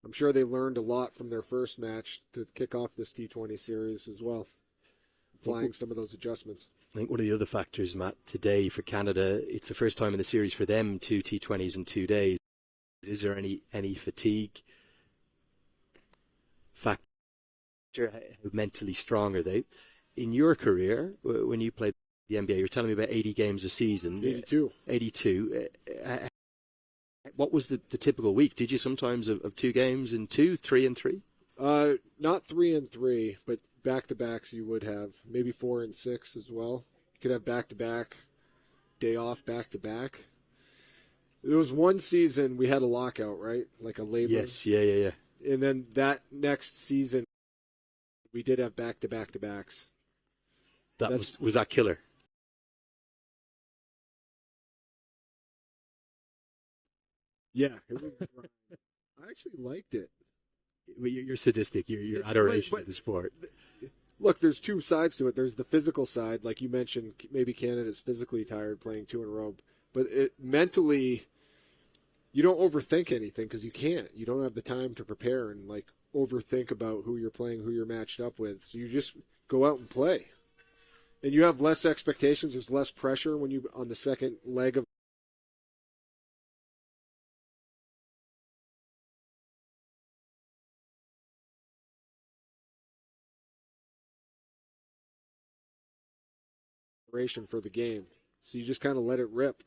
I'm sure they learned a lot from their first match to kick off this T20 series as well, applying some of those adjustments. I think one of the other factors, Matt, today for Canada, it's the first time in the series for them, 2 T20s in 2 days. Is there any fatigue factor? How mentally strong are they? In your career, when you played the NBA, you were telling me about 80 games a season. 82. 82. What was the typical week? Did you sometimes of 2 games in 2, 3 and 3? Not 3 and 3, but back-to-backs you would have. Maybe 4 and 6 as well. You could have back-to-back, day off, back-to-back. There was one season we had a lockout, right? Like a labor. Yes, yeah. And then that next season, we did have back-to-back-to-backs. Was that killer? Yeah, it was. I actually liked it. You're sadistic. Your adoration of the sport. Look, there's 2 sides to it. There's the physical side, like you mentioned. Maybe Canada's physically tired playing 2 in a row, but mentally, you don't overthink anything because you can't. You don't have the time to prepare and overthink about who you're playing, who you're matched up with. So you just go out and play, and you have less expectations. There's less pressure when you on the second leg of. For the game, so you just kind of let it rip,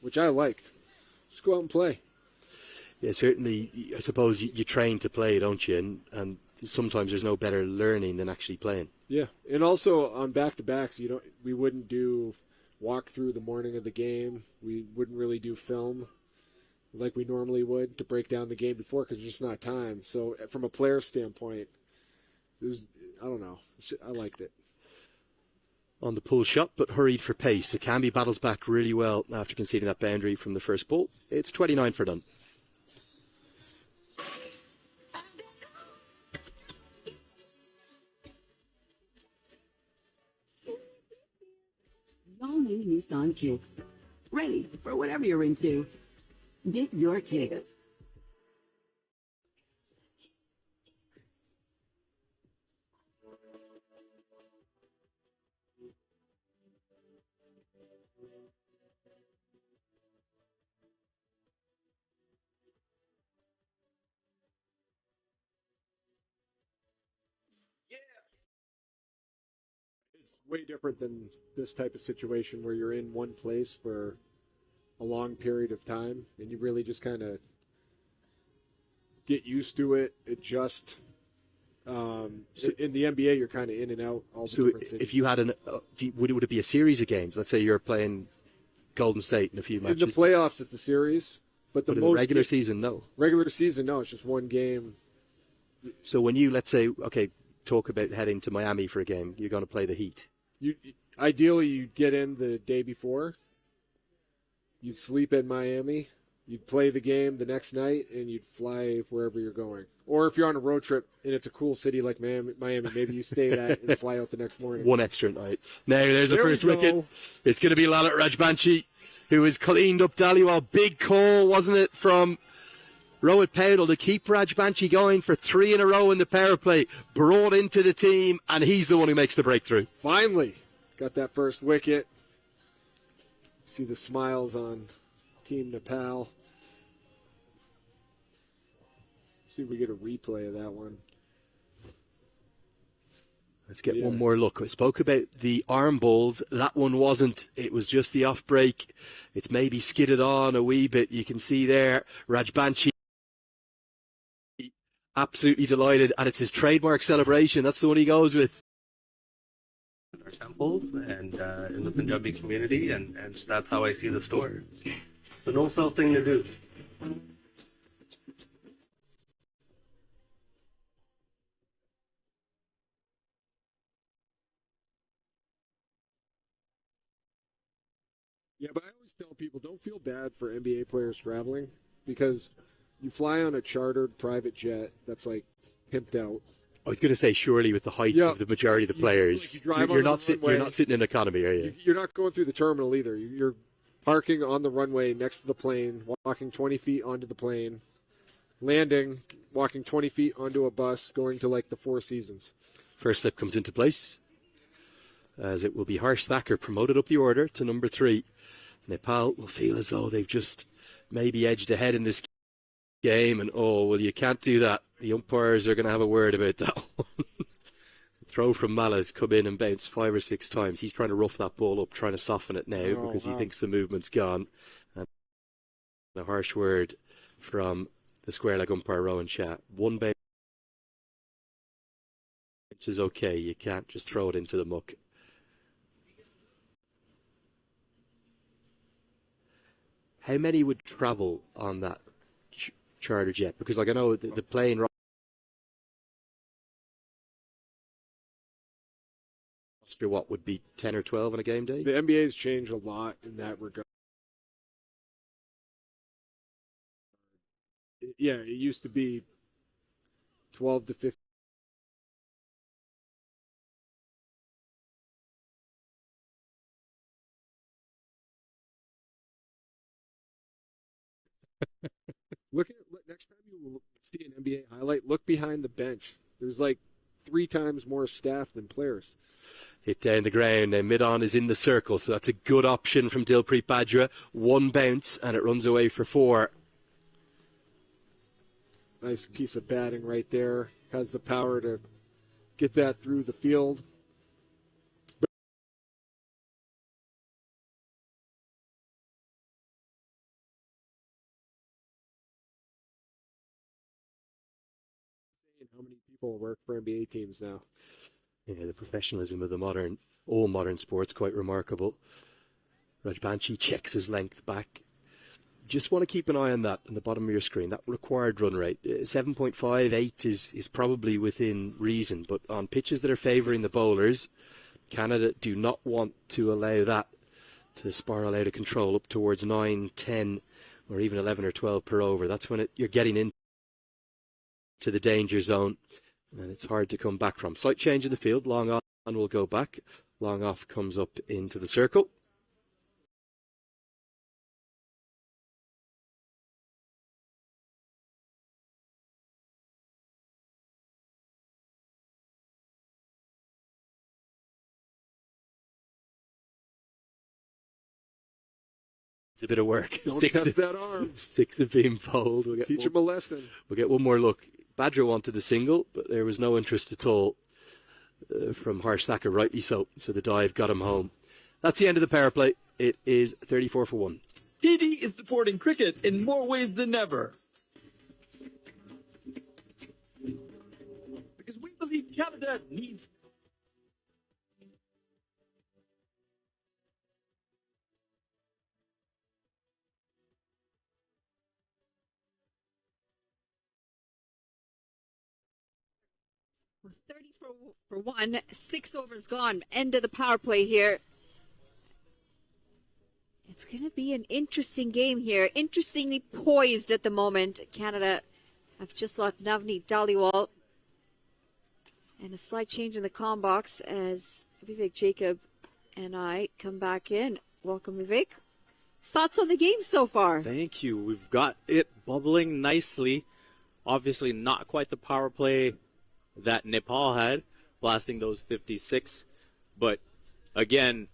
which I liked. Just go out and play. Yeah, certainly. I suppose you train to play, don't you? And sometimes there's no better learning than actually playing. Yeah, and also on back-to-backs, we wouldn't do walk through the morning of the game. We wouldn't really do film like we normally would to break down the game before because there's just not time. So from a player standpoint, I don't know. I liked it. On the pull shot, but hurried for pace. Akambi battles back really well after conceding that boundary from the first ball. It's 29 for done. All new Nissan Kicks. Ready for whatever you're into. Get your kicks. It's way different than this type of situation where you're in one place for a long period of time and you really just kind of get used to it, adjust. In the NBA, you're kind of in and out all the different cities. If you had would it be a series of games? Let's say you're playing Golden State in a few matches. In the playoffs, it's a series, but in the regular season, no. Regular season, no. It's just one game. So when you, let's say, okay, talk about heading to Miami for a game, you're going to play the Heat. Ideally, you'd get in the day before. You'd sleep in Miami. You'd play the game the next night, and you'd fly wherever you're going. Or if you're on a road trip and it's a cool city like Miami, maybe you stay that and fly out the next morning. One extra night. Now, there's the first wicket. It's going to be Lalit Rajbanshi, who has cleaned up Dhaliwal. Big call, wasn't it, from Rohit Paudel to keep Rajbanshi going for 3 in a row in the power play. Brought into the team, and he's the one who makes the breakthrough. Finally, got that first wicket. See the smiles on Team Nepal. See if we get a replay of that one. Let's get one more look. I spoke about the arm balls. That one wasn't. It was just the off break. It's maybe skidded on a wee bit. You can see there, Rajbanshi absolutely delighted, and it's his trademark celebration. That's the one he goes with. Our temples and in the Punjabi community, and that's how I see the store. It's the no-frill thing to do. Yeah, but I always tell people, don't feel bad for NBA players traveling, because you fly on a chartered private jet that's like pimped out. I was going to say, surely with the height of the majority of the players, you're not sitting in economy, are you? You're not going through the terminal either. You're parking on the runway next to the plane, walking 20 feet onto the plane, landing, walking 20 feet onto a bus, going to like the Four Seasons. First slip comes into place, as it will be Harsh Thacker promoted up the order to number 3. Nepal will feel as though they've just maybe edged ahead in this game, and you can't do that. The umpires are going to have a word about that one. Throw from Mala's come in and bounced 5 or 6 times. He's trying to rough that ball up, trying to soften it now because he thinks the movement's gone. And a harsh word from the square leg umpire Rowan Shah. One bounce is okay. You can't just throw it into the muck. How many would travel on that charter jet? Because, like, I know the plane roster, what would be 10 or 12 on a game day? The NBA's changed a lot in that regard. Yeah, it used to be 12 to 15. Look next time you see an NBA highlight, look behind the bench. There's like 3 times more staff than players. Hit down the ground, and mid-on is in the circle, so that's a good option from Dilpreet Bajra. 1 bounce, and it runs away for 4. Nice piece of batting right there. Has the power to get that through the field. How many people work for NBA teams now? Yeah, the professionalism of all modern sports, quite remarkable. Rajbanshi checks his length back. Just want to keep an eye on that on the bottom of your screen, that required run rate. 7.58 is probably within reason, but on pitches that are favouring the bowlers, Canada do not want to allow that to spiral out of control up towards 9, 10, or even 11 or 12 per over. That's when you're getting into the danger zone, and it's hard to come back from. Slight change in the field. Long on will go back. Long off comes up into the circle. It's a bit of work. Don't test that arm. Stick to being bold. Teach him a lesson. We'll get one more look. Badger wanted the single, but there was no interest at all from Harsh Thacker, rightly so. So the dive got him home. That's the end of the power play. It is 34 for 1. TD is supporting cricket in more ways than ever. Because we believe Canada needs. Well, 30 for 1, 6 overs gone. End of the power play here. It's going to be an interesting game here. Interestingly poised at the moment. Canada have just lost Navneet Dhaliwal. And a slight change in the comm box as Vivek Jacob and I come back in. Welcome, Vivek. Thoughts on the game so far? Thank you. We've got it bubbling nicely. Obviously not quite the power play that Nepal had, blasting those 56. But again,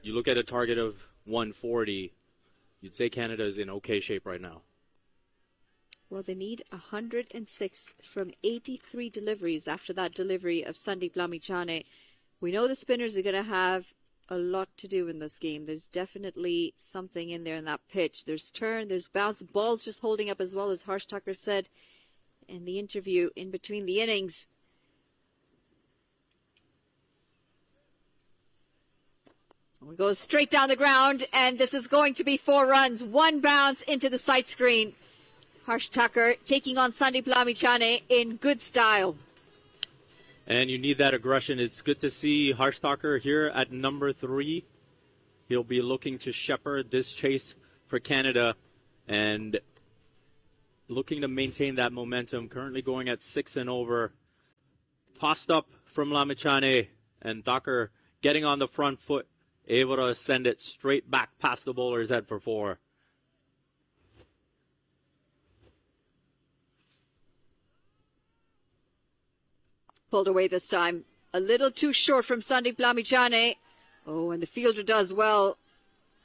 you look at a target of 140, you'd say Canada is in okay shape right now. Well, they need 106 from 83 deliveries after that delivery of Sandeep Lamichhane. We know the spinners are going to have a lot to do in this game. There's definitely something in there in that pitch. There's turn, there's bounce. The ball's just holding up as well, as Harsh Thacker said in the interview in between the innings. It goes straight down the ground, and this is going to be 4 runs. 1 bounce into the sight screen. Harsh Thacker taking on Sandeep Lamichhane in good style. And you need that aggression. It's good to see Harsh Thacker here at number 3. He'll be looking to shepherd this chase for Canada and looking to maintain that momentum. Currently going at 6 and over. Tossed up from Lamichhane, and Thacker getting on the front foot, able to send it straight back past the bowler's head for 4. Pulled away this time. A little too short from Sandeep Lamichhane. Oh, and the fielder does well.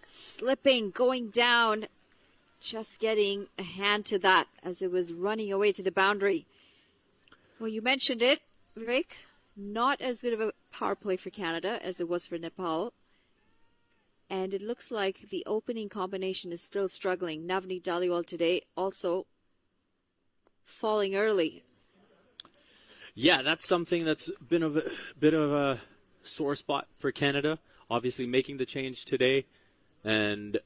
Slipping, going down. Just getting a hand to that as it was running away to the boundary. Well, you mentioned it, Vivek. Not as good of a power play for Canada as it was for Nepal. And it looks like the opening combination is still struggling. Navneet Dhaliwal today also falling early. Yeah, that's something that's been a bit of a sore spot for Canada. Obviously making the change today and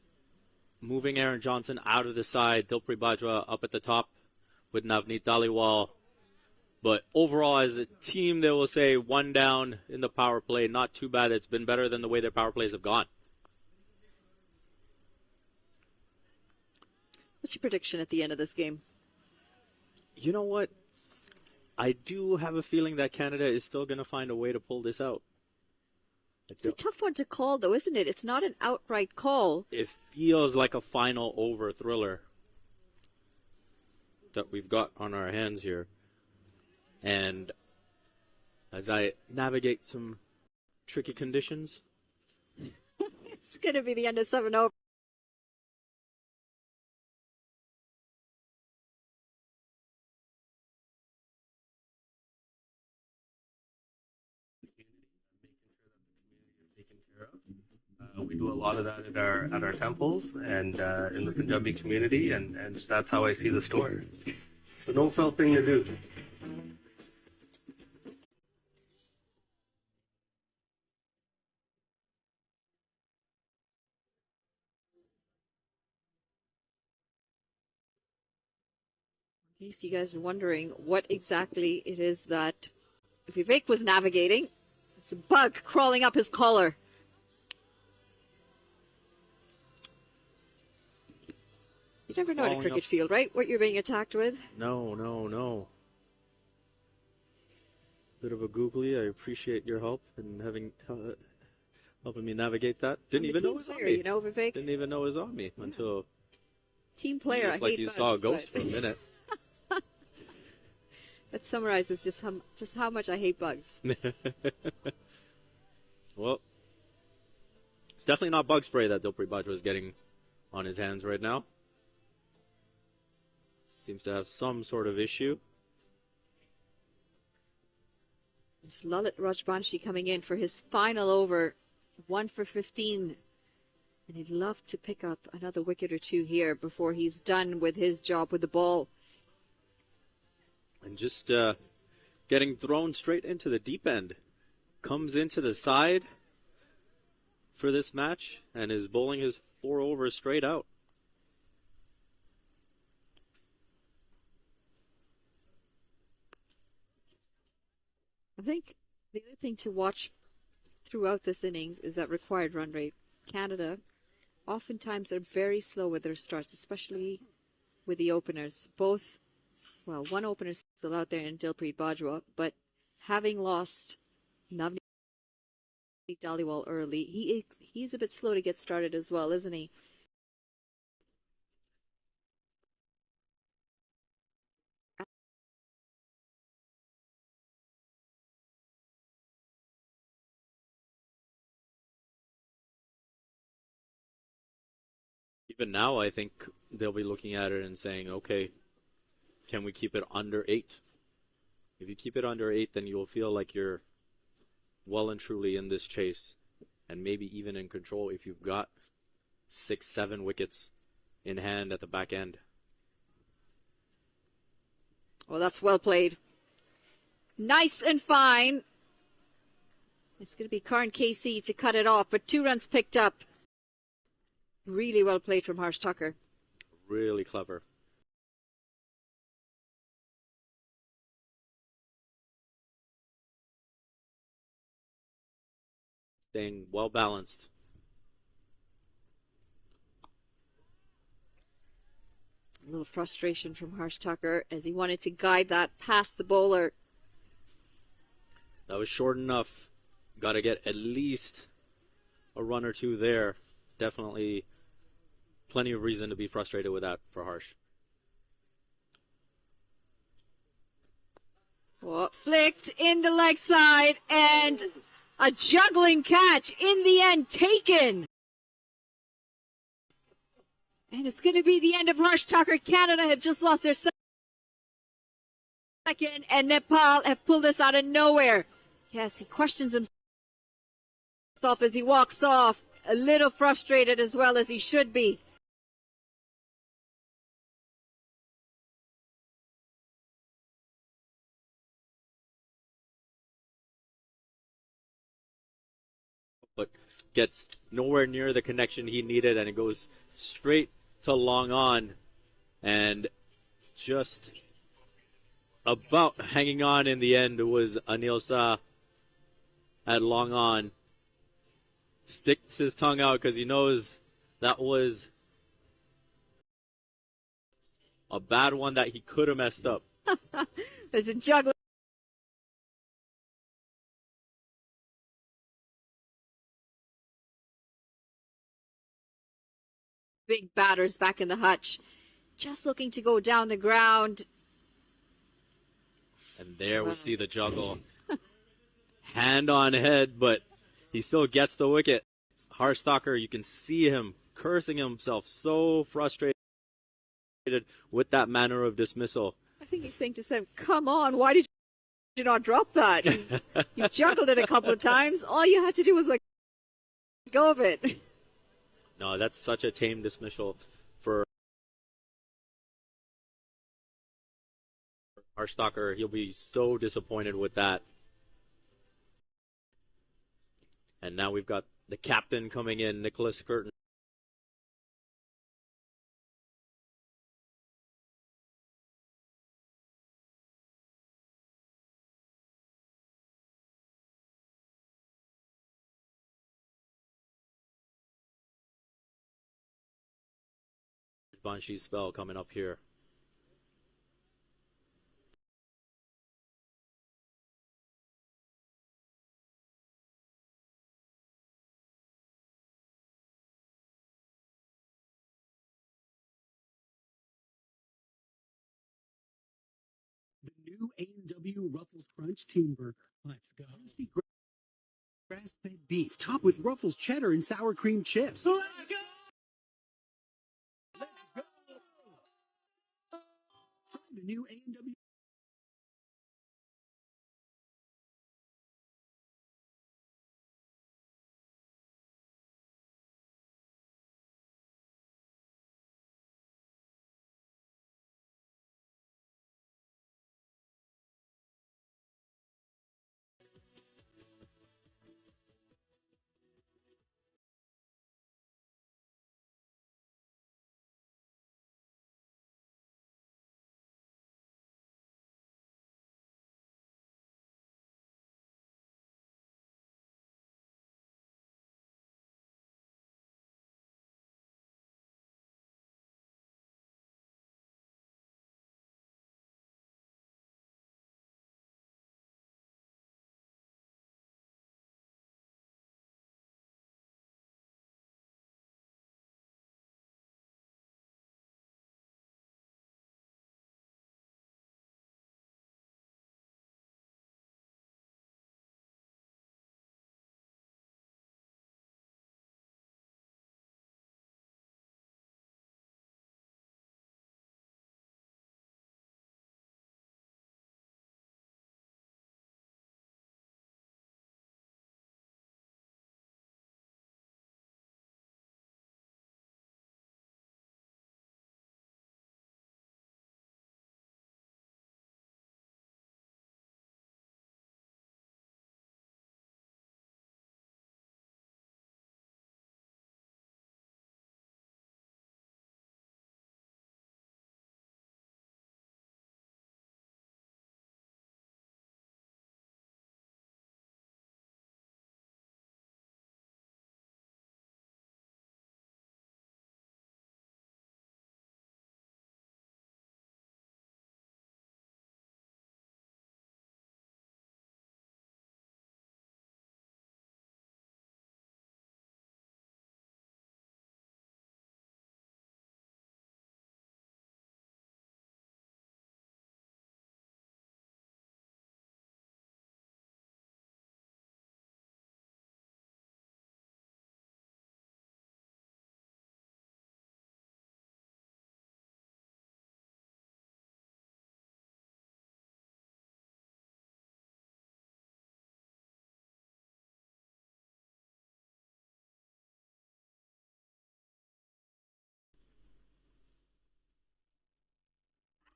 moving Aaron Johnson out of the side. Dilpreet Bajwa up at the top with Navneet Dhaliwal. But overall, as a team, they will say 1 down in the power play. Not too bad. It's been better than the way their power plays have gone. What's your prediction at the end of this game? You know what? I do have a feeling that Canada is still going to find a way to pull this out. It's a tough one to call, though, isn't it? It's not an outright call. It feels like a final over thriller that we've got on our hands here. And as I navigate some tricky conditions, It's going to be the end of 7 over. We do a lot of that at our temples and in the Punjabi community, and that's how I see the store. It's a no-fail thing to do. In case you guys are wondering what exactly it is that Vivek was navigating, there's a bug crawling up his collar. You never know at a cricket field, right? What you're being attacked with. No. Bit of a googly. I appreciate your help in helping me navigate that. Didn't even know it was on me. You know, Vivek. Didn't even know it was on me until Team player. I hate you bugs, saw a ghost but for a minute. That summarizes just how much I hate bugs. Well, it's definitely not bug spray that Dilpreet Bajwa was getting on his hands right now. Seems to have some sort of issue. It's Lalit Rajbanshi coming in for his final over, 1 for 15. And he'd love to pick up another wicket or two here before he's done with his job with the ball. And just getting thrown straight into the deep end. Comes into the side for this match and is bowling his 4 overs straight out. I think the other thing to watch throughout this innings is that required run rate. Canada oftentimes are very slow with their starts, especially with the openers. Both, well, one opener is still out there in Dilpreet Bajwa, but having lost Navneet Dhaliwal early, he's a bit slow to get started as well, isn't he? Even now, I think they'll be looking at it and saying, okay, can we keep it under 8? If you keep it under 8, then you'll feel like you're well and truly in this chase and maybe even in control if you've got 6, 7 wickets in hand at the back end. Well, that's well played. Nice and fine. It's going to be Karan Casey to cut it off, but 2 runs picked up. Really well played from Harsh Tucker. Really clever. Staying well balanced. A little frustration from Harsh Tucker as he wanted to guide that past the bowler. That was short enough. Got to get at least a run or 2 there. Definitely plenty of reason to be frustrated with that for Harsh. Well, flicked in the leg side and a juggling catch in the end taken. And it's going to be the end of Harsh Tucker. Canada have just lost their second and Nepal have pulled us out of nowhere. Yes, he questions himself as he walks off, a little frustrated as well as he should be. But gets nowhere near the connection he needed, and it goes straight to long on, and just about hanging on in the end was Anil Shah at long on. Sticks his tongue out because he knows that was a bad one that he could have messed up. There's a juggling. Big batters back in the hutch. Just looking to go down the ground. And there we see the juggle. Hand on head, but he still gets the wicket. Harsh Tucker, you can see him cursing himself, so frustrated with that manner of dismissal. I think he's saying to Sam, come on, why did you not drop that? You juggled it a couple of times. All you had to do was let go of it. No, that's such a tame dismissal for Harsh Tucker. He'll be so disappointed with that. And now we've got the captain coming in, Nicholas Curtin. Banshee's spell coming up here. The new A&W Ruffles Crunch Teen Burger. Let's go. Juicy grass-fed beef topped with Ruffles cheddar and sour cream chips. Let's go! the new A&W.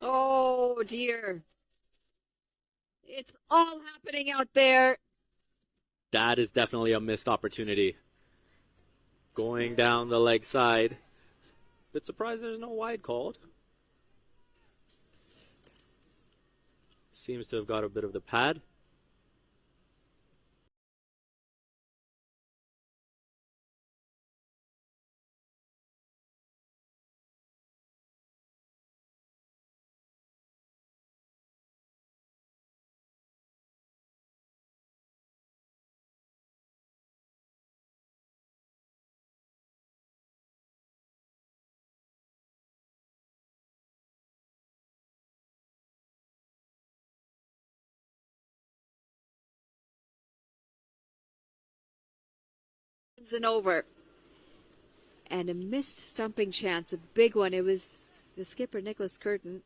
Oh dear. It's all happening out there. That is definitely a missed opportunity. Going down the leg side. Bit surprised there's no wide called. Seems to have got a bit of the pad. And over. And a missed stumping chance, a big one. It was the skipper, Nicholas Curtin.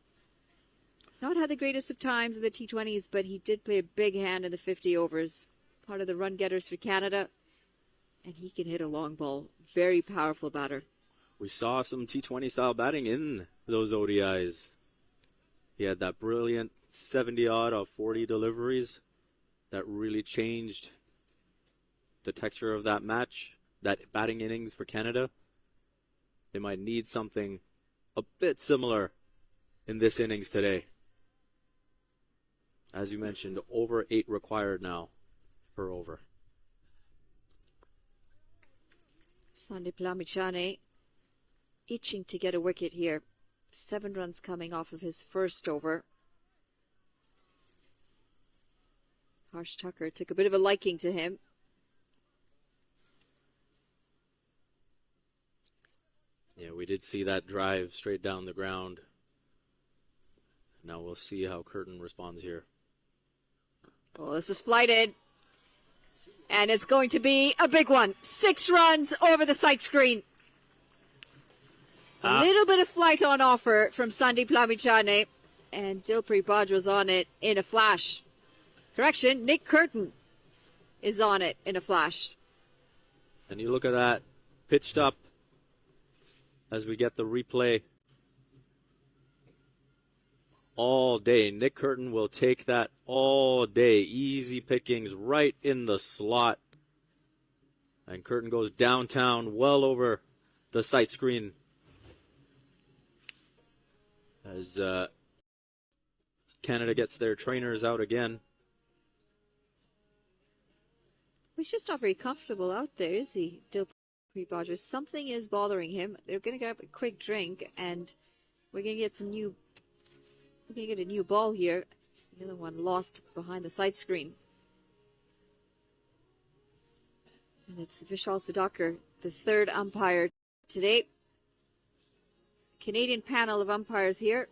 Not had the greatest of times in the T20s, but he did play a big hand in the 50 overs. Part of the run getters for Canada. And he can hit a long ball. Very powerful batter. We saw some T20 style batting in those ODIs. He had that brilliant 70 odd of 40 deliveries that really changed the texture of that match, that batting innings for Canada. They might need something a bit similar in this innings today. As you mentioned, over 8 required now per over. Sandeep Lamichhane itching to get a wicket here. 7 runs coming off of his first over. Harsh Tucker took a bit of a liking to him. Yeah, we did see that drive straight down the ground. Now we'll see how Curtin responds here. Well, this is flighted. And it's going to be a big one. 6 runs over the sight screen. A little bit of flight on offer from Sandeep Lamichhane. and Dilpreet Bajwa's on it in a flash. Correction, Nick Curtin is on it in a flash. And you look at that, pitched up as we get the replay all day. Nick Curtin will take that all day. Easy pickings right in the slot. And Curtin goes downtown, well over the sight screen. As Canada gets their trainers out again. He's just not very comfortable out there, is he, Dilpreet Bajwa? Something is bothering him. They're going to get up a quick drink, and we're going to get a new ball here. The other one lost behind the sight screen. And it's Vishal Sudhakar, the third umpire today. Canadian panel of umpires here.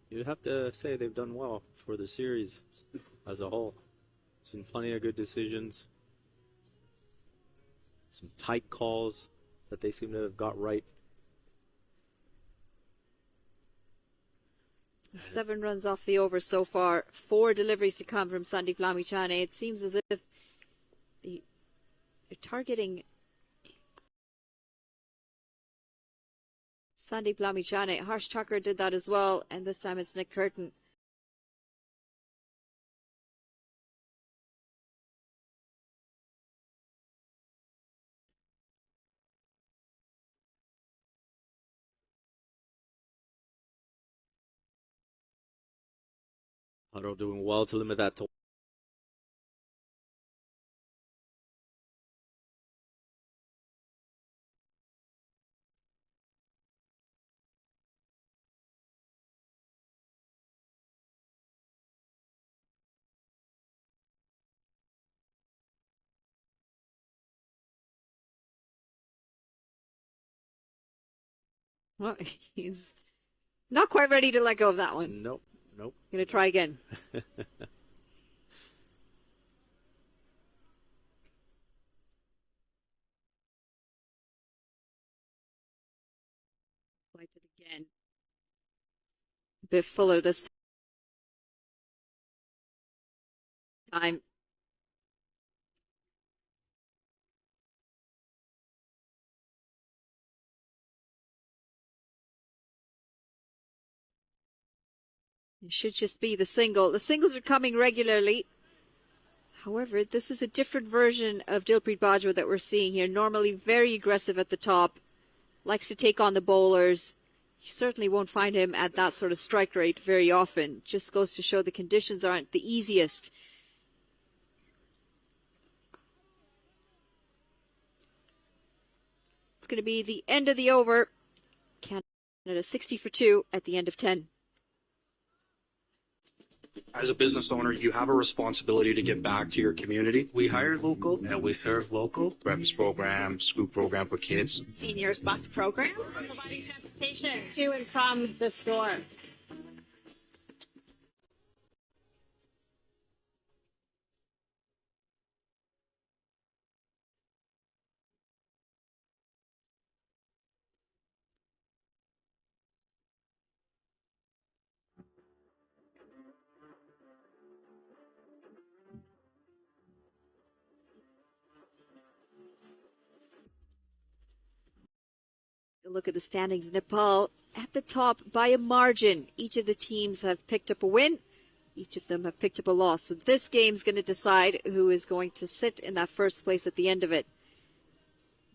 You'd have to say they've done well for the series as a whole. Seen plenty of good decisions. Some tight calls that they seem to have got right. 7 runs off the over so far. 4 deliveries to come from Sandeep Lamichhane. It seems as if they're targeting Sandeep Lamichhane. Harsh Thakur did that as well, and this time it's Nick Curtin. Huddle doing well to limit that to Well, he's not quite ready to let go of that one. Nope. Gonna try again. Like it again. A bit fuller this time. It should just be the single. The singles are coming regularly. However, this is a different version of Dilpreet Bajwa that we're seeing here. Normally very aggressive at the top. Likes to take on the bowlers. You certainly won't find him at that sort of strike rate very often. Just goes to show the conditions aren't the easiest. It's going to be the end of the over. Canada 60 for 2 at the end of 10. As a business owner, you have a responsibility to give back to your community. We hire local and we serve local. Breakfast program, school program for kids. Seniors bus program, providing transportation to and from the store. Look at the standings. Nepal at the top by a margin. Each of the teams have picked up a win. Each of them have picked up a loss. So this game's going to decide who is going to sit in that first place at the end of it.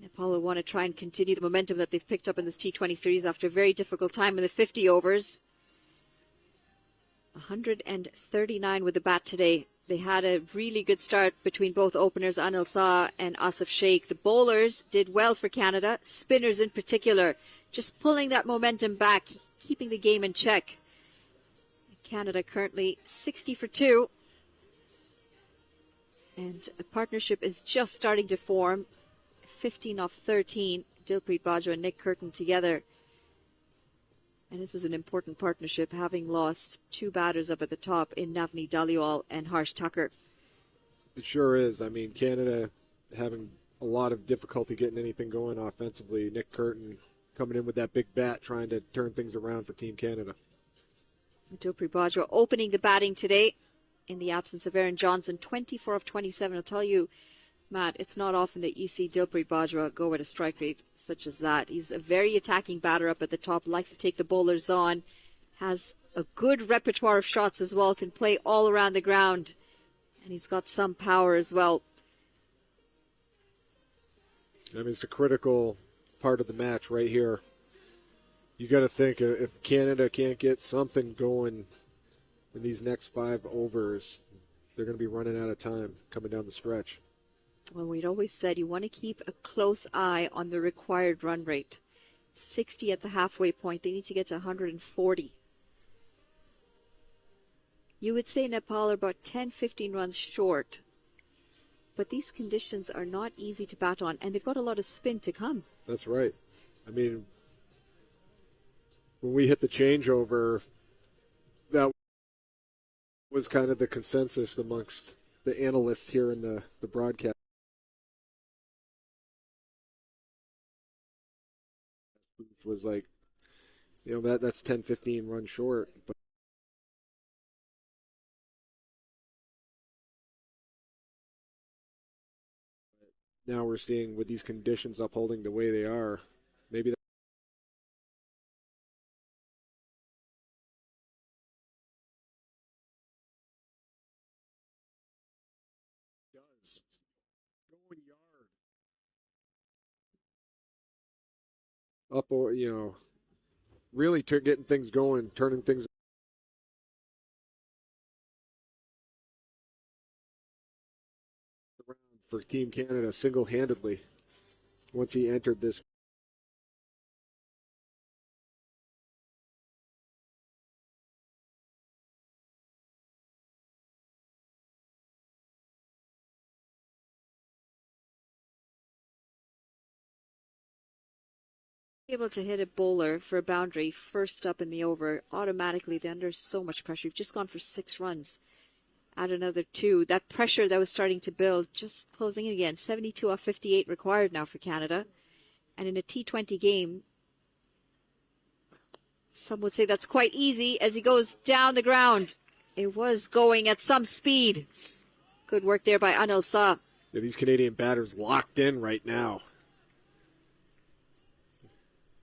Nepal will want to try and continue the momentum that they've picked up in this T20 series after a very difficult time in the 50 overs. 139 with the bat today. They had a really good start between both openers, Anil Shah and Asif Sheikh. The bowlers did well for Canada, spinners in particular, just pulling that momentum back, keeping the game in check. Canada currently 60 for 2. And a partnership is just starting to form. 15 off 13, Dilpreet Bajwa and Nick Curtin together. And this is an important partnership, having lost 2 batters up at the top in Navneet Dhaliwal and Harsh Thakur. It sure is. I mean, Canada having a lot of difficulty getting anything going offensively. Nick Curtin coming in with that big bat, trying to turn things around for Team Canada. Dilpreet Bajwa opening the batting today in the absence of Aaron Johnson, 24 of 27. I'll tell you, Matt, it's not often that you see Dilpreet Bajwa go at a strike rate such as that. He's a very attacking batter up at the top, likes to take the bowlers on, has a good repertoire of shots as well, can play all around the ground, and he's got some power as well. I mean, it's a critical part of the match right here. You got to think, if Canada can't get something going in these next 5 overs, they're going to be running out of time coming down the stretch. Well, we'd always said you want to keep a close eye on the required run rate. 60 at the halfway point. They need to get to 140. You would say Nepal are about 10-15 runs short. But these conditions are not easy to bat on, and they've got a lot of spin to come. That's right. I mean, when we hit the changeover, that was kind of the consensus amongst the analysts here in the broadcast. Was like, you know, that's 10-15 runs short. But now we're seeing with these conditions upholding the way they are, maybe that does. Going yard. Up, or, you know, really getting things going, turning things around for Team Canada single-handedly once he entered this. Able to hit a bowler for a boundary first up in the over, automatically they're under so much pressure. You've just gone for 6 runs. Add another 2. That pressure that was starting to build, just closing in again. 72 off 58 required now for Canada. And in a T20 game, some would say that's quite easy as he goes down the ground. It was going at some speed. Good work there by Anil Shah. Yeah, these Canadian batters locked in right now.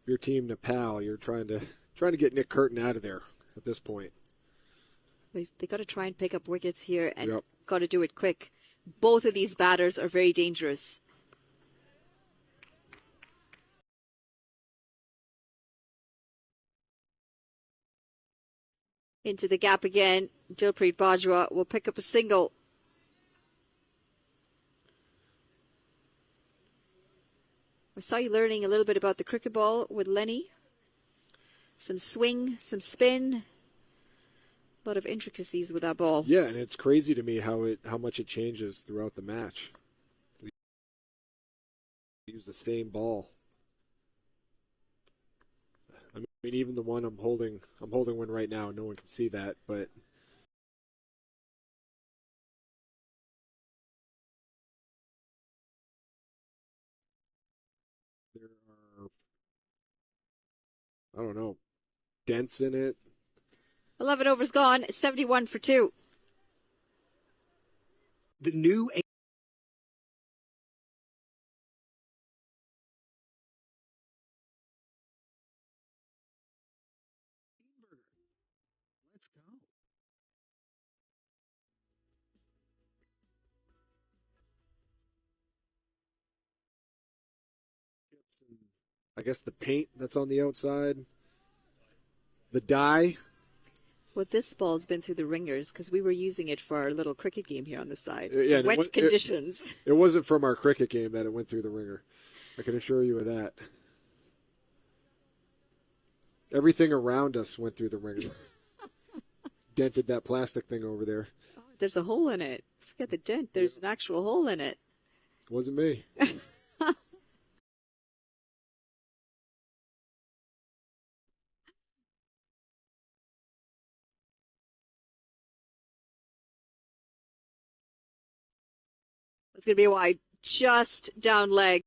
Your team Nepal, you're trying to get Nick Curtin out of there at this point. They got to try and pick up wickets here, and got to do it quick. Both of these batters are very dangerous. Into the gap again. Dilpreet Bajwa will pick up a single. I saw you learning a little bit about the cricket ball with Lenny. Some swing, some spin. A lot of intricacies with that ball. Yeah, and it's crazy to me how much it changes throughout the match. We use the same ball. I mean, even the one I'm holding one right now. No one can see that, but there are, I don't know, dents in it. 11 overs gone, 71 for 2. The new Let's go. I guess the paint that's on the outside, the dye. Well, this ball's been through the ringers because we were using it for our little cricket game here on the side. Yeah, Wet conditions. It wasn't from our cricket game that it went through the ringer. I can assure you of that. Everything around us went through the ringer. Dented that plastic thing over there. Oh, there's a hole in it. Forget the dent. There's an actual hole in it. It wasn't me. It's going to be a wide, just down leg.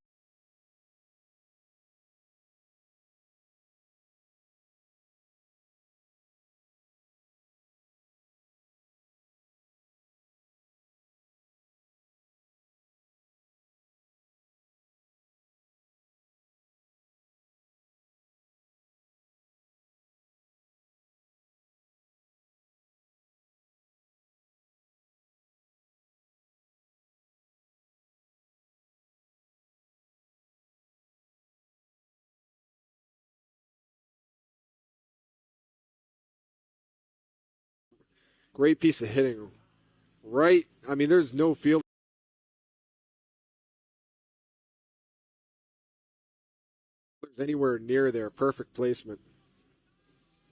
Great piece of hitting. Right. I mean, there's no field. Anywhere near there. Perfect placement.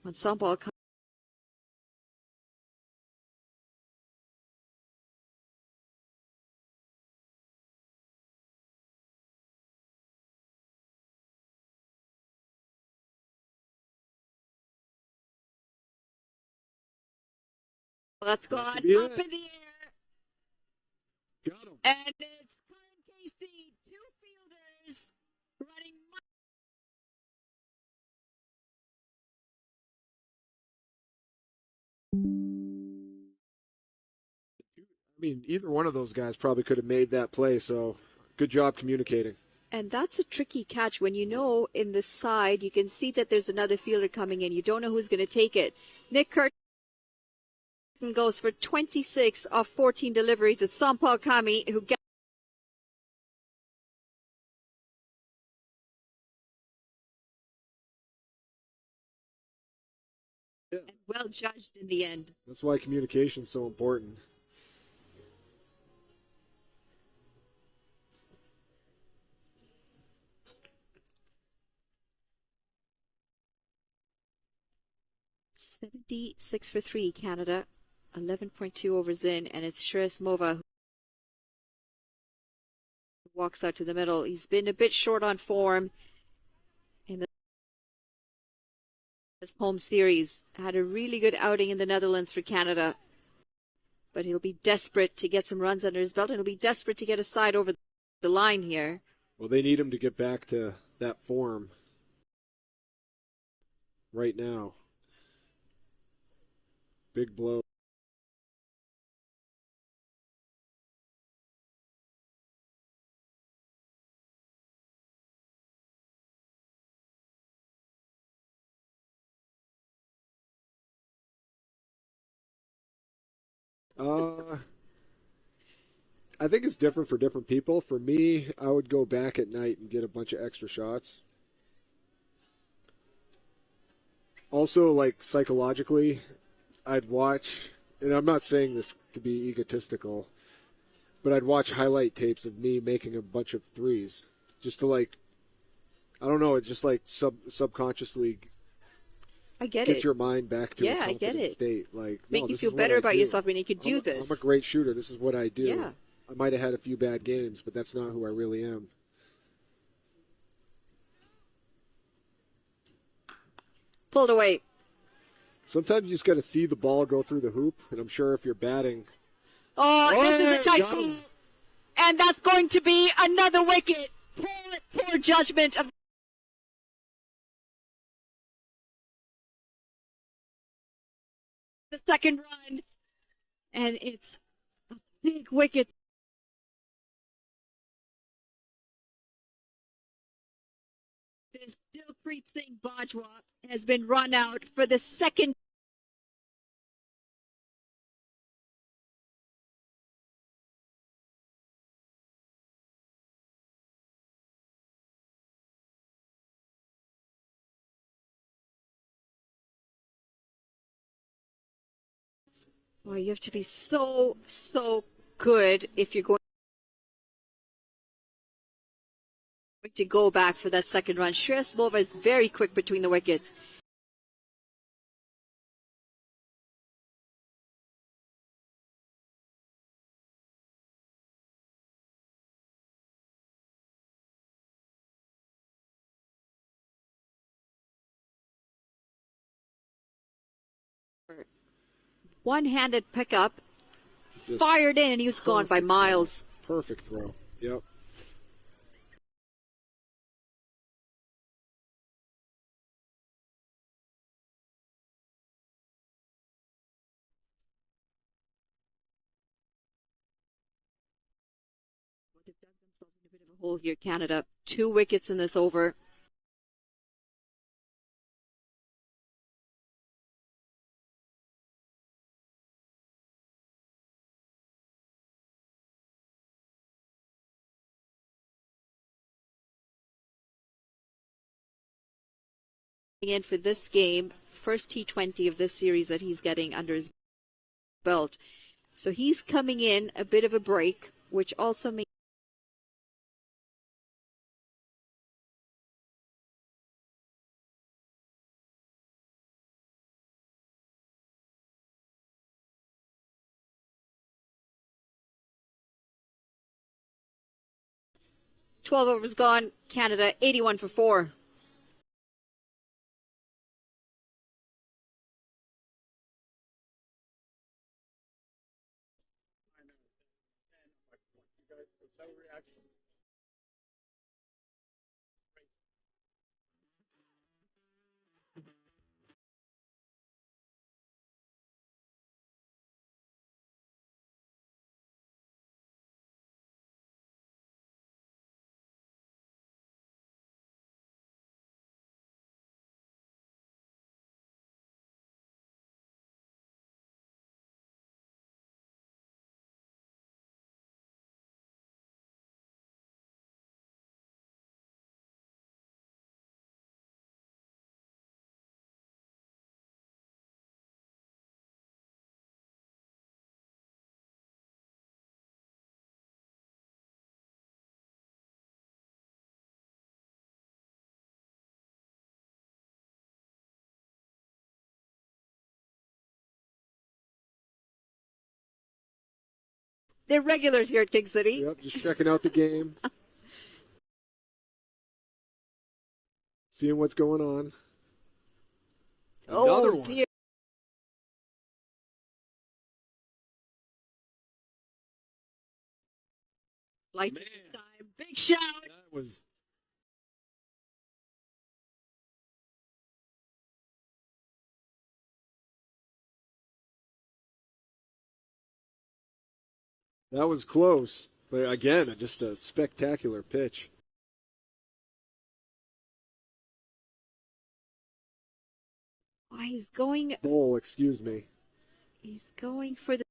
When Sampal that's gone up in the air. Got him. And it's Colin Casey, two fielders running. I mean, either one of those guys probably could have made that play, so good job communicating. And that's a tricky catch when you know in the side, you can see that there's another fielder coming in. You don't know who's going to take it. Nick Curtin goes for 26 off 14 deliveries. It's Sampal Kami who gets. Yeah. And well judged in the end. That's why communication is so important. $76 for 3, Canada. 11.2 overs in, and it's Shreyas who walks out to the middle. He's been a bit short on form in this home series. Had a really good outing in the Netherlands for Canada. But he'll be desperate to get some runs under his belt, and he'll be desperate to get a side over the line here. Well, they need him to get back to that form right now. Big blow. I think it's different for different people. For me, I would go back at night and get a bunch of extra shots. Also, like psychologically, I'd watch, and I'm not saying this to be egotistical, but I'd watch highlight tapes of me making a bunch of threes just to like, I don't know, it just like subconsciously I get get it. your mind back to a I confident get it. state. Like, Make no, you this feel is what better I about do. yourself when you could do this. I'm a great shooter. This is what I do. Yeah. I might have had a few bad games, but that's not who I really am. Pulled away. Sometimes you just got to see the ball go through the hoop, and I'm sure if you're batting. Oh, this is a got tight him. ball. And that's going to be another wicket. Poor judgment of the second run. And it's a big wicket. This Dilpreet Singh Bajwa has been run out for the second. Boy, you have to be so good if you're going to go back for that second run. Shreyas is very quick between the wickets. One-handed pickup, fired in, and he was gone by miles. Perfect throw. Yep. They've dug themselves in a bit of a hole here, Canada. 2 wickets in this over. In for this game, first T20 of this series that he's getting under his belt. So he's coming in a bit of a break, which also makes 12 overs gone. Canada 81 for 4. They're regulars here at King City. Yep, just checking out the game. Seeing what's going on. Another one. Dear. Like this time. Big shout. That was. That was close, but again, just a spectacular pitch. Oh, he's going. Bowl, excuse me. He's going for the.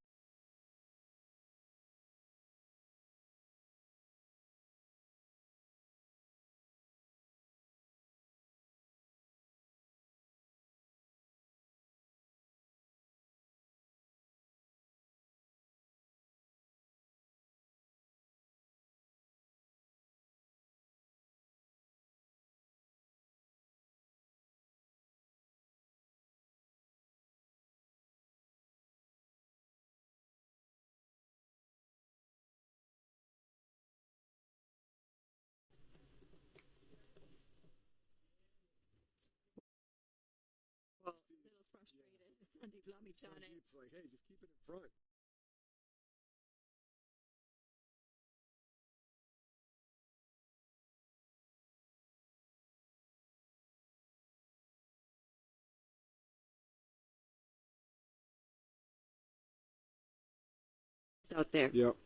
Well, a little frustrated. Sandeep Lamichhane. Sandeep's like, hey, just keep it in front. Out there. Yep.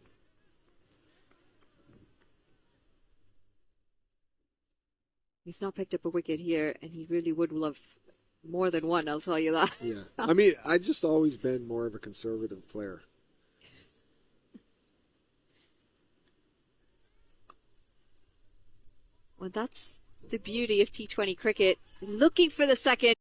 He's not picked up a wicket here, and he really would love more than one, I'll tell you that. Yeah. I mean, I just always been more of a conservative player. Well, that's the beauty of T20 cricket. Looking for the second.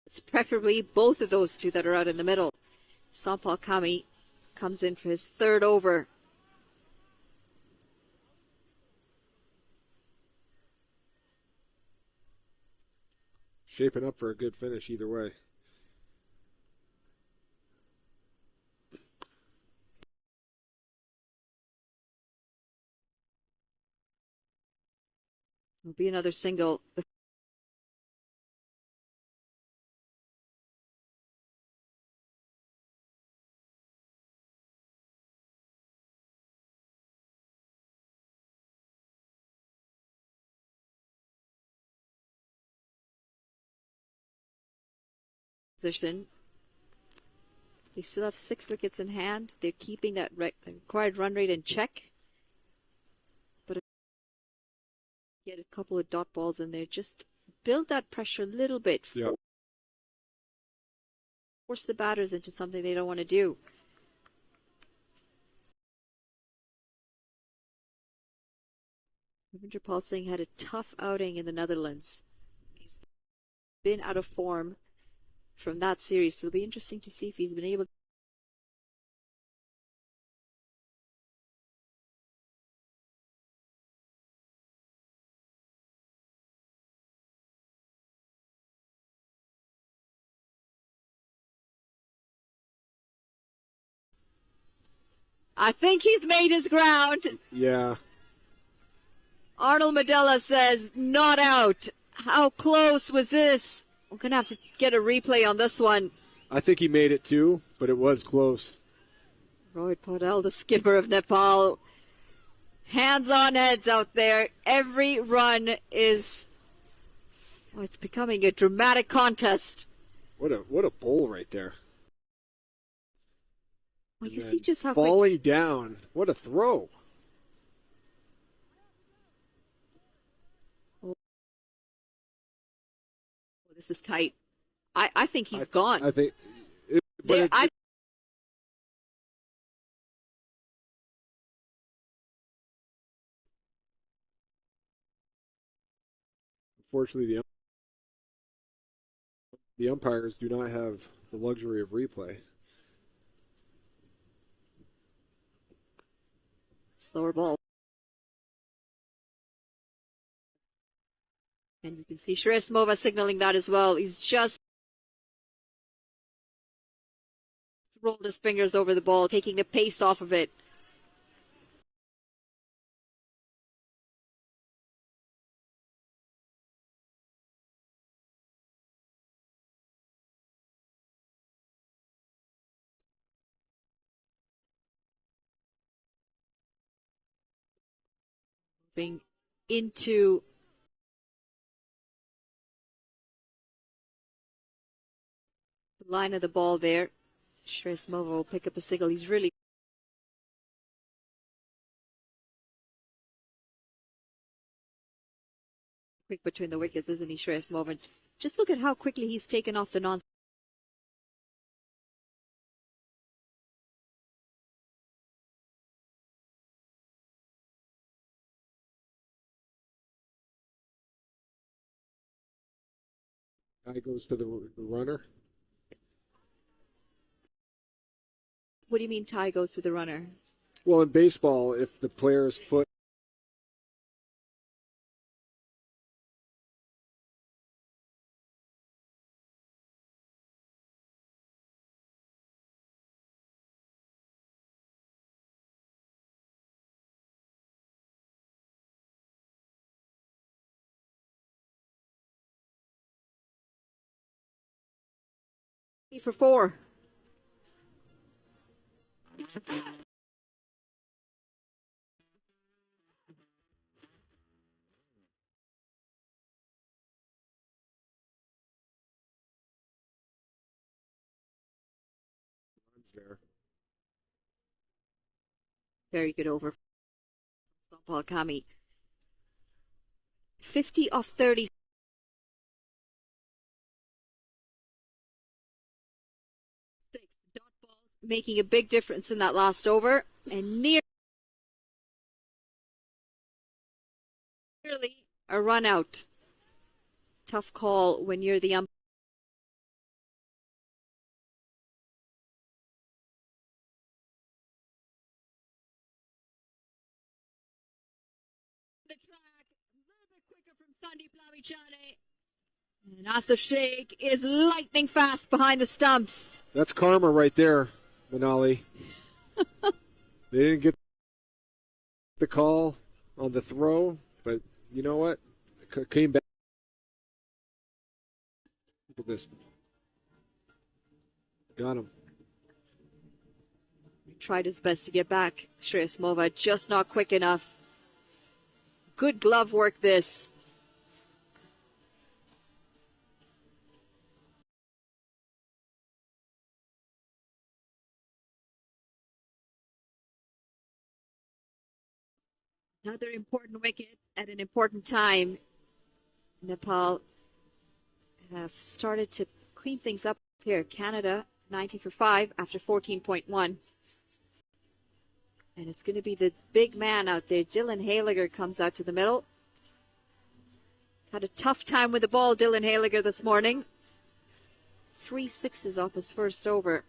It's preferably both of those two that are out in the middle. Sampal Kami comes in for his third over. Shaping up for a good finish either way. Will be another single. position. They still have 6 wickets in hand. They're keeping that required run rate in check. But get a couple of dot balls in there. Just build that pressure a little bit. Yeah. Force the batters into something they don't want to do. Ravindra Singh had a tough outing in the Netherlands. He's been out of form from that series, so it'll be interesting to see if he's been able to. I think he's made his ground. Yeah. Arnold Medella says, not out. How close was this? We're going to have to get a replay on this one. I think he made it too, but it was close. Rohit Patel, the skipper of Nepal. Hands on heads out there. Every run is... Oh, it's becoming a dramatic contest. What a bowl right there. Well, you see just how falling quick... down. What a throw. Oh, this is tight. I think he's gone. I think... Unfortunately, the umpires do not have the luxury of replay. Slower ball. And you can see Shreyas Mova signaling that as well. He's just rolled his fingers over the ball, taking the pace off of it. Moving into the line of the ball there. Shreyas Mova will pick up a single. He's really quick between the wickets, isn't he, Shreyas Mova? Just look at how quickly he's taken off the non. Guy goes to the runner. What do you mean tie goes to the runner? Well, in baseball, if the player's foot For 4. there. Very good over. Paul Kami. 50 off 30. Dot balls making a big difference in that last over, and nearly a run out. Tough call when you're the umpire. The track, a little bit quicker from Sandeep Lavichane. And Asif Sheikh is lightning fast behind the stumps. That's karma right there, Manali. They didn't get the call on the throw, but you know what? Came back. Look at this. Got him. Tried his best to get back. Shreyas Mova just not quick enough. Good glove work this. Another important wicket at an important time. Nepal have started to clean things up here. Canada 90 for 5 after 14.1. And it's going to be the big man out there. Dylan Haliger comes out to the middle. Had a tough time with the ball, Dylan Haliger, this morning. 3 sixes off his first over.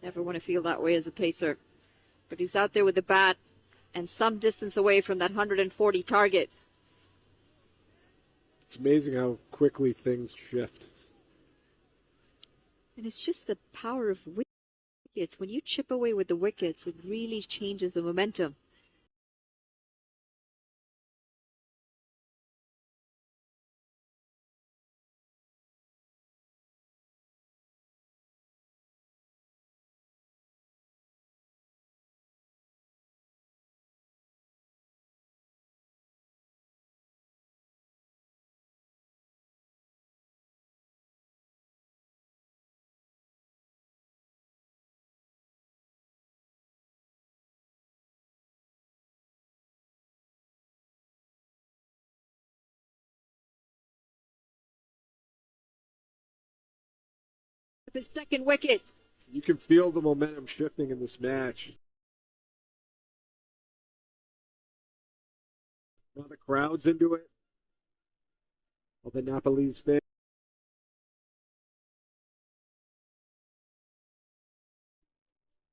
Never want to feel that way as a pacer. But he's out there with the bat and some distance away from that 140 target. It's amazing how quickly things shift. And it's just the power of wickets. When you chip away with the wickets, it really changes the momentum. His second wicket. You can feel the momentum shifting in this match. Now the crowd's into it. All the Nepalese fans.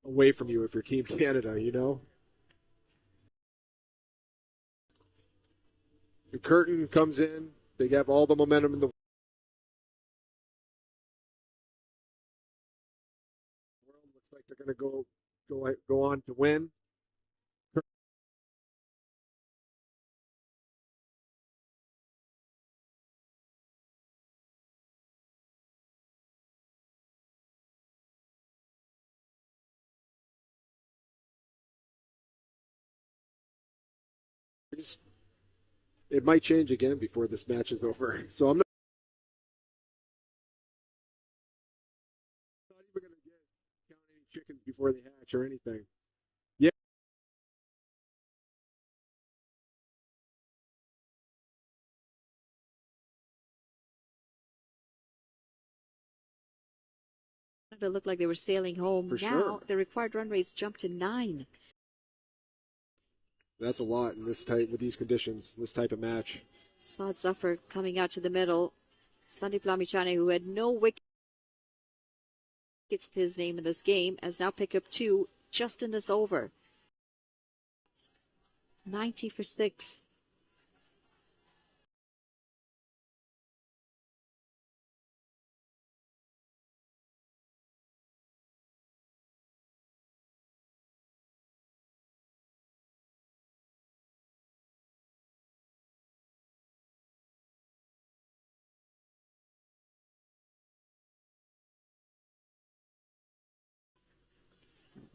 Away from you if you're Team Canada, you know? The curtain comes in. They have all the momentum in the world. Looks like they're going to go on to win. It might change again before this match is over. So I'm not even going to count any chickens before they hatch or anything. Yeah. It looked like they were sailing home. For now sure. the required run rates jumped to 9. That's a lot in this type with these conditions, this type of match. Saad Zafar coming out to the middle. Sandeep Lamichhane, who had no wickets to his name in this game, has now picked up 2 just in this over. 90 for 6.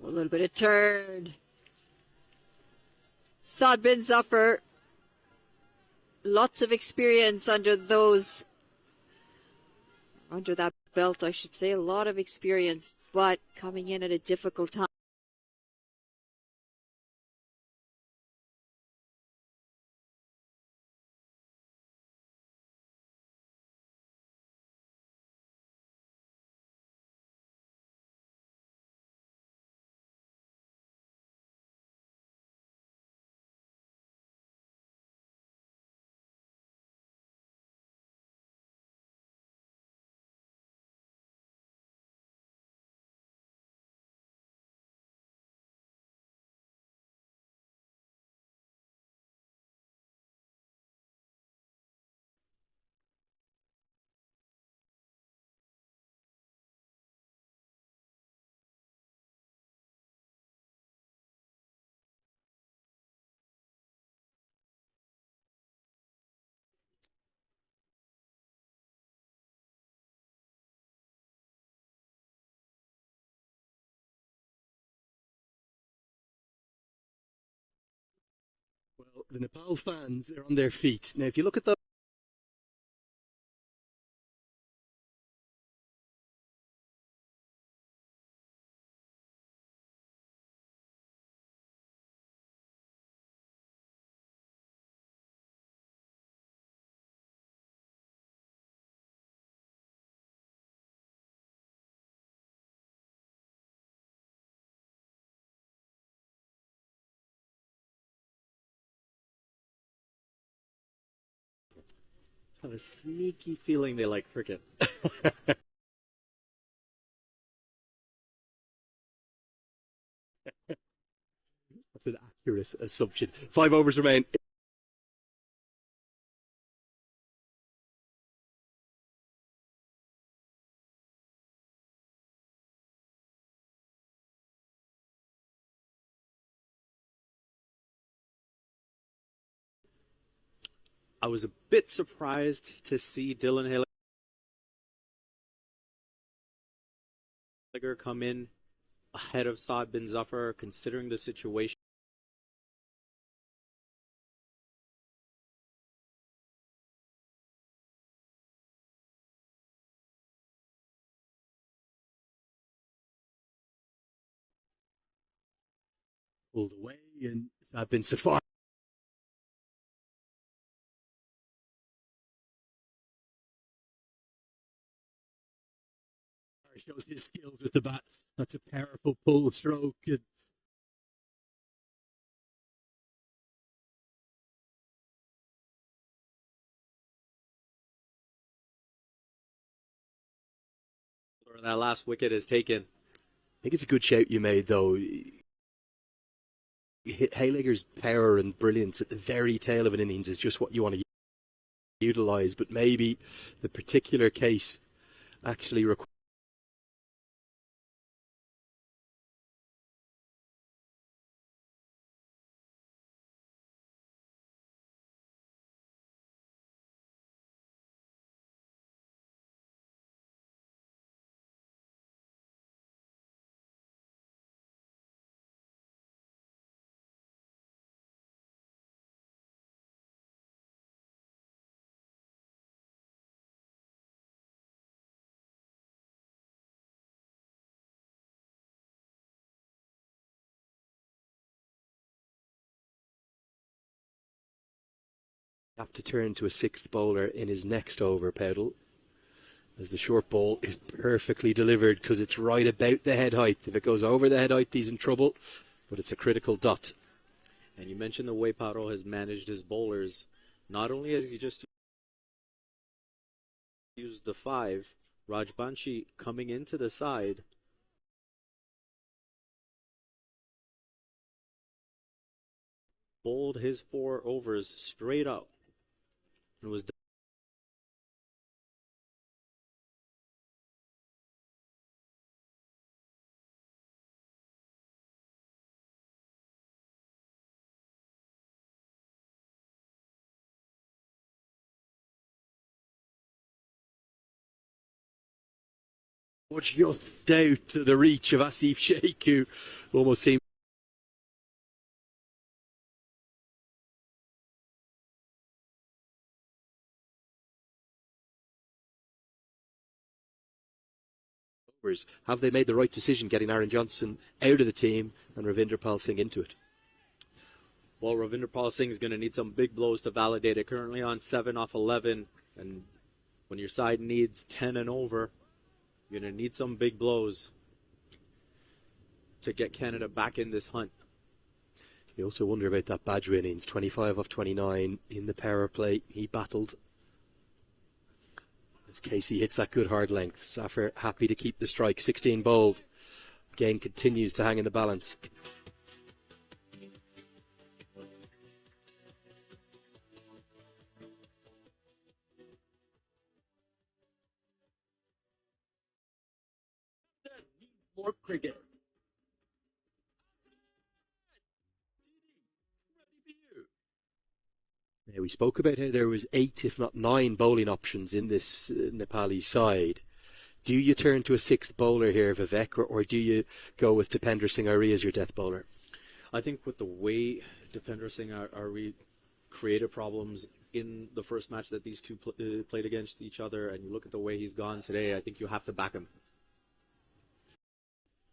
A little bit of turn. Saad bin Zafar. Lots of experience under that belt, I should say. A lot of experience, but coming in at a difficult time. Well, the Nepal fans are on their feet. Now, if you look at the I have a sneaky feeling they like cricket. That's an accurate assumption. 5 overs remain. I was a bit surprised to see Dylan Haliger come in ahead of Saad bin Zafar, considering the situation. Pulled away, and Saad bin Zafar shows his skills with the bat. That's a powerful pull stroke. And that last wicket is taken. I think it's a good shout you made, though. Haylager's power and brilliance at the very tail of an innings is just what you want to utilise, but maybe the particular case actually requires have to turn to a sixth bowler in his next over, Pedal, as the short ball is perfectly delivered because it's right about the head height. If it goes over the head height, he's in trouble, but it's a critical dot. And you mentioned the way Paro has managed his bowlers. Not only has he just used the 5, Rajbanshi coming into the side bowled his 4 overs straight up and was Just out to the reach of Asif Sheikh, who almost seemed have they made the right decision getting Aaron Johnson out of the team and Ravinder Pal Singh into it? Well, Ravinder Pal Singh is going to need some big blows to validate it. Currently on 7 off 11, and when your side needs 10 and over, you're going to need some big blows to get Canada back in this hunt. You also wonder about that Badger innings, 25 off 29 in the power play. He battled. As Casey hits that good hard length, Zafar happy to keep the strike, 16 bowled. Game continues to hang in the balance. More cricket. Now, we spoke about how there was 8, if not 9, bowling options in this Nepali side. Do you turn to a 6th bowler here, Vivek, or do you go with Dipender Singh Ari as your death bowler? I think with the way Dipender Singh Ari created problems in the first match that these two played against each other, and you look at the way he's gone today, I think you have to back him.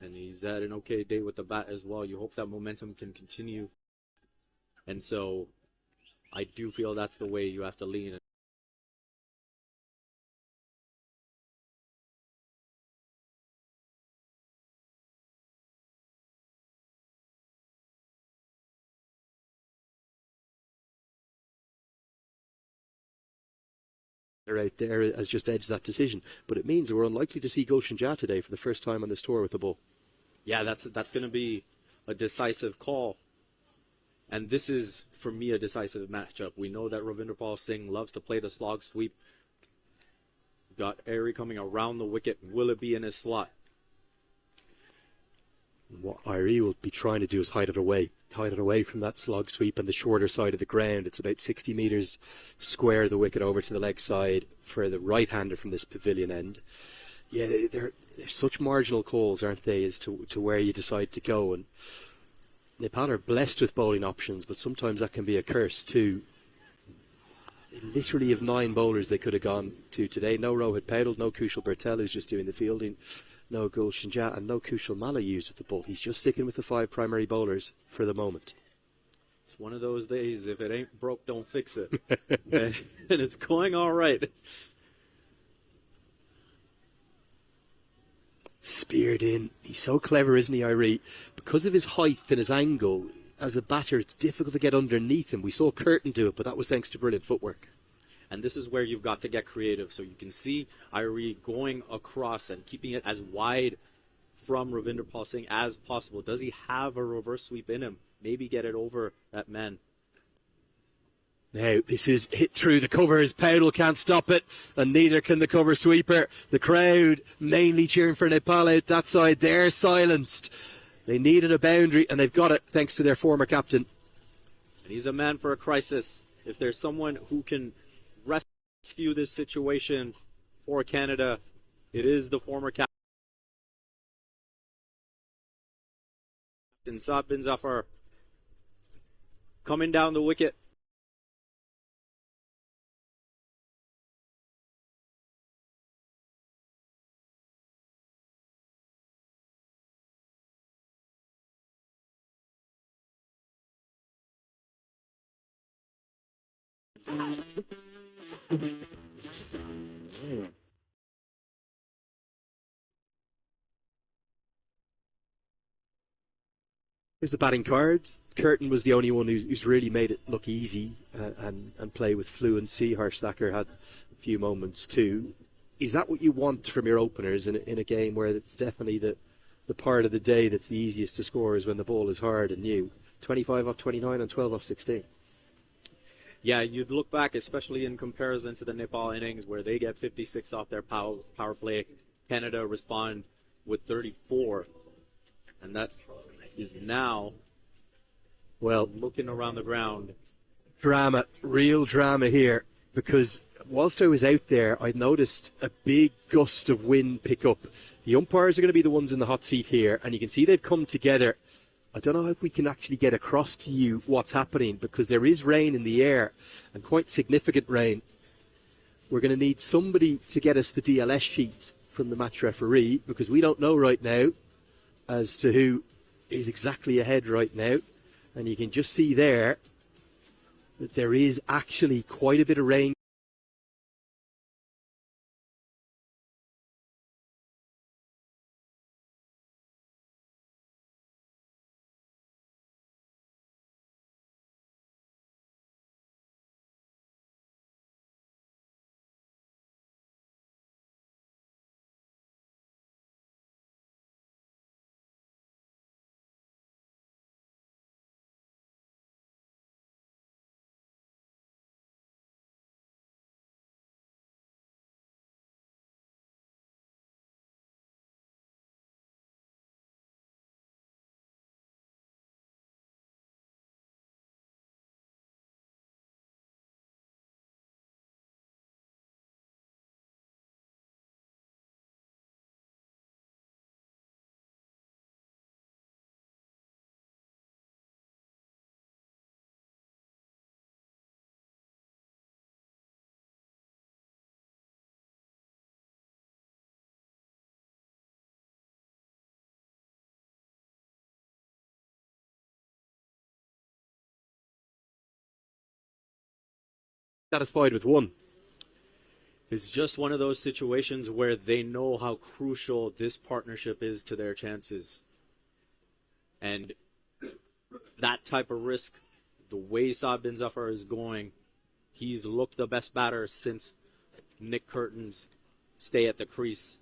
And he's had an okay day with the bat as well. You hope that momentum can continue. And so I do feel that's the way you have to lean. out there has just edged that decision. But it means that we're unlikely to see Gulshan Jha today for the first time on this tour with the ball. Yeah, that's going to be a decisive call. And this is, for me, a decisive matchup. We know that Ravinderpal Singh loves to play the slog sweep. Got Airy coming around the wicket. Will it be in his slot? What Irie will be trying to do is hide it away from that slog sweep on the shorter side of the ground. It's about 60 metres square the wicket over to the leg side for the right-hander from this pavilion end. Yeah, they're such marginal calls, aren't they, as to where you decide to go. And Nepal are blessed with bowling options, but sometimes that can be a curse too. They literally have 9 bowlers they could have gone to today. No Rohit Paudel, no Kushal Bertel, who's just doing the fielding. No Gulshan Jha, and no Kushal Malla used with the ball. He's just sticking with the 5 primary bowlers for the moment. It's one of those days, if it ain't broke, don't fix it. And it's going all right. Speared in. He's so clever, isn't he, Irie? Because of his height and his angle, as a batter, it's difficult to get underneath him. We saw Curtin do it, but that was thanks to brilliant footwork. And this is where you've got to get creative. So you can see Irie going across and keeping it as wide from Ravinderpal Singh as possible. Does he have a reverse sweep in him? Maybe get it over that man. Now, this is hit through the covers. Paudel can't stop it, and neither can the cover sweeper. The crowd mainly cheering for Nepal out that side. They're silenced. They needed a boundary, and they've got it thanks to their former captain. And he's a man for a crisis. If there's someone who can rescue this situation for Canada, it is the former captain, Saad bin Zafar, coming down the wicket. Here's the batting cards. Curtin was the only one who's really made it look easy and play with fluency. Harsh Thakur had a few moments too. Is that what you want from your openers in a game where it's definitely the part of the day that's the easiest to score is when the ball is hard and new? 25 off 29 and 12 off 16. Yeah, you'd look back, especially in comparison to the Nepal innings where they get 56 off their power play. Canada respond with 34. And that is now, well, looking around the ground. Drama, real drama here, because whilst I was out there, I noticed a big gust of wind pick up. The umpires are going to be the ones in the hot seat here, and you can see they've come together. I don't know if we can actually get across to you what's happening, because there is rain in the air, and quite significant rain. We're going to need somebody to get us the DLS sheet from the match referee, because we don't know right now as to who is exactly ahead right now. And you can just see there that there is actually quite a bit of rain. Satisfied with one. It's just one of those situations where they know how crucial this partnership is to their chances. And that type of risk, the way Saad bin Zafar is going, he's looked the best batter since Nick Curtin's stay at the crease.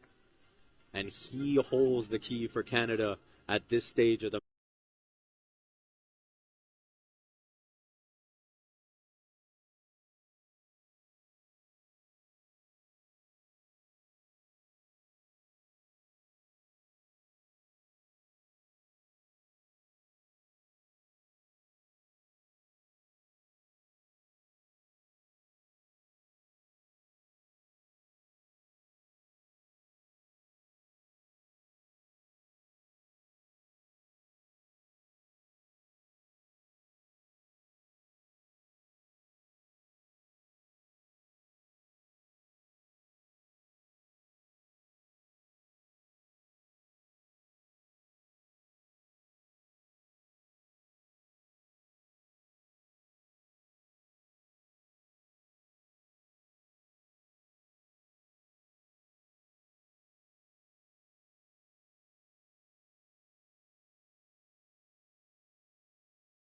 And he holds the key for Canada at this stage of the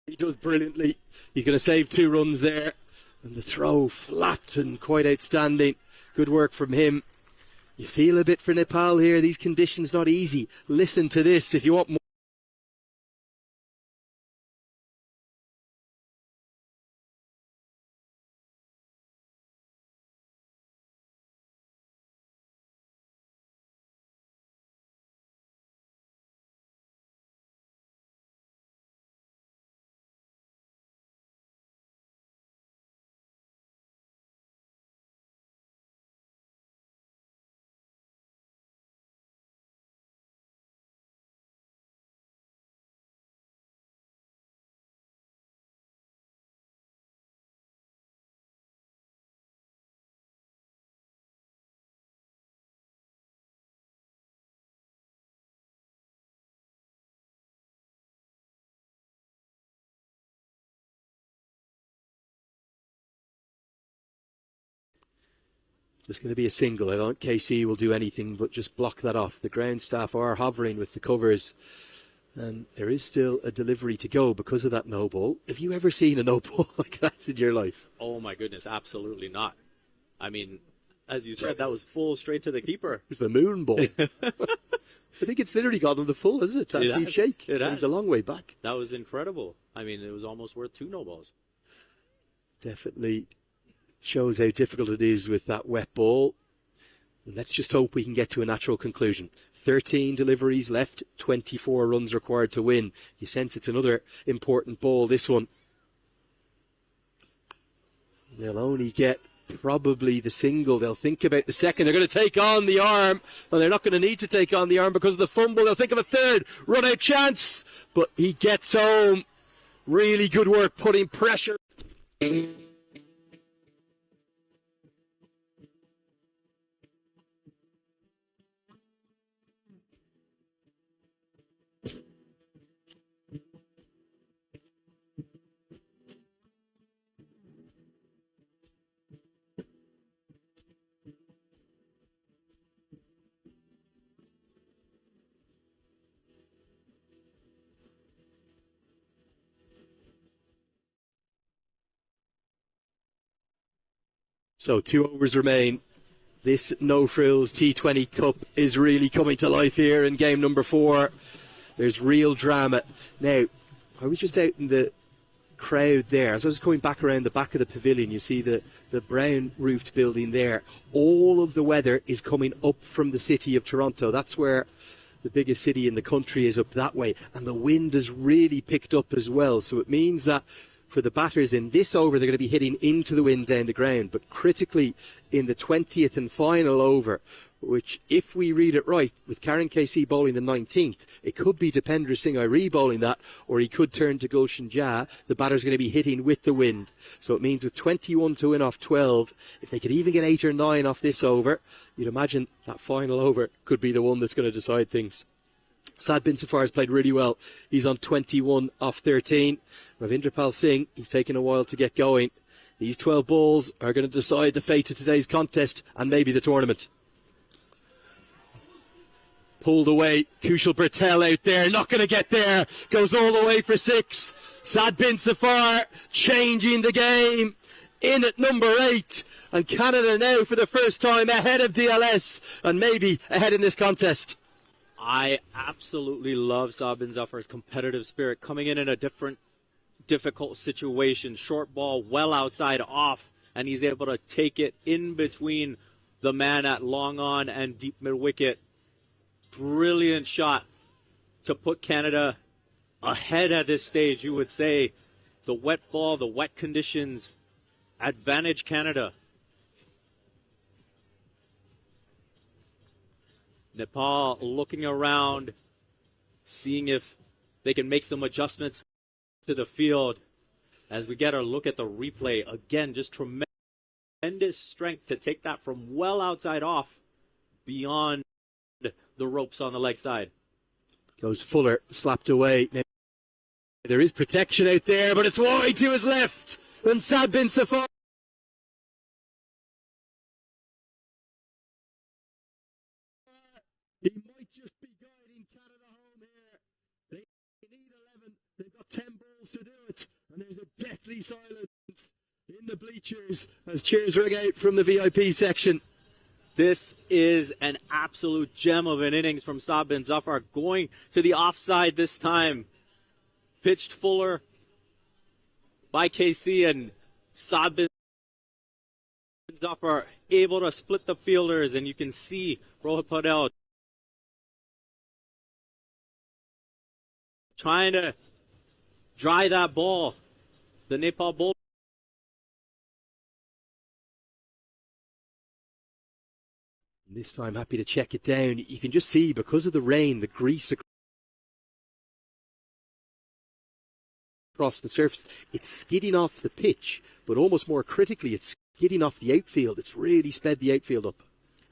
He does brilliantly. He's going to save 2 runs there. And the throw flat and quite outstanding. Good work from him. You feel a bit for Nepal here. These conditions not easy. Listen to this if you want more. Just going to be a single. I don't think KC will do anything but just block that off. The ground staff are hovering with the covers. And there is still a delivery to go because of that no ball. Have you ever seen a no ball like that in your life? Oh my goodness, absolutely not. I mean, as you said, that was full straight to the keeper. It was the moon ball. I think it's literally got on the full, isn't it? To Steve Shake. He's a long way back. That was incredible. I mean, it was almost worth 2 no balls. Definitely shows how difficult it is with that wet ball. And let's just hope we can get to a natural conclusion. 13 deliveries left, 24 runs required to win. You sense it's another important ball, this one. They'll only get probably the single. They'll think about the second. They're going to take on the arm. Well, they're not going to need to take on the arm because of the fumble. They'll think of a third run-out chance. But he gets home. Really good work putting pressure. So 2 overs remain. This no-frills T20 Cup is really coming to life here in game number 4. There's real drama. Now, I was just out in the crowd there. As I was going back around the back of the pavilion, you see the brown roofed building there. All of the weather is coming up from the city of Toronto. That's where the biggest city in the country is, up that way. And the wind has really picked up as well. So it means that for the batters in this over, they're going to be hitting into the wind down the ground. But critically, in the 20th and final over, which, if we read it right, with Karen KC bowling the 19th, it could be Dipender Singh Iree bowling that, or he could turn to Gulshan Jha. The batter's going to be hitting with the wind. So it means with 21 to win off 12, if they could even get 8 or 9 off this over, you'd imagine that final over could be the one that's going to decide things. Sad Bin Safar has played really well. He's on 21 off 13. Ravindrapal Singh, he's taken a while to get going. These 12 balls are going to decide the fate of today's contest and maybe the tournament. Pulled away. Kushal Patel out there, not going to get there. Goes all the way for 6. Sad Bin Safar changing the game in at number 8. And Canada now for the first time ahead of DLS and maybe ahead in this contest. I absolutely love Sabin Zafar's competitive spirit, coming in a difficult situation. Short ball well outside off, and he's able to take it in between the man at long on and deep mid wicket. Brilliant shot to put Canada ahead at this stage. You would say the wet ball, the wet conditions advantage Canada. Nepal looking around, seeing if they can make some adjustments to the field. As we get our look at the replay, again, just tremendous strength to take that from well outside off beyond the ropes on the leg side. Goes Fuller, slapped away. Now, there is protection out there, but it's wide to his left. And Sad bin Safar. He might just be guiding Canada home here. They need 11. They've got 10 balls to do it. And there's a deathly silence in the bleachers as cheers ring out from the VIP section. This is an absolute gem of an innings from Saad bin Zafar, going to the offside this time. Pitched Fuller by KC, and Saad bin Zafar able to split the fielders, and you can see Rohit Patel trying to dry that ball. The Nepal bowler. This time happy to check it down. You can just see, because of the rain, the grease across the surface, it's skidding off the pitch, but almost more critically, it's skidding off the outfield. It's really sped the outfield up.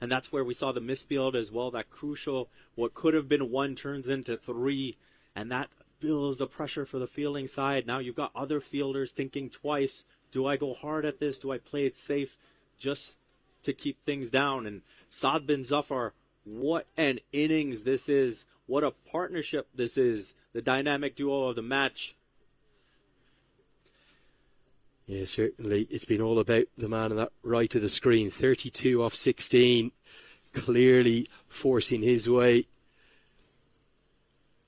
And that's where we saw the misfield as well. That crucial, what could have been 1 turns into 3, and that builds the pressure for the fielding side. Now you've got other fielders thinking twice. Do I go hard at this? Do I play it safe just to keep things down? And Saad bin Zafar, what an innings this is. What a partnership this is. The dynamic duo of the match. Yeah, certainly. It's been all about the man on that right of the screen. 32 off 16. Clearly forcing his way.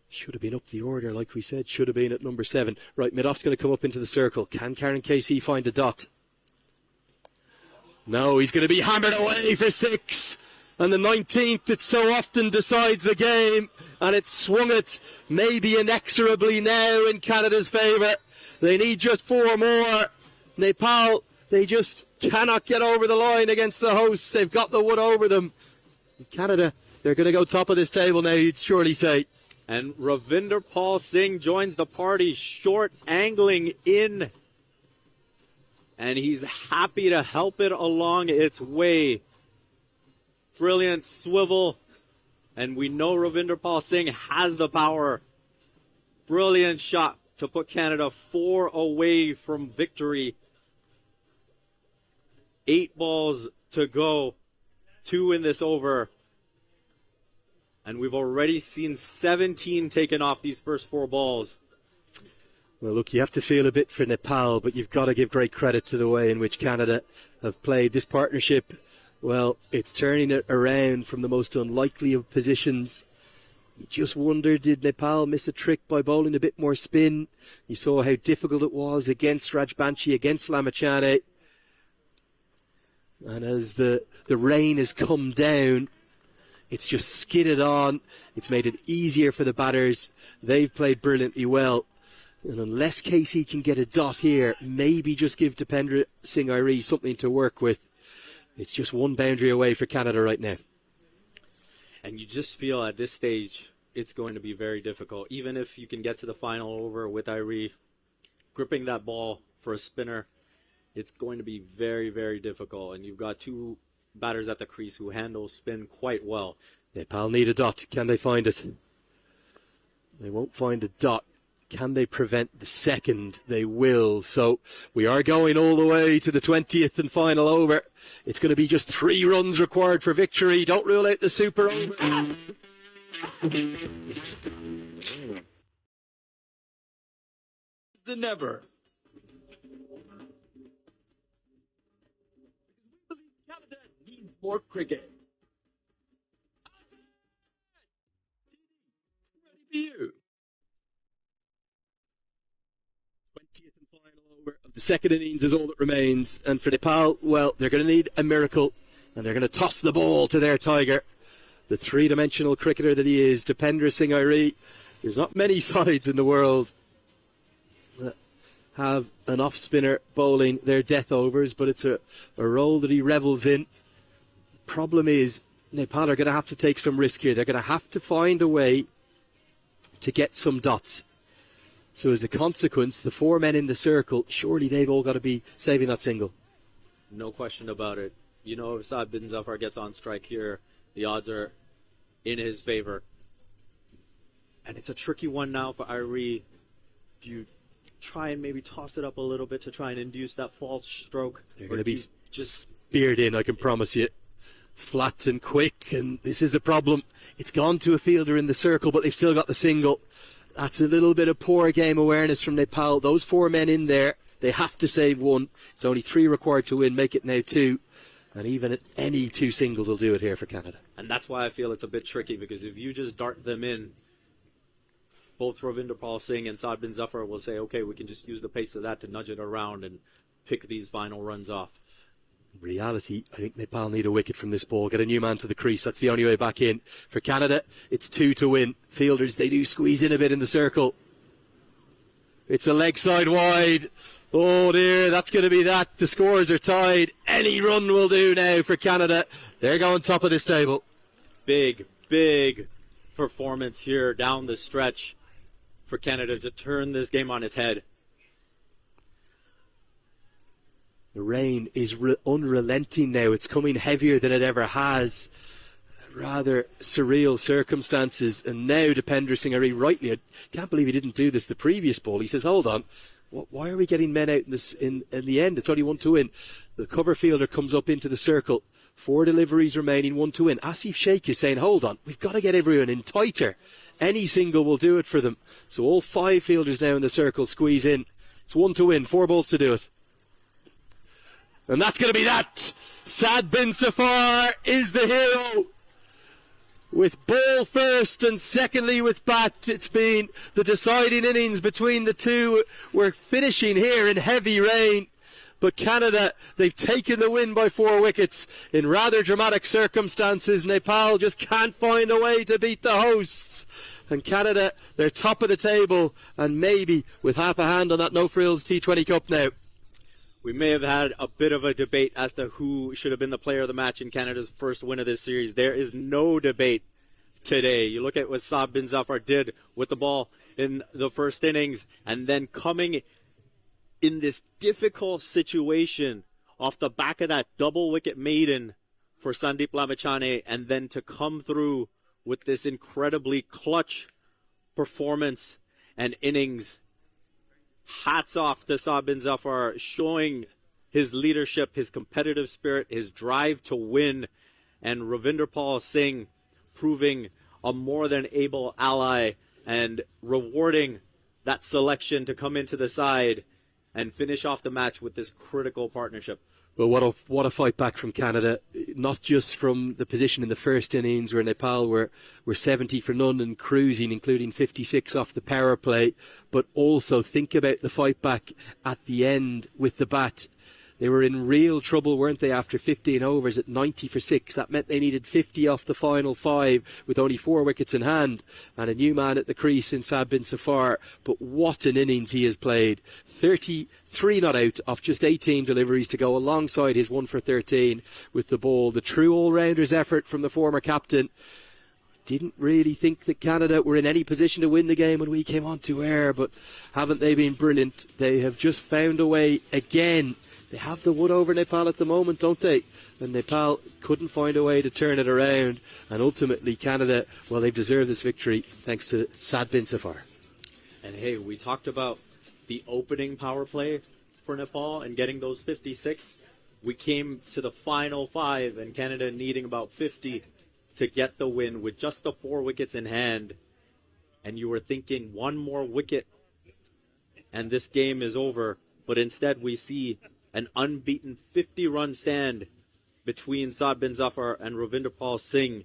Should have been up the order, like we said. Should have been at number 7. Right, Midoff's going to come up into the circle. Can Karen KC find a dot? No, he's going to be hammered away for 6. And the 19th that so often decides the game. And it's swung it maybe inexorably now in Canada's favour. They need just 4 more. Nepal, they just cannot get over the line against the hosts. They've got the wood over them. Canada, they're going to go top of this table now, you'd surely say. And Ravinder Paul Singh joins the party, short angling in. And he's happy to help it along its way. Brilliant swivel. And we know Ravinder Paul Singh has the power. Brilliant shot to put Canada 4 away from victory. 8 balls to go. 2 in this over. And we've already seen 17 taken off these first 4 balls. Well, look, you have to feel a bit for Nepal, but you've got to give great credit to the way in which Canada have played this partnership. Well, it's turning it around from the most unlikely of positions. You just wonder, did Nepal miss a trick by bowling a bit more spin? You saw how difficult it was against Rajbanshi, against Lamachane. And as the rain has come down, it's just skidded on. It's made it easier for the batters. They've played brilliantly well. And unless Casey can get a dot here, maybe just give Dipendra Singh Airi something to work with. It's just 1 boundary away for Canada right now. And you just feel at this stage it's going to be very difficult. Even if you can get to the final over with Airi gripping that ball for a spinner, it's going to be very, very difficult. And you've got 2 batters at the crease who handle spin quite well. Nepal need a dot. Can they find it? They won't find a dot. Can they prevent the second? They will. So we are going all the way to the 20th and final over. It's going to be just 3 runs required for victory. Don't rule out the super over. Than ever. more cricket. Ready for you. 20th and final over of the second innings is all that remains. And for Nepal, well, they're going to need a miracle. And they're going to toss the ball to their tiger. The three-dimensional cricketer that he is, Dipender Singh Airi. There's not many sides in the world that have an off-spinner bowling their death overs, but it's a role that he revels in. Problem is, Nepal are going to have to take some risk here. They're going to have to find a way to get some dots. So as a consequence, the four men in the circle, surely they've all got to be saving that single. No question about it. You know, if Saad bin Zafar gets on strike here, the odds are in his favor. And it's a tricky one now for Airi. Do you try and maybe toss it up a little bit to try and induce that false stroke? They're going to be just speared in, I can promise you. Flat and quick, and this is the problem. It's gone to a fielder in the circle, but they've still got the single. That's a little bit of poor game awareness from Nepal. Those four men in there, they have to save one. It's only 3 required to win, make it now 2. And even at any 2 singles will do it here for Canada. And that's why I feel it's a bit tricky, because if you just dart them in, both Ravinder Pal Singh and Saad bin Zafar will say, okay, we can just use the pace of that to nudge it around and pick these final runs off. In reality, I think Nepal need a wicket from this ball. Get a new man to the crease. That's the only way back in. For Canada, it's 2 to win. Fielders, they do squeeze in a bit in the circle. It's a leg side wide. Oh dear, that's going to be that. The scores are tied. Any run will do now for Canada. They're going top of this table. Big, big performance here down the stretch for Canada to turn this game on its head. The rain is unrelenting now. It's coming heavier than it ever has. Rather surreal circumstances. And now Dipender Singh Airi, rightly, I can't believe he didn't do this the previous ball. He says, hold on, why are we getting men out in the end? It's only 1 to win. The cover fielder comes up into the circle. 4 deliveries remaining, 1 to win. Asif Sheikh is saying, hold on, we've got to get everyone in tighter. Any single will do it for them. So all 5 fielders now in the circle squeeze in. It's 1 to win, 4 balls to do it. And that's going to be that. Saad bin Zafar is the hero. With ball first and secondly with bat, it's been the deciding innings between the two. We're finishing here in heavy rain. But Canada, they've taken the win by 4 wickets in rather dramatic circumstances. Nepal just can't find a way to beat the hosts. And Canada, they're top of the table and maybe with half a hand on that no-frills T20 Cup now. We may have had a bit of a debate as to who should have been the player of the match in Canada's first win of this series. There is no debate today. You look at what Saad bin Zafar did with the ball in the first innings, and then coming in this difficult situation off the back of that double wicket maiden for Sandeep Lamichhane, and then to come through with this incredibly clutch performance and innings. Hats off to Saad bin Zafar, showing his leadership, his competitive spirit, his drive to win, and Ravinder Pal Singh proving a more than able ally and rewarding that selection to come into the side and finish off the match with this critical partnership. Well, what a fight back from Canada, not just from the position in the first innings where Nepal were 70 for none and cruising, including 56 off the power play, but also think about the fight back at the end with the bat. They were in real trouble, weren't they, after 15 overs at 90 for 6. That meant they needed 50 off the final 5 with only 4 wickets in hand and a new man at the crease in Saad bin Zafar. But what an innings he has played. 33 not out off just 18 deliveries to go alongside his 1 for 13 with the ball. The true all-rounders effort from the former captain. Didn't really think that Canada were in any position to win the game when we came on to air, but haven't they been brilliant? They have just found a way again. They have the wood over Nepal at the moment, don't they? And Nepal couldn't find a way to turn it around. And ultimately Canada, well, they've deserved this victory thanks to Saad bin Zafar. And hey, we talked about the opening power play for Nepal and getting those 56. We came to the final 5 and Canada needing about 50 to get the win with just the 4 wickets in hand. And you were thinking 1 more wicket and this game is over. But instead we see an unbeaten 50-run stand between Saad bin Zafar and Ravinder Pal Singh.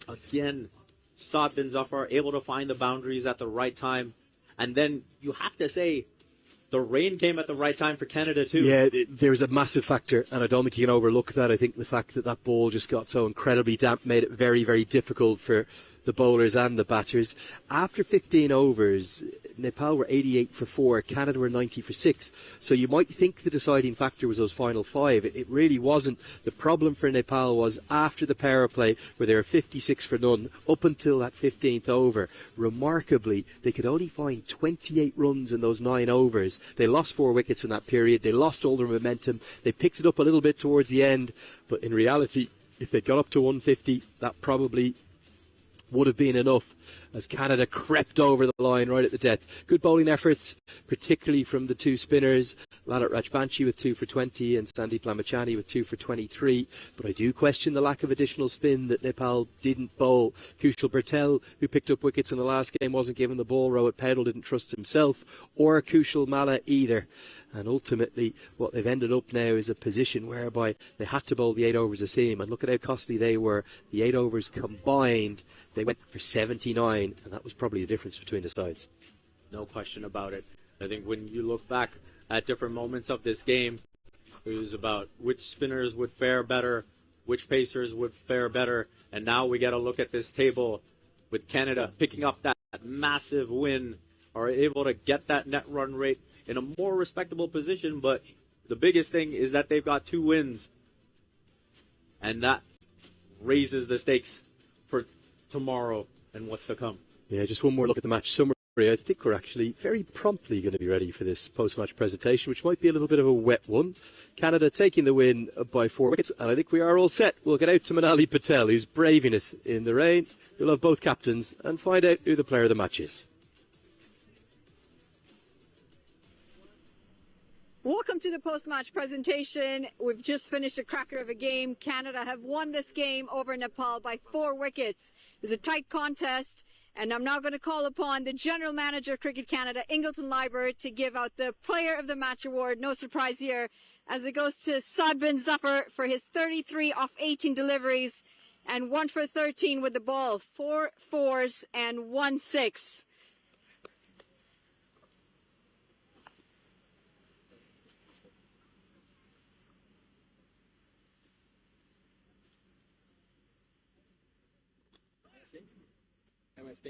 Again, Saad bin Zafar able to find the boundaries at the right time. And then you have to say, the rain came at the right time for Canada too. Yeah, there was a massive factor, and I don't think you can overlook that. I think the fact that that ball just got so incredibly damp made it very, very difficult for the bowlers and the batters. After 15 overs, Nepal were 88 for 4, Canada were 90 for 6. So you might think the deciding factor was those final 5. It really wasn't. The problem for Nepal was after the power play, where they were 56 for none, up until that 15th over, remarkably, they could only find 28 runs in those 9 overs. They lost 4 wickets in that period. They lost all their momentum. They picked it up a little bit towards the end. But in reality, if they got up to 150, that probably would have been enough, as Canada crept over the line right at the death. Good bowling efforts, particularly from the 2 spinners, Lalit Rajbanshi with 2 for 20 and Sandeep Lamachani with 2 for 23. But I do question the lack of additional spin that Nepal didn't bowl. Kushal Patel, who picked up wickets in the last game, wasn't given the ball. Rohit Patel didn't trust himself, or Kushal Malla either. And ultimately, what they've ended up now is a position whereby they had to bowl the 8 overs a seam. And look at how costly they were. The 8 overs combined, they went for 79, and that was probably the difference between the sides. No question about it. I think when you look back at different moments of this game, it was about which spinners would fare better, which pacers would fare better. And now we got to look at this table with Canada picking up that massive win, are able to get that net run rate in a more respectable position. But the biggest thing is that they've got 2 wins, and that raises the stakes for tomorrow and what's to come. Yeah, just one more look at the match summary. I think we're actually very promptly going to be ready for this post-match presentation, which might be a little bit of a wet one. Canada taking the win by 4 wickets, and I think we are all set. We'll get out to Manali Patel, who's braving it in the rain. We'll have both captains and find out who the player of the match is. Welcome to the post-match presentation. We've just finished a cracker of a game. Canada have won this game over Nepal by 4 wickets. It was a tight contest, and I'm now going to call upon the General Manager of Cricket Canada, Ingleton Leiber, to give out the Player of the Match award. No surprise here, as it goes to Saad bin Zafar for his 33 off 18 deliveries and 1 for 13 with the ball. 4 fours and 1 6.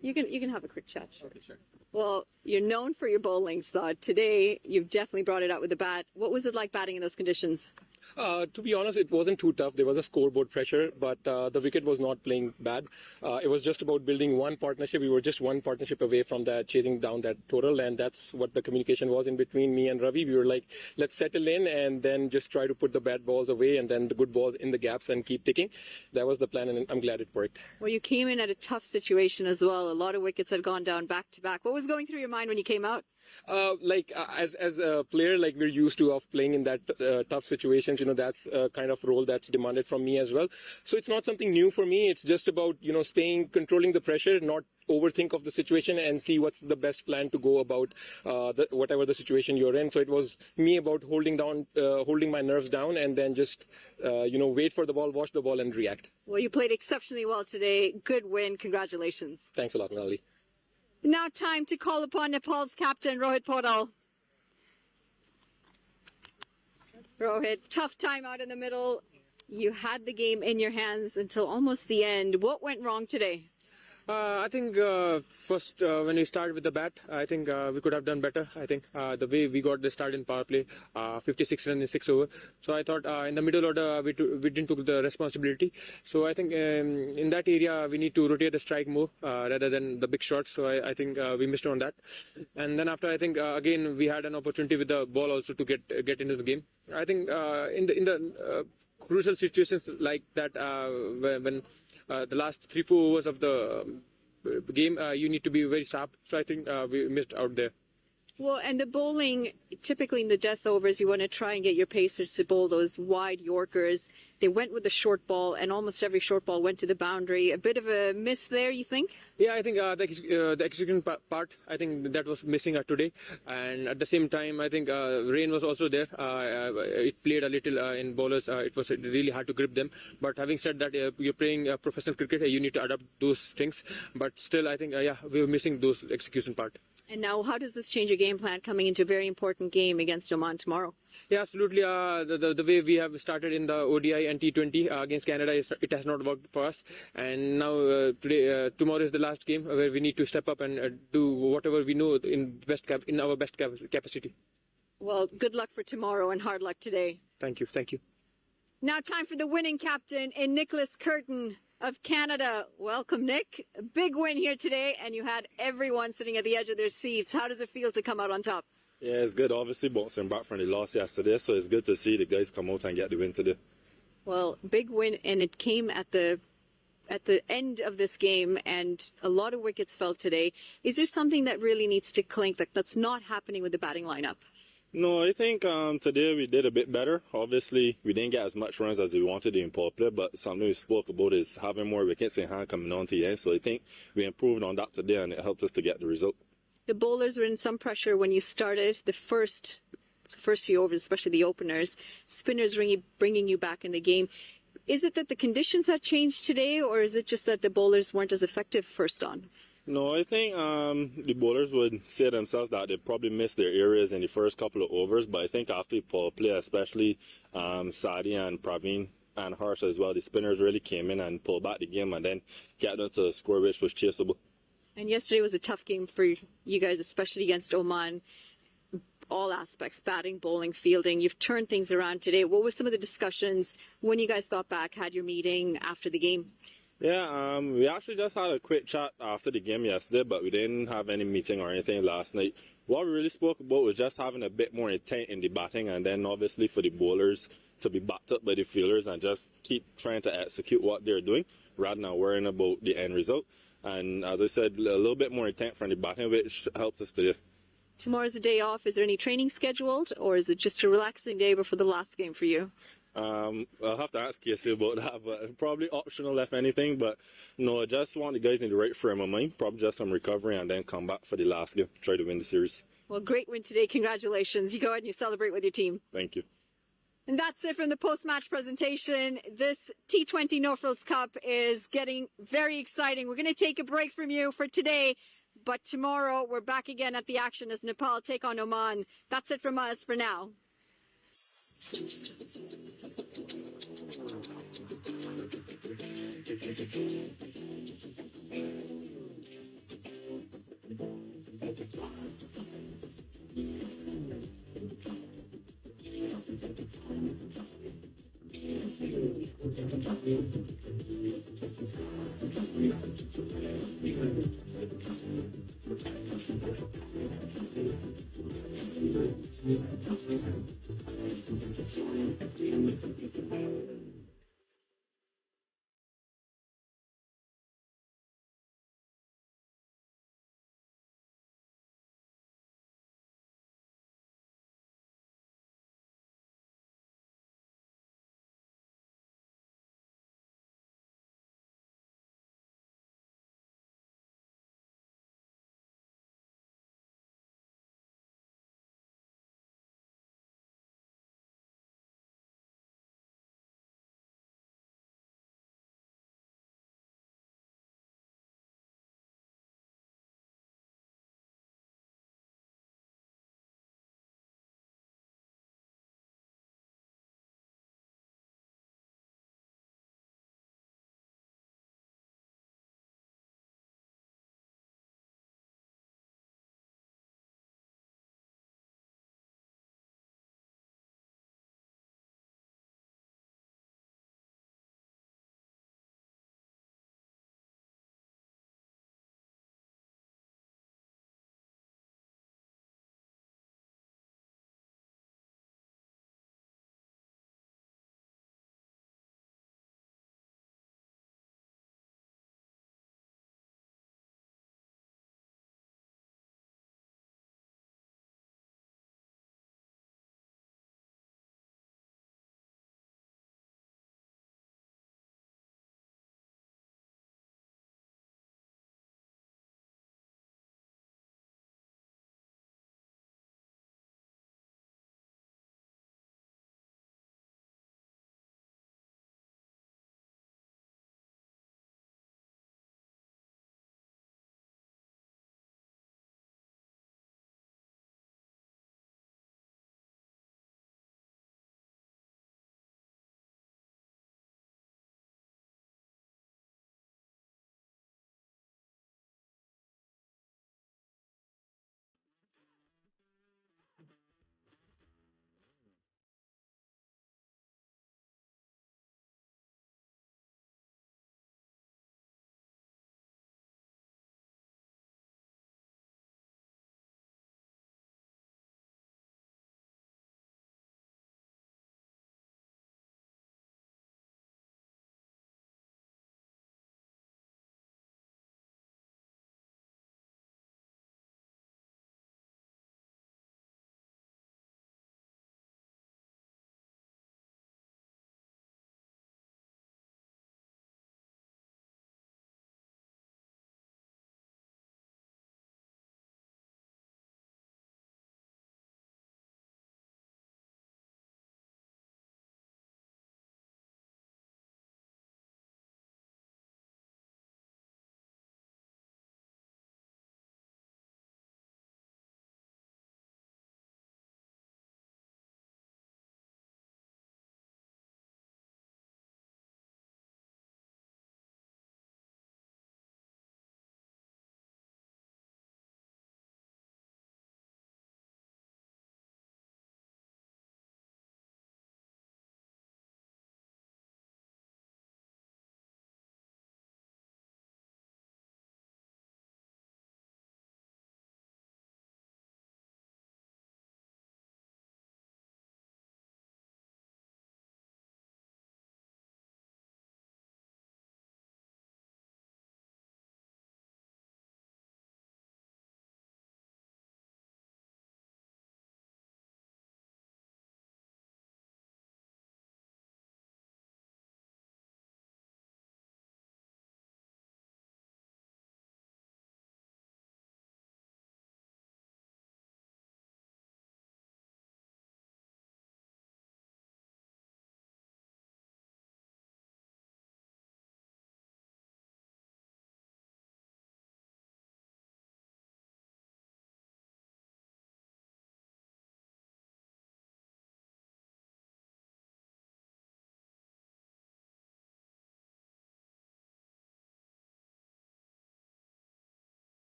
You can have a quick chat. Sure. Okay, sure. Well, you're known for your bowling, Saad. Today, you've definitely brought it out with the bat. What was it like batting in those conditions? To be honest, it wasn't too tough. There was a scoreboard pressure, but the wicket was not playing bad. It was just about building one partnership. We were just one partnership away from that, chasing down that total, and that's what the communication was in between me and Ravi. We were like, let's settle in and then just try to put the bad balls away and then the good balls in the gaps and keep ticking. That was the plan, and I'm glad it worked. Well, you came in at a tough situation as well. A lot of wickets had gone down back to back. What was going through your mind when you came out? As a player, like we're used to of playing in that tough situations, that's a kind of role that's demanded from me as well. So it's not something new for me. It's just about, controlling the pressure, not overthink of the situation and see what's the best plan to go about whatever the situation you're in. So it was me about holding my nerves down and then just, wait for the ball, watch the ball and react. Well, you played exceptionally well today. Good win. Congratulations. Thanks a lot, Nali. Now time to call upon Nepal's captain, Rohit Patel. Rohit, tough time out in the middle. You had the game in your hands until almost the end. What went wrong today? I think first when we started with the bat, I think we could have done better. I think the way we got the start in power play, 56 runs in 6 overs. So I thought in the middle order we didn't take the responsibility. So I think in that area we need to rotate the strike more rather than the big shots. So I think we missed on that. And then after, I think again we had an opportunity with the ball also to get into the game. I think in the crucial situations like that when the last 3-4 overs of the game, you need to be very sharp. So I think we missed out there. Well, and the bowling, typically in the death overs, you want to try and get your pacers to bowl those wide Yorkers. They went with the short ball, and almost every short ball went to the boundary. A bit of a miss there, you think? Yeah, I think the execution part, I think that was missing today. And at the same time, I think rain was also there. It played a little in bowlers. It was really hard to grip them. But having said that, you're playing professional cricket, you need to adapt those things. But still, I think, yeah, we were missing those execution part. And now, how does this change your game plan coming into a very important game against Oman tomorrow? Yeah, absolutely. The way we have started in the ODI and T20 against Canada, it has not worked for us. And now tomorrow is the last game where we need to step up and do whatever we know in our best capacity. Well, good luck for tomorrow and hard luck today. Thank you. Thank you. Now time for the winning captain in Nicholas Curtin of Canada. Welcome, Nick. A big win here today, and you had everyone sitting at the edge of their seats. How does it feel to come out on top? Yeah, it's good. Obviously, bouncing back from the loss yesterday, so it's good to see the guys come out and get the win today. Well, big win, and it came at the end of this game, and a lot of wickets fell today. Is there something that really needs to clink that's not happening with the batting lineup? No, I think today we did a bit better. Obviously, we didn't get as much runs as we wanted in power play, but something we spoke about is having more wickets in hand coming on to the end. So I think we improved on that today, and it helped us to get the result. The bowlers were in some pressure when you started the first few overs, especially the openers. Spinners bringing you back in the game. Is it that the conditions have changed today, or is it just that the bowlers weren't as effective first on? No, I think the bowlers would say themselves that they probably missed their areas in the first couple of overs, but I think after the power play, especially Sadi and Praveen and Harsh as well, the spinners really came in and pulled back the game and then got them to a score which was chaseable. And yesterday was a tough game for you guys, especially against Oman. All aspects, batting, bowling, fielding. You've turned things around today. What were some of the discussions when you guys got back, had your meeting after the game? Yeah, we actually just had a quick chat after the game yesterday, but we didn't have any meeting or anything last night. What we really spoke about was just having a bit more intent in the batting, and then obviously for the bowlers to be backed up by the fielders and just keep trying to execute what they're doing rather than worrying about the end result. And as I said, a little bit more intent from the batting, which helps us today. Tomorrow's a day off. Is there any training scheduled, or is it just a relaxing day before the last game for you? I'll have to ask Casey about that, but probably optional if anything. But no, I just want the guys in the right frame of mind, probably just some recovery and then come back for the last game, try to win the series. Well, great win today. Congratulations. You go ahead and you celebrate with your team. Thank you. And that's it from the post-match presentation. This T20 No Frills Cup is getting very exciting. We're going to take a break from you for today, but tomorrow we're back again at the action as Nepal take on Oman. That's it from us for now. Thank you.